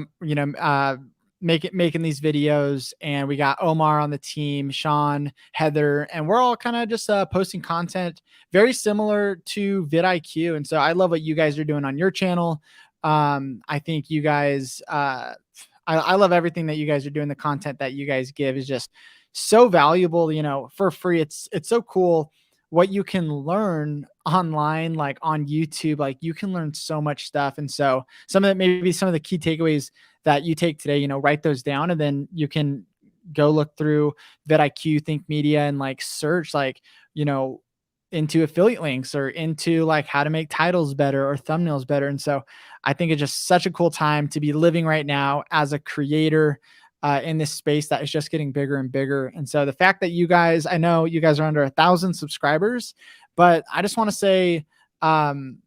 making these videos, and we got Omar on the team, Sean, Heather, and we're all kind of just posting content very similar to vidIQ. And so I love what you guys are doing on your channel. I think you guys, I love everything that you guys are doing. The content that you guys give is just so valuable, for free. It's so cool what you can learn online, like on YouTube. Like you can learn so much stuff. And so maybe some of the key takeaways that you take today, write those down, and then you can go look through vidIQ, Think Media, and like search into affiliate links or into like how to make titles better or thumbnails better. And so I think it's just such a cool time to be living right now as a creator in this space that is just getting bigger and bigger. And so the fact that you guys, I know you guys are under 1,000 subscribers, but I just want to say, man,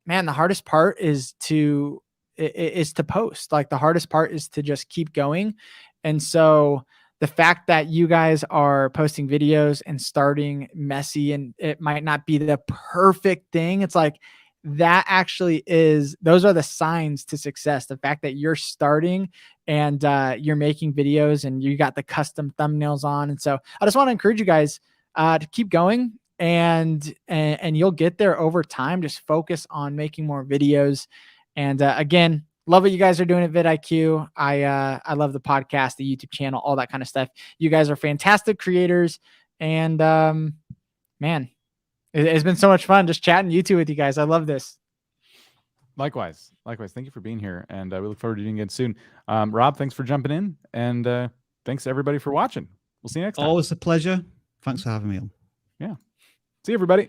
the hardest part is to post. Like the hardest part is to just keep going. And so the fact that you guys are posting videos and starting messy, and it might not be the perfect thing, it's like, that actually those are the signs to success. The fact that you're starting and you're making videos and you got the custom thumbnails on. And so I just want to encourage you guys to keep going, and you'll get there over time. Just focus on making more videos. And again, love what you guys are doing at vidIQ. I love the podcast, the YouTube channel, all that kind of stuff. You guys are fantastic creators. And man, it's been so much fun just chatting YouTube with you guys. I love this. Likewise. Thank you for being here, and we look forward to doing it soon. Rob, thanks for jumping in, and thanks to everybody for watching. We'll see you next time. Always a pleasure. Thanks for having me on. Yeah. See you, everybody.